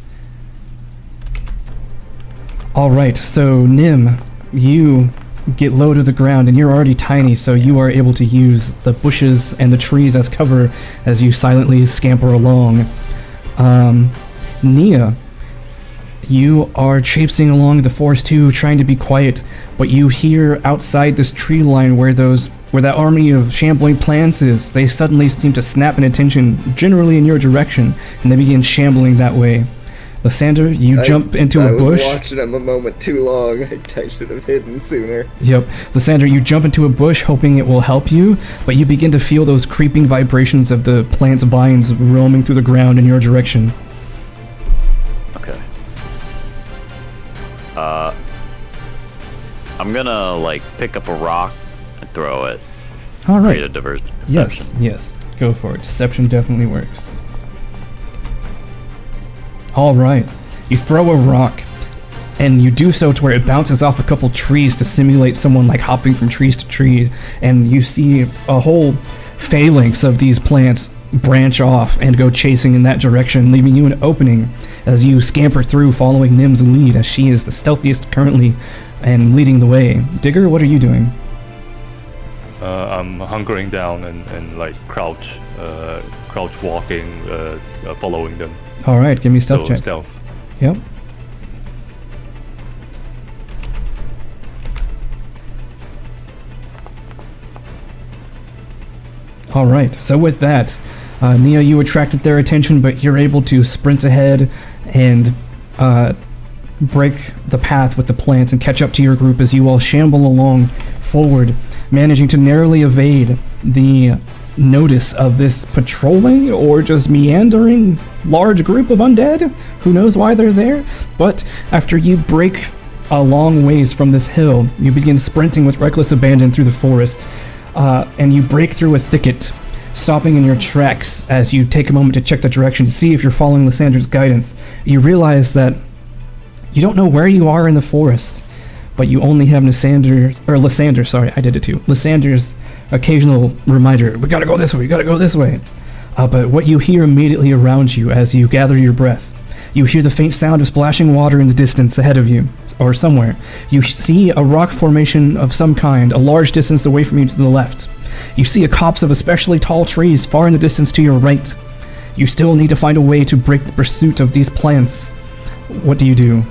Alright, so Nim, you get low to the ground and you're already tiny, so you are able to use the bushes and the trees as cover as you silently scamper along. Nia, you are traipsing along the forest too, trying to be quiet, but you hear outside this tree line where that army of shambling plants is, they suddenly seem to snap in attention, generally in your direction, and they begin shambling that way. Lysander, you jump into a bush. I was watching him a moment too long. I should have hidden sooner. Yep. Lysander, you jump into a bush hoping it will help you, but you begin to feel those creeping vibrations of the plant's vines roaming through the ground in your direction. Okay. I'm gonna like pick up a rock and throw it. All right. Create a diversion. Deception. Yes, go for it. Deception definitely works. All right. You throw a rock, and you do so to where it bounces off a couple trees to simulate someone like hopping from trees to tree, and you see a whole phalanx of these plants branch off and go chasing in that direction, leaving you an opening as you scamper through following Nim's lead, as she is the stealthiest currently and leading the way. Digger, what are you doing? I'm hunkering down and like crouch walking, following them. All right, give me a stealth So check. stealth. Yep. All right, so with that, Nia, you attracted their attention, but you're able to sprint ahead and break the path with the plants and catch up to your group as you all shamble along forward, managing to narrowly evade the notice of this patrolling or just meandering large group of undead. Who knows why they're there? But after you break a long ways from this hill, you begin sprinting with reckless abandon through the forest, and you break through a thicket, stopping in your tracks as you take a moment to check the direction to see if you're following Lysander's guidance. You realize that you don't know where you are in the forest, but you only have Lysander's occasional reminder, we gotta go this way. But what you hear immediately around you as you gather your breath, you hear the faint sound of splashing water in the distance ahead of you, or somewhere. You see a rock formation of some kind, a large distance away from you to the left. You see a copse of especially tall trees far in the distance to your right. You still need to find a way to break the pursuit of these plants. What do you do?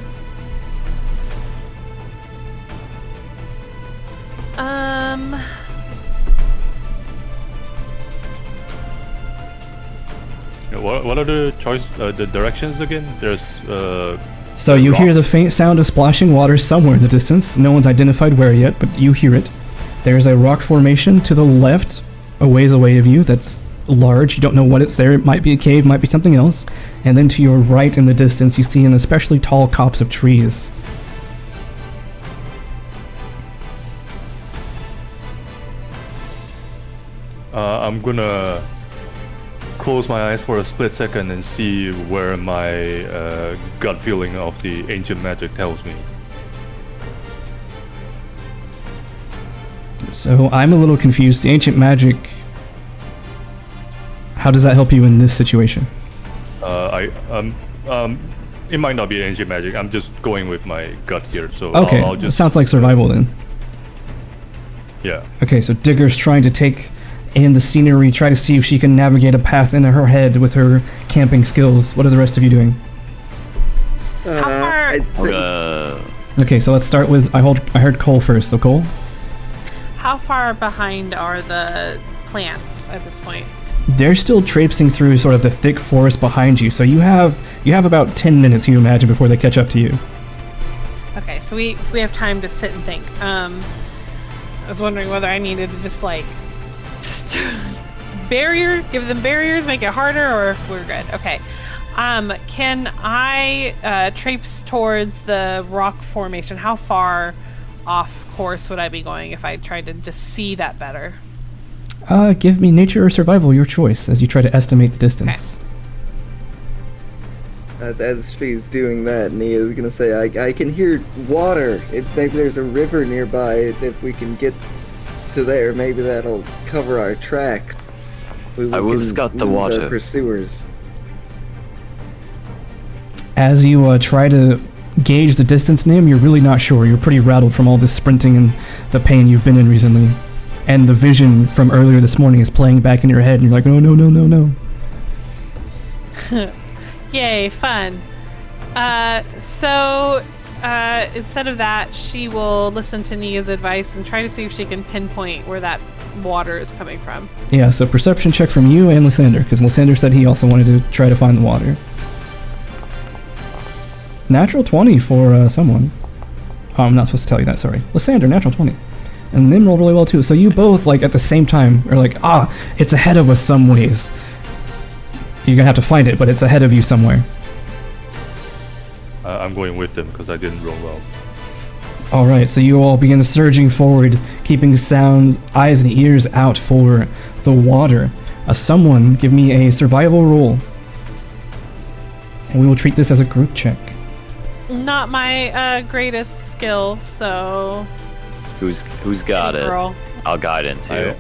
What are the the directions again? There's So you hear the rocks. faint sound of splashing water somewhere in the distance. No one's identified where yet, but you hear it. There's a rock formation to the left, a ways away of you that's large. You don't know what it's there. It might be a cave, might be something else. And then to your right in the distance, you see an especially tall copse of trees. I'm gonna close my eyes for a split second and see where my gut feeling of the ancient magic tells me. So I'm a little confused. The ancient magic, how does that help you in this situation? It might not be ancient magic. I'm just going with my gut here, so Okay, I'll just. sounds like survival then. Yeah. Okay, so Digger's trying to take in the scenery, try to see if she can navigate a path into her head with her camping skills. What are the rest of you doing? How far? I think Okay, so let's start with, I heard Cole first, so Cole? How far behind are the plants at this point? They're still traipsing through sort of the thick forest behind you, so you have about 10 minutes, you imagine, before they catch up to you. Okay, so we have time to sit and think. I was wondering whether I needed to just like give them barriers, make it harder, or if we're good. Okay. Can I traipse towards the rock formation? How far off course would I be going if I tried to just see that better? Give me nature or survival, your choice, as you try to estimate the distance. as she's doing that, Nia's gonna say, I can hear water. Maybe there's a river nearby. If we can get to there, maybe that'll cover our tracks. I will scout the lose water. our pursuers. As you try to gauge the distance, Nim, you're really not sure. You're pretty rattled from all this sprinting and the pain you've been in recently. And the vision from earlier this morning is playing back in your head, and you're like, no, no, no, no, no. Yay, fun. So instead of that, she will listen to Nia's advice and try to see if she can pinpoint where that water is coming from. Yeah, so perception check from you and Lysander, because Lysander said he also wanted to try to find the water. Natural 20 for someone. Oh, I'm not supposed to tell you that, sorry. Lysander, natural 20. And Nim rolled really well too, so you both, like, at the same time are like, it's ahead of us some ways. You're gonna have to find it, but it's ahead of you somewhere. I'm going with them because I didn't roll well. Alright, so you all begin surging forward, keeping sounds, eyes and ears out for the water. Someone give me a survival roll. And we will treat this as a group check. Not my greatest skill, so Who's got it? roll. I'll guidance you.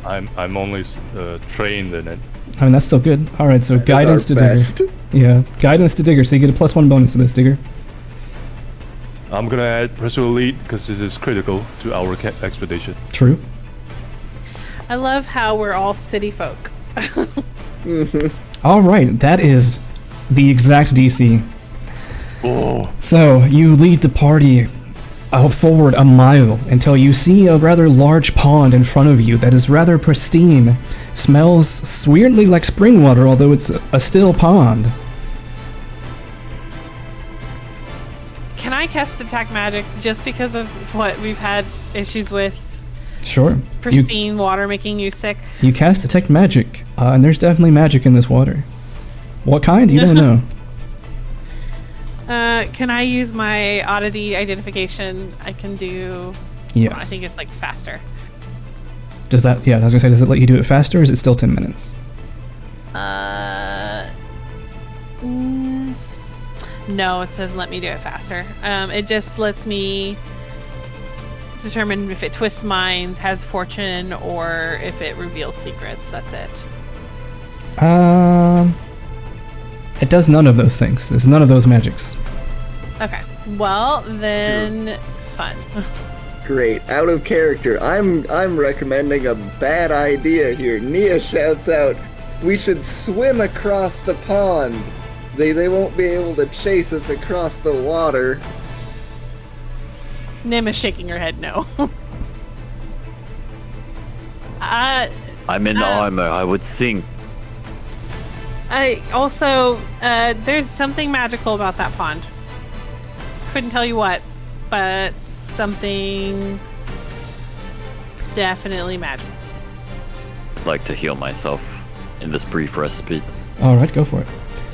I'm only trained in it. I mean, that's still good. Alright, so guidance to Best. Digger. Yeah, guidance to Digger, so you get a +1 bonus to this, Digger. I'm gonna add Pursue Lead because this is critical to our expedition. True. I love how we're all city folk. Alright, that is the exact DC. Oh, So, you lead the party forward a mile until you see a rather large pond in front of you that is rather pristine. Smells weirdly like spring water, although it's a still pond. Can I cast Detect Magic just because of what we've had issues with Sure. pristine water making you sick? You cast Detect Magic, and there's definitely magic in this water. What kind? You don't know. Can I use my oddity identification? I can do... Yes. I think it's like faster. Does that, yeah, I was gonna say, does it let you do it faster, or is it still 10 minutes? No, it says let me do it faster. It just lets me determine if it twists minds, has fortune, or if it reveals secrets. That's it. It does none of those things. There's none of those magics. Okay. Well, then, fun. Great. Out of character. I'm recommending a bad idea here. Nia shouts out, we should swim across the pond. They won't be able to chase us across the water. Nim is shaking her head no. I'm in armor. I would sink. I also, there's something magical about that pond. Couldn't tell you what, but something definitely magical. like to heal myself in this brief respite. Alright, go for it.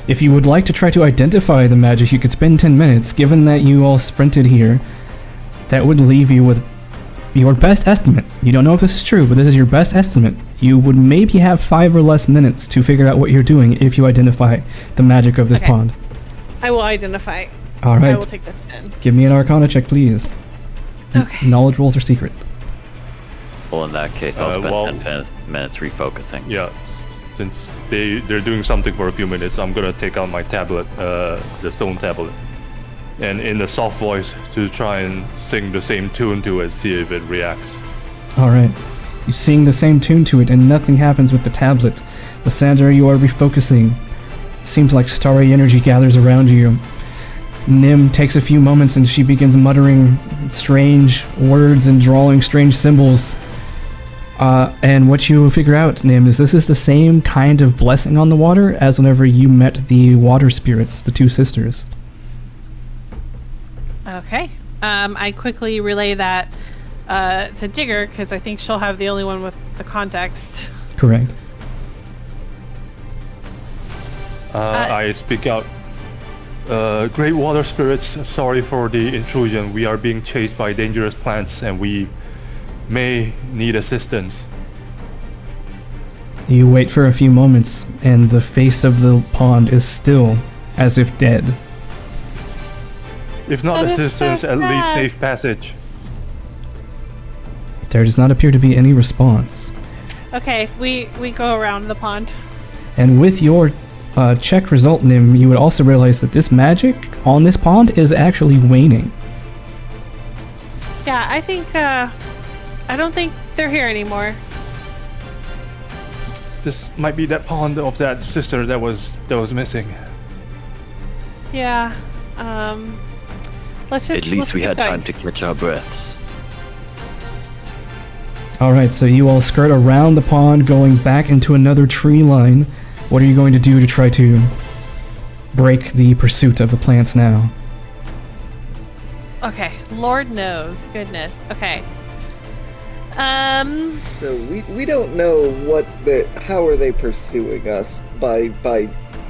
If you would like to try to identify the magic, you could spend 10 minutes. Given that you all sprinted here, that would leave you with your best estimate. You don't know if this is true, but this is your best estimate. You would maybe have 5 or less minutes to figure out what you're doing if you identify the magic of this pond. I will identify. Alright. I will take that 10. Give me an Arcana check, please. Okay. Knowledge rolls are secret. Well, in that case, I'll spend well- 10 minutes refocusing. Yeah, since they're doing something for a few minutes, I'm gonna take out my tablet, the stone tablet, and in a soft voice to try and sing the same tune to it, see if it reacts. Alright. You sing the same tune to it and nothing happens with the tablet. Lysandra, you are refocusing. Seems like starry energy gathers around you. Nim takes a few moments and she begins muttering strange words and drawing strange symbols. And what you figure out, Nim, is this is the same kind of blessing on the water as whenever you met the water spirits, the two sisters. Okay. I quickly relay that to Digger because I think she'll have the only one with the context. Correct. I speak out. Great water spirits, sorry for the intrusion. We are being chased by dangerous plants and we may need assistance. You wait for a few moments and the face of the pond is still as if dead. If not That is assistance, so at least sad. safe passage. There does not appear to be any response. Okay, we go around the pond. And with your check result, Nim, you would also realize that this magic on this pond is actually waning. Yeah, I think I don't think they're here anymore. This might be that pond of that sister that was missing. Yeah. Let's just At least let's we keep had going. time to catch our breaths. Alright, so you all skirt around the pond, going back into another tree line. What are you going to do to try to break the pursuit of the plants now? Okay, Lord knows. Goodness. Okay. So we don't know how are they pursuing us by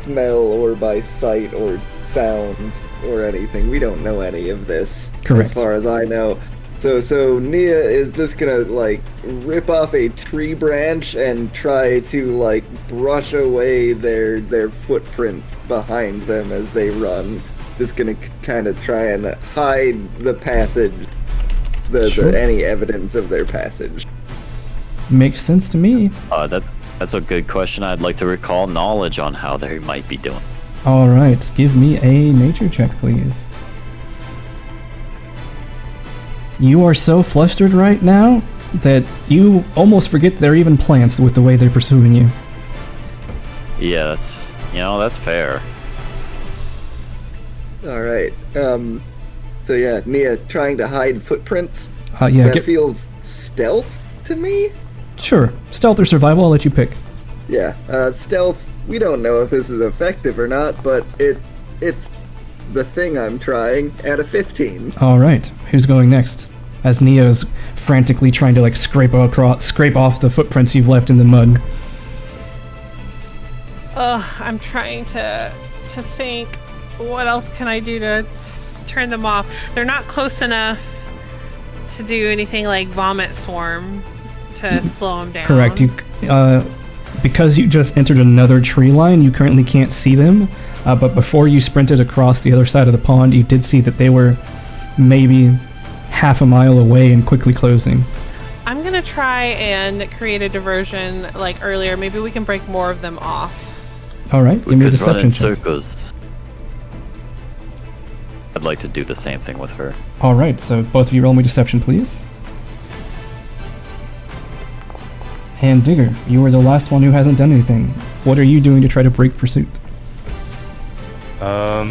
smell or by sight or sound or anything. We don't know any of this. Correct. As far as I know. So Nia is just gonna like rip off a tree branch and try to like brush away their footprints behind them as they run. Just gonna kind of try and hide the passage, Sure. any evidence of their passage. Makes sense to me. That's a good question. I'd like to recall knowledge on how they might be doing. Alright, give me a nature check, please. You are so flustered right now that you almost forget they're even plants with the way they're pursuing you. Yeah, that's fair. All right. So yeah, Nia trying to hide footprints. Yeah, That feels stealth to me. sure. Stealth or survival, I'll let you pick. Yeah, stealth. We don't know if this is effective or not, but it's the thing I'm trying at a 15. Alright, who's going next? As Neo's frantically trying to like scrape off the footprints you've left in the mud. I'm trying to think. What else can I do to turn them off? They're not close enough to do anything like vomit swarm to slow them down. Correct. You, because you just entered another tree line, you currently can't see them. But before you sprinted across the other side of the pond, you did see that they were maybe half a mile away and quickly closing. I'm gonna try and create a diversion like earlier. Maybe we can break more of them off. All right, We give me a could run deception in check. circles. I'd like to do the same thing with her. All right, so both of you roll me deception, please. And Digger, you were the last one who hasn't done anything. What are you doing to try to break pursuit? Are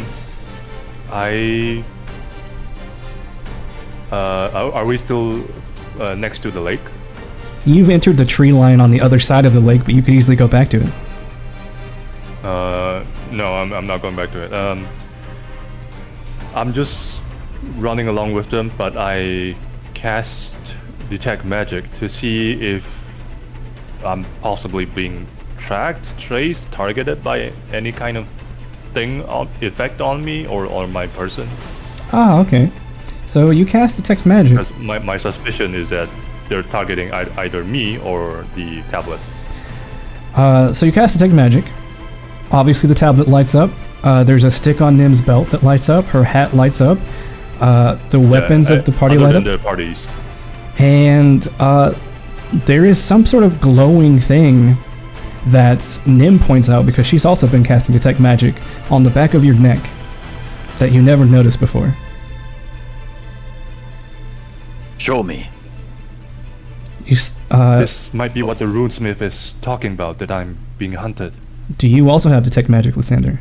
we still next to the lake? You've entered the tree line on the other side of the lake, but you could easily go back to it. No, I'm not going back to it. I'm just running along with them, but I cast detect magic to see if I'm possibly being tracked, traced, targeted by any kind of thing effect on me or my person. Ah, okay. So you cast detect magic. Because my suspicion is that they're targeting either me or the tablet. So you cast detect magic. Obviously, the tablet lights up. There's a stick on Nim's belt that lights up. Her hat lights up. The weapons of the party light up. The parties. And there is some sort of glowing thing that Nim points out, because she's also been casting detect magic, on the back of your neck that you never noticed before. Show me. This might be what the runesmith is talking about, that I'm being hunted. Do you also have detect magic, Lysander?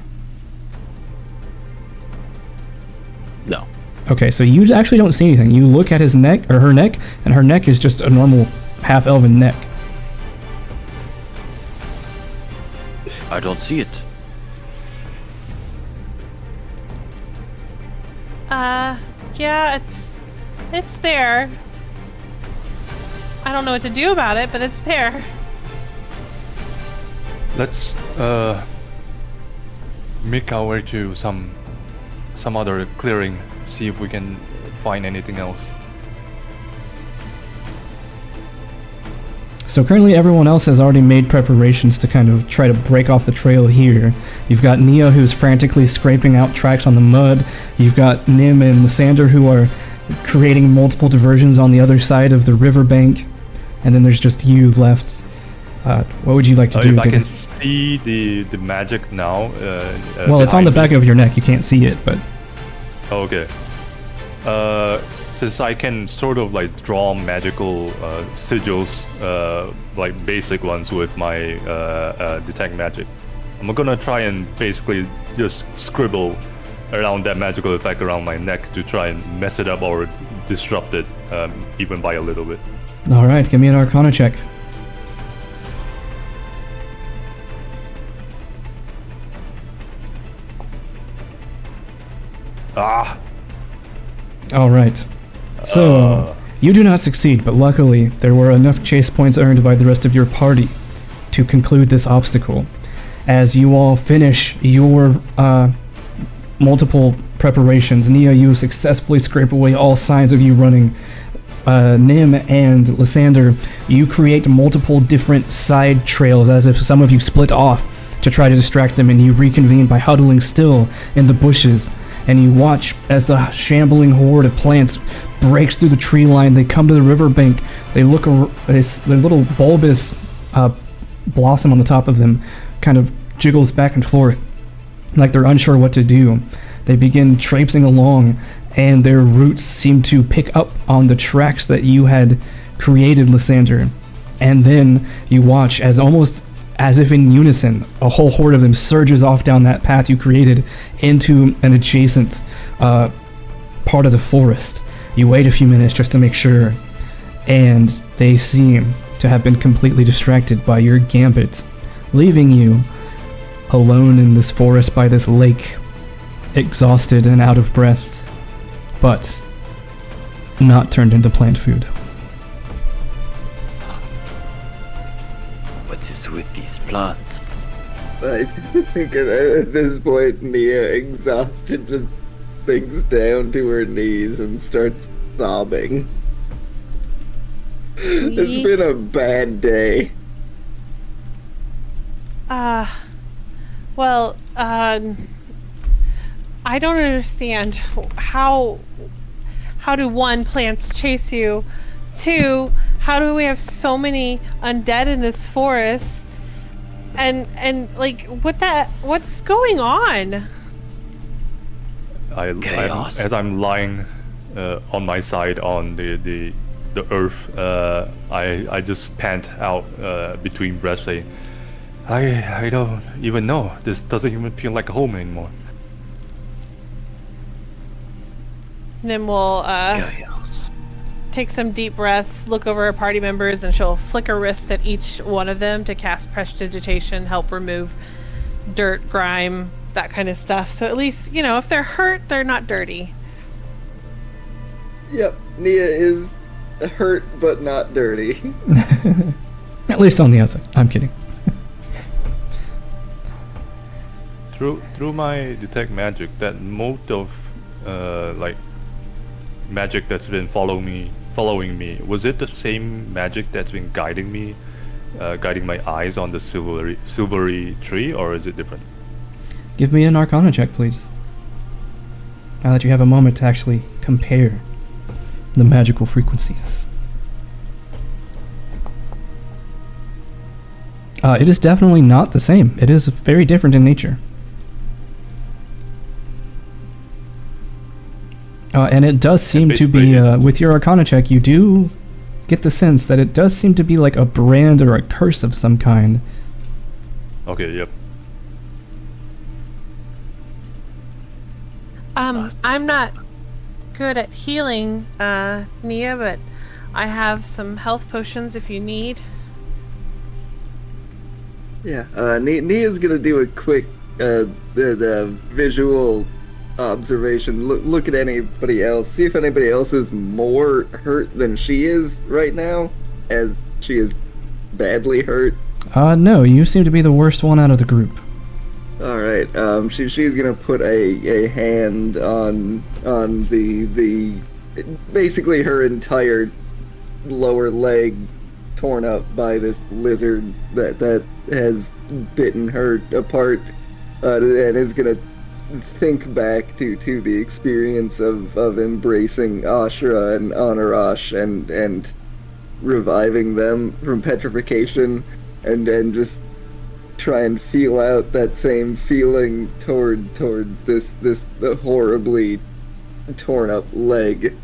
No. Okay, so you actually don't see anything. You look at his neck, or her neck, and her neck is just a normal half-elven neck. I don't see it. Yeah, it's there. I don't know what to do about it, but it's there. Let's make our way to some other clearing, see if we can find anything else. So currently everyone else has already made preparations to kind of try to break off the trail here. You've got Nia, who's frantically scraping out tracks on the mud. You've got Nim and Lysander, who are creating multiple diversions on the other side of the riverbank. And then there's just you left. What would you like to do? If I can see the magic now. Well, it's on the back of your neck. You can't see it, but... Okay. Since I can sort of like draw magical sigils, like basic ones with my detect magic, I'm gonna try and basically just scribble around that magical effect around my neck to try and mess it up or disrupt it, even by a little bit. Alright, give me an Arcana check. Ah! Alright. So, you do not succeed, but luckily, there were enough chase points earned by the rest of your party to conclude this obstacle. As you all finish your multiple preparations, Nia, you successfully scrape away all signs of you running. Nim and Lysander, you create multiple different side trails as if some of you split off to try to distract them, and you reconvene by huddling still in the bushes. And you watch as the shambling horde of plants breaks through the tree line. They come to the riverbank. They look, their little bulbous blossom on the top of them kind of jiggles back and forth, like they're unsure what to do. They begin traipsing along, and their roots seem to pick up on the tracks that you had created, Lysander. And then you watch as, almost as if in unison, a whole horde of them surges off down that path you created into an adjacent part of the forest. You wait a few minutes just to make sure, and they seem to have been completely distracted by your gambit, leaving you alone in this forest by this lake, exhausted and out of breath, but not turned into plant food. What is with these plants? I think at this point, Nia, exhausted, just sinks down to her knees and starts sobbing. It's been a bad day. Well, I don't understand how do, one, plants chase you, two, how do we have so many undead in this forest, and like what's going on? Chaos. I'm lying on my side on the earth, I just pant out between breaths, saying, I don't even know. This doesn't even feel like a home anymore. Nim will Chaos. take some deep breaths, look over her party members, and she'll flick her wrist at each one of them to cast prestidigitation, help remove dirt, grime, that kind of stuff. So at least, you know, if they're hurt, they're not dirty. Yep, Nia is hurt but not dirty. At least on the outside. I'm kidding. Through my detect magic, that mode of like magic that's been following me, was it the same magic that's been guiding me, guiding my eyes on the silvery tree, or is it different? Give me an Arcana check, please. Now that you have a moment to actually compare the magical frequencies. It is definitely not the same. It is very different in nature. And it does seem to be, with your Arcana check, you do get the sense that it does seem to be like a brand or a curse of some kind. Okay, yep. I'm not good at healing, Nia, but I have some health potions if you need. Yeah, Nia's gonna do a quick the visual observation. Look at anybody else. See if anybody else is more hurt than she is right now, as she is badly hurt. No, you seem to be the worst one out of the group. All right. She's gonna put a hand on the basically her entire lower leg torn up by this lizard that has bitten her apart, and is gonna think back to the experience of embracing Ashra and Anarash and reviving them from petrification, and just try and feel out that same feeling towards the horribly torn up leg.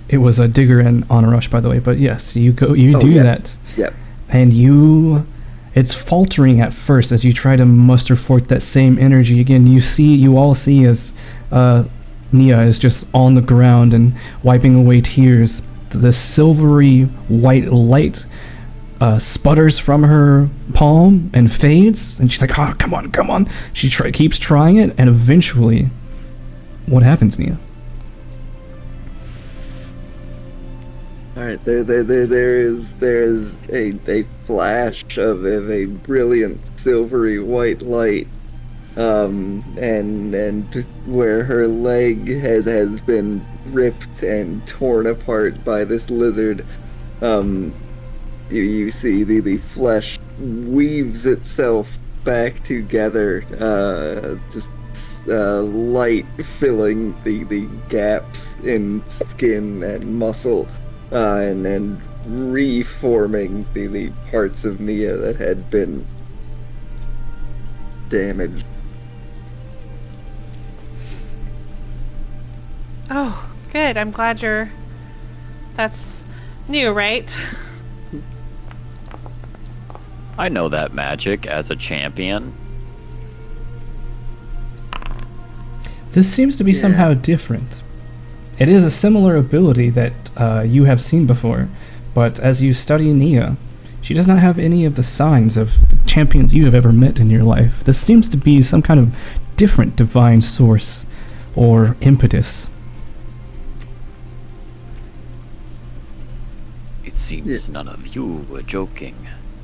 It was a Digger and Honor Rush, by the way, but yes, you do yeah. that. Yep. And it's faltering at first as you try to muster forth that same energy again. You all see as Nia is just on the ground and wiping away tears. The silvery white light sputters from her palm and fades, and she's like, "Oh, come on!" She keeps trying it, and eventually, what happens, Nia? All right, there is a flash of a brilliant silvery white light, and just where her leg has been ripped and torn apart by this lizard, you see the flesh weaves itself back together, just light filling the gaps in skin and muscle. And then reforming the parts of Nia that had been damaged. Oh, good. I'm glad that's new, right? I know that magic as a champion. This seems to be somehow different. It is a similar ability that you have seen before, but as you study Nia, she does not have any of the signs of the champions you have ever met in your life. This seems to be some kind of different divine source or impetus. It seems none of you were joking.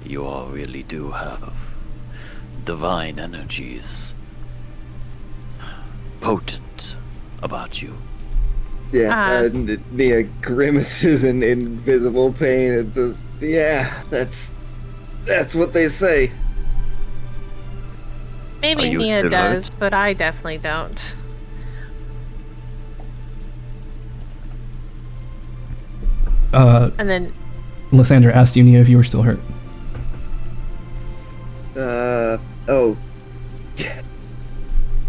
You all really do have divine energies. Potent about you. Yeah, and Nia grimaces in invisible pain and says, "Yeah, that's what they say." Maybe you Nia still does, hurt? but I definitely don't. And then Lysandra asked you, Nia, if you were still hurt. Oh.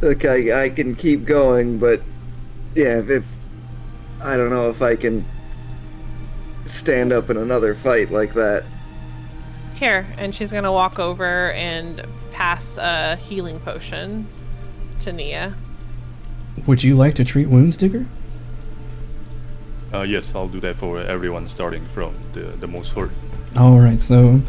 Look, I can keep going, but yeah, if I don't know if I can stand up in another fight like that. here, and she's gonna walk over and pass a healing potion to Nia. Would you like to treat wounds, Digger? Yes, I'll do that for everyone starting from the most hurt. Alright, so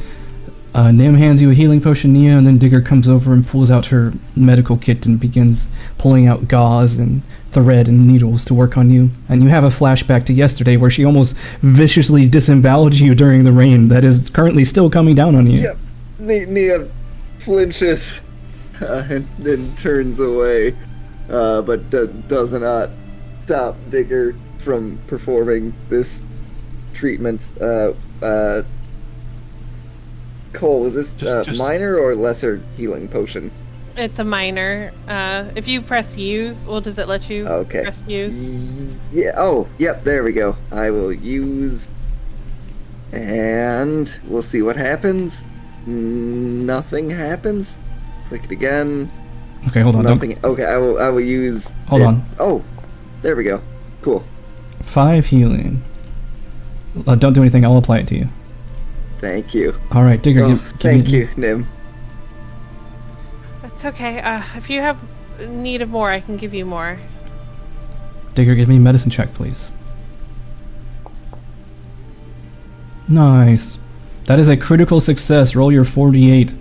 Nim hands you a healing potion, Nia, and then Digger comes over and pulls out her medical kit and begins pulling out gauze and thread and needles to work on you. And you have a flashback to yesterday where she almost viciously disemboweled you during the rain that is currently still coming down on you. Yep. Nia flinches and turns away, but does not stop Digger from performing this treatment. Cole, is this Just- minor or lesser healing potion? It's a minor. If you press use, well, does it let you Okay. press use? Yeah. Oh, yep. There we go. I will use, and we'll see what happens. Nothing happens. Click it again. Okay, hold on. Nothing. Okay, I will use. Hold on. Oh, there we go. Cool. 5 healing. Don't do anything. I'll apply it to you. Thank you. All right, Digger. Oh, give thank me, you, Nim. That's okay. If you have need of more, I can give you more. Digger, give me a medicine check, please. Nice. That is a critical success. Roll your 48.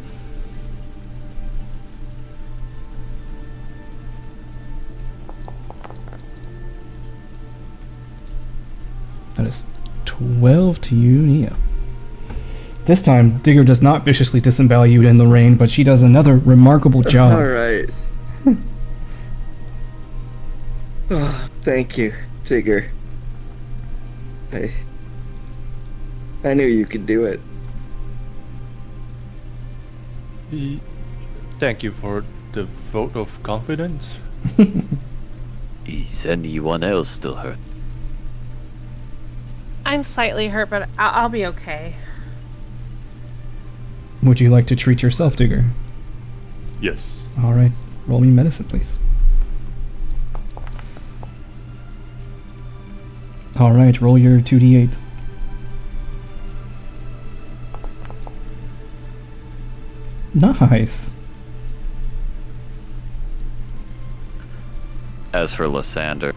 That is 12 to you, Nia. This time, Digger does not viciously disembowel you in the rain, but she does another remarkable job. All right. Oh, thank you, Tigger. I knew you could do it. Thank you for the vote of confidence. Is anyone else still hurt? I'm slightly hurt, but I'll be okay. Would you like to treat yourself, Digger? Yes. All right, roll me medicine, please. All right, roll your 2d8. Nice. As for Lysander,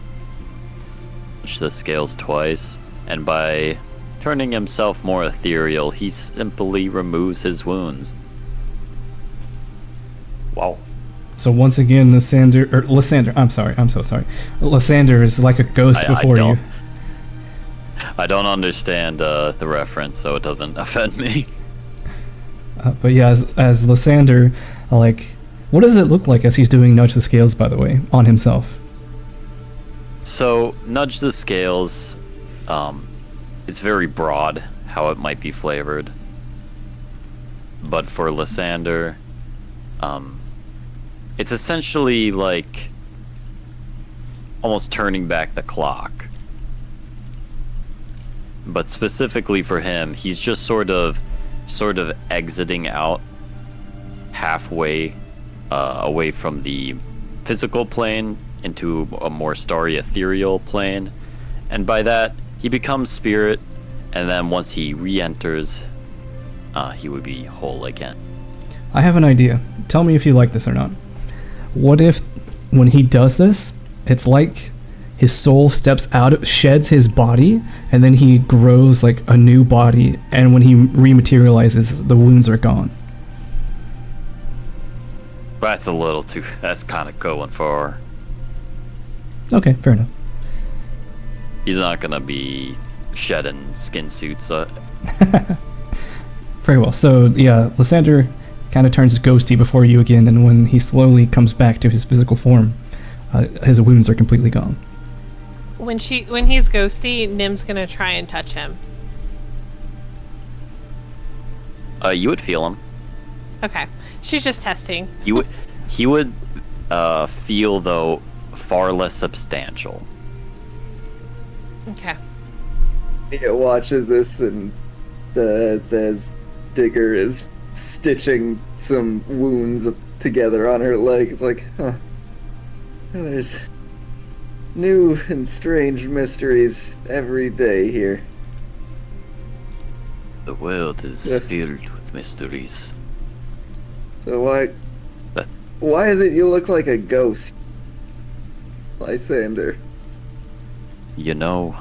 the scales twice, and by turning himself more ethereal, he simply removes his wounds. Wow. So once again, Lysander, I'm sorry, I'm so sorry. Lysander is like a ghost I before you. I don't understand the reference, so it doesn't offend me. But yeah, as Lysander, what does it look like as he's doing Nudge the Scales, by the way, on himself? So, nudge the scales, it's very broad how it might be flavored. But for Lysander, it's essentially like almost turning back the clock. But specifically for him, he's just sort of exiting out halfway away from the physical plane into a more starry ethereal plane, and by that he becomes spirit, and then once he re-enters, he would be whole again. I have an idea. Tell me if you like this or not. What if, when he does this, it's like his soul steps out, sheds his body, and then he grows like a new body, and when he rematerializes, the wounds are gone. That's that's kind of going far. Okay, fair enough. He's not gonna be shedding skin suits. Very well. So yeah, Lysander kind of turns ghosty before you again, and when he slowly comes back to his physical form, his wounds are completely gone. When he's ghosty, Nim's gonna try and touch him. You would feel him. Okay, she's just testing. He would feel, though, far less substantial. Okay. Nia watches this, and as Digger is stitching some wounds together on her leg, it's like, huh. There's new and strange mysteries every day here. The world is Yeah. filled with mysteries. So why But- why is it you look like a ghost, Lysander? You know,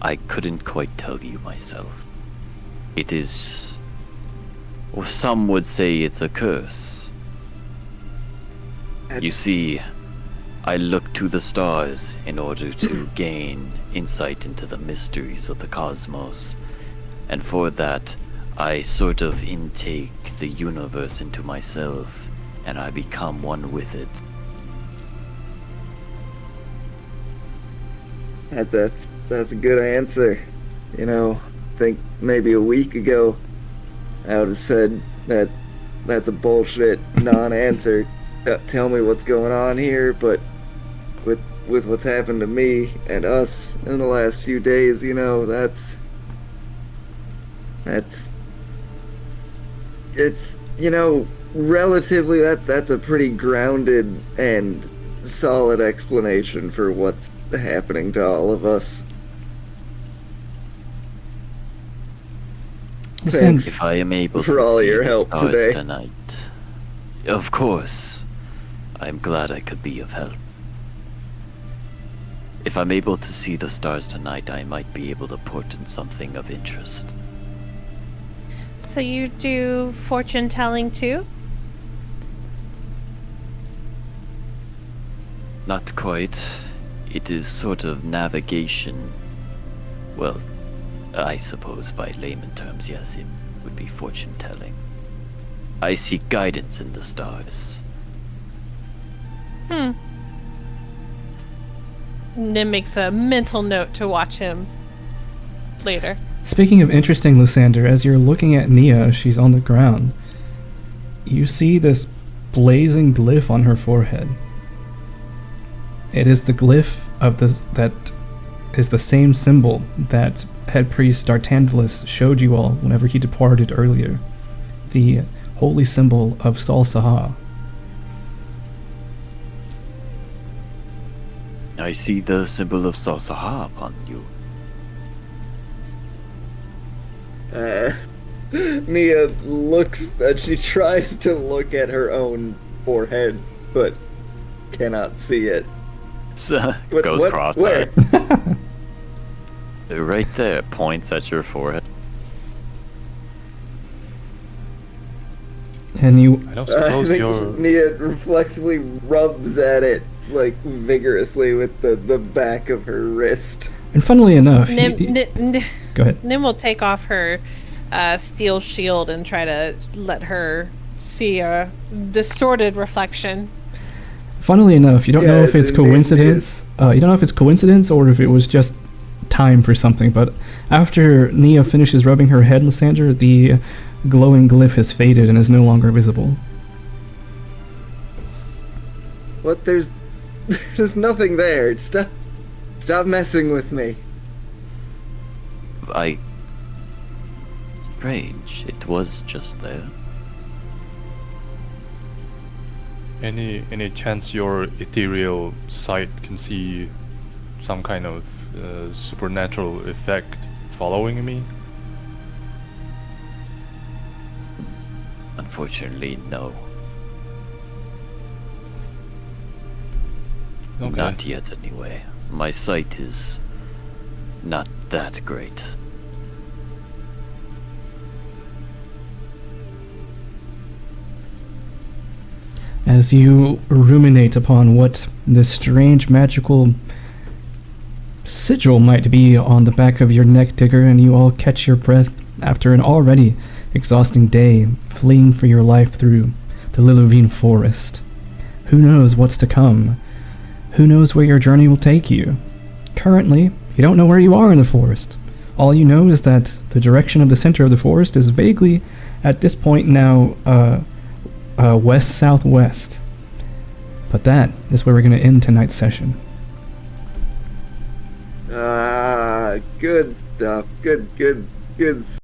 I couldn't quite tell you myself. It is Or some would say it's a curse. You That's- see, I look to the stars in order to gain insight into the mysteries of the cosmos. And for that, I sort of intake the universe into myself, and I become one with it. That's a good answer. You know, I think maybe a week ago I would have said that that's a bullshit non-answer. Tell me what's going on here, but with what's happened to me and us in the last few days, you know, it's, you know, relatively that's a pretty grounded and solid explanation for what's happening to all of us. Thanks If I am able for to all see your the help stars today. tonight, of course, I'm glad I could be of help. If I'm able to see the stars tonight, I might be able to portend something of interest. So you do fortune telling too? Not quite. It is sort of navigation. Well, I suppose by layman terms, yes, it would be fortune telling. I seek guidance in the stars. Nim makes a mental note to watch him later. Speaking of interesting, Lysander, as you're looking at Nia, she's on the ground. You see this blazing glyph on her forehead. It is the glyph of this that is the same symbol that head priest Dartandalus showed you all whenever he departed earlier. The holy symbol of Sol Saha. I see the symbol of Sasaha upon you. Nia looks, she tries to look at her own forehead, but cannot see it. So, What- goes what- cross-eyed. where? Right there, points at your forehead. And you I don't I suppose think you're. Nia reflexively rubs at it, like, vigorously with the back of her wrist. and funnily enough, Nim, you- go ahead. Nim will take off her steel shield and try to let her see a distorted reflection. Funnily enough, you don't know Yeah, if it's it coincidence. You don't know if it's coincidence or if it was just time for something. But after Nia finishes rubbing her head, Lysander, the glowing glyph has faded and is no longer visible. What? There's nothing there. Stop messing with me. Strange, it was just there. Any chance your ethereal sight can see some kind of supernatural effect following me? Unfortunately, no. Okay. Not yet, anyway. My sight is not that great. As you ruminate upon what this strange magical sigil might be on the back of your neck, Digger, and you all catch your breath after an already exhausting day fleeing for your life through the Liluvine forest. Who knows what's to come? Who knows where your journey will take you? Currently, you don't know where you are in the forest. All you know is that the direction of the center of the forest is vaguely, at this point now, west-southwest. But that is where we're going to end tonight's session. Ah, good stuff. Good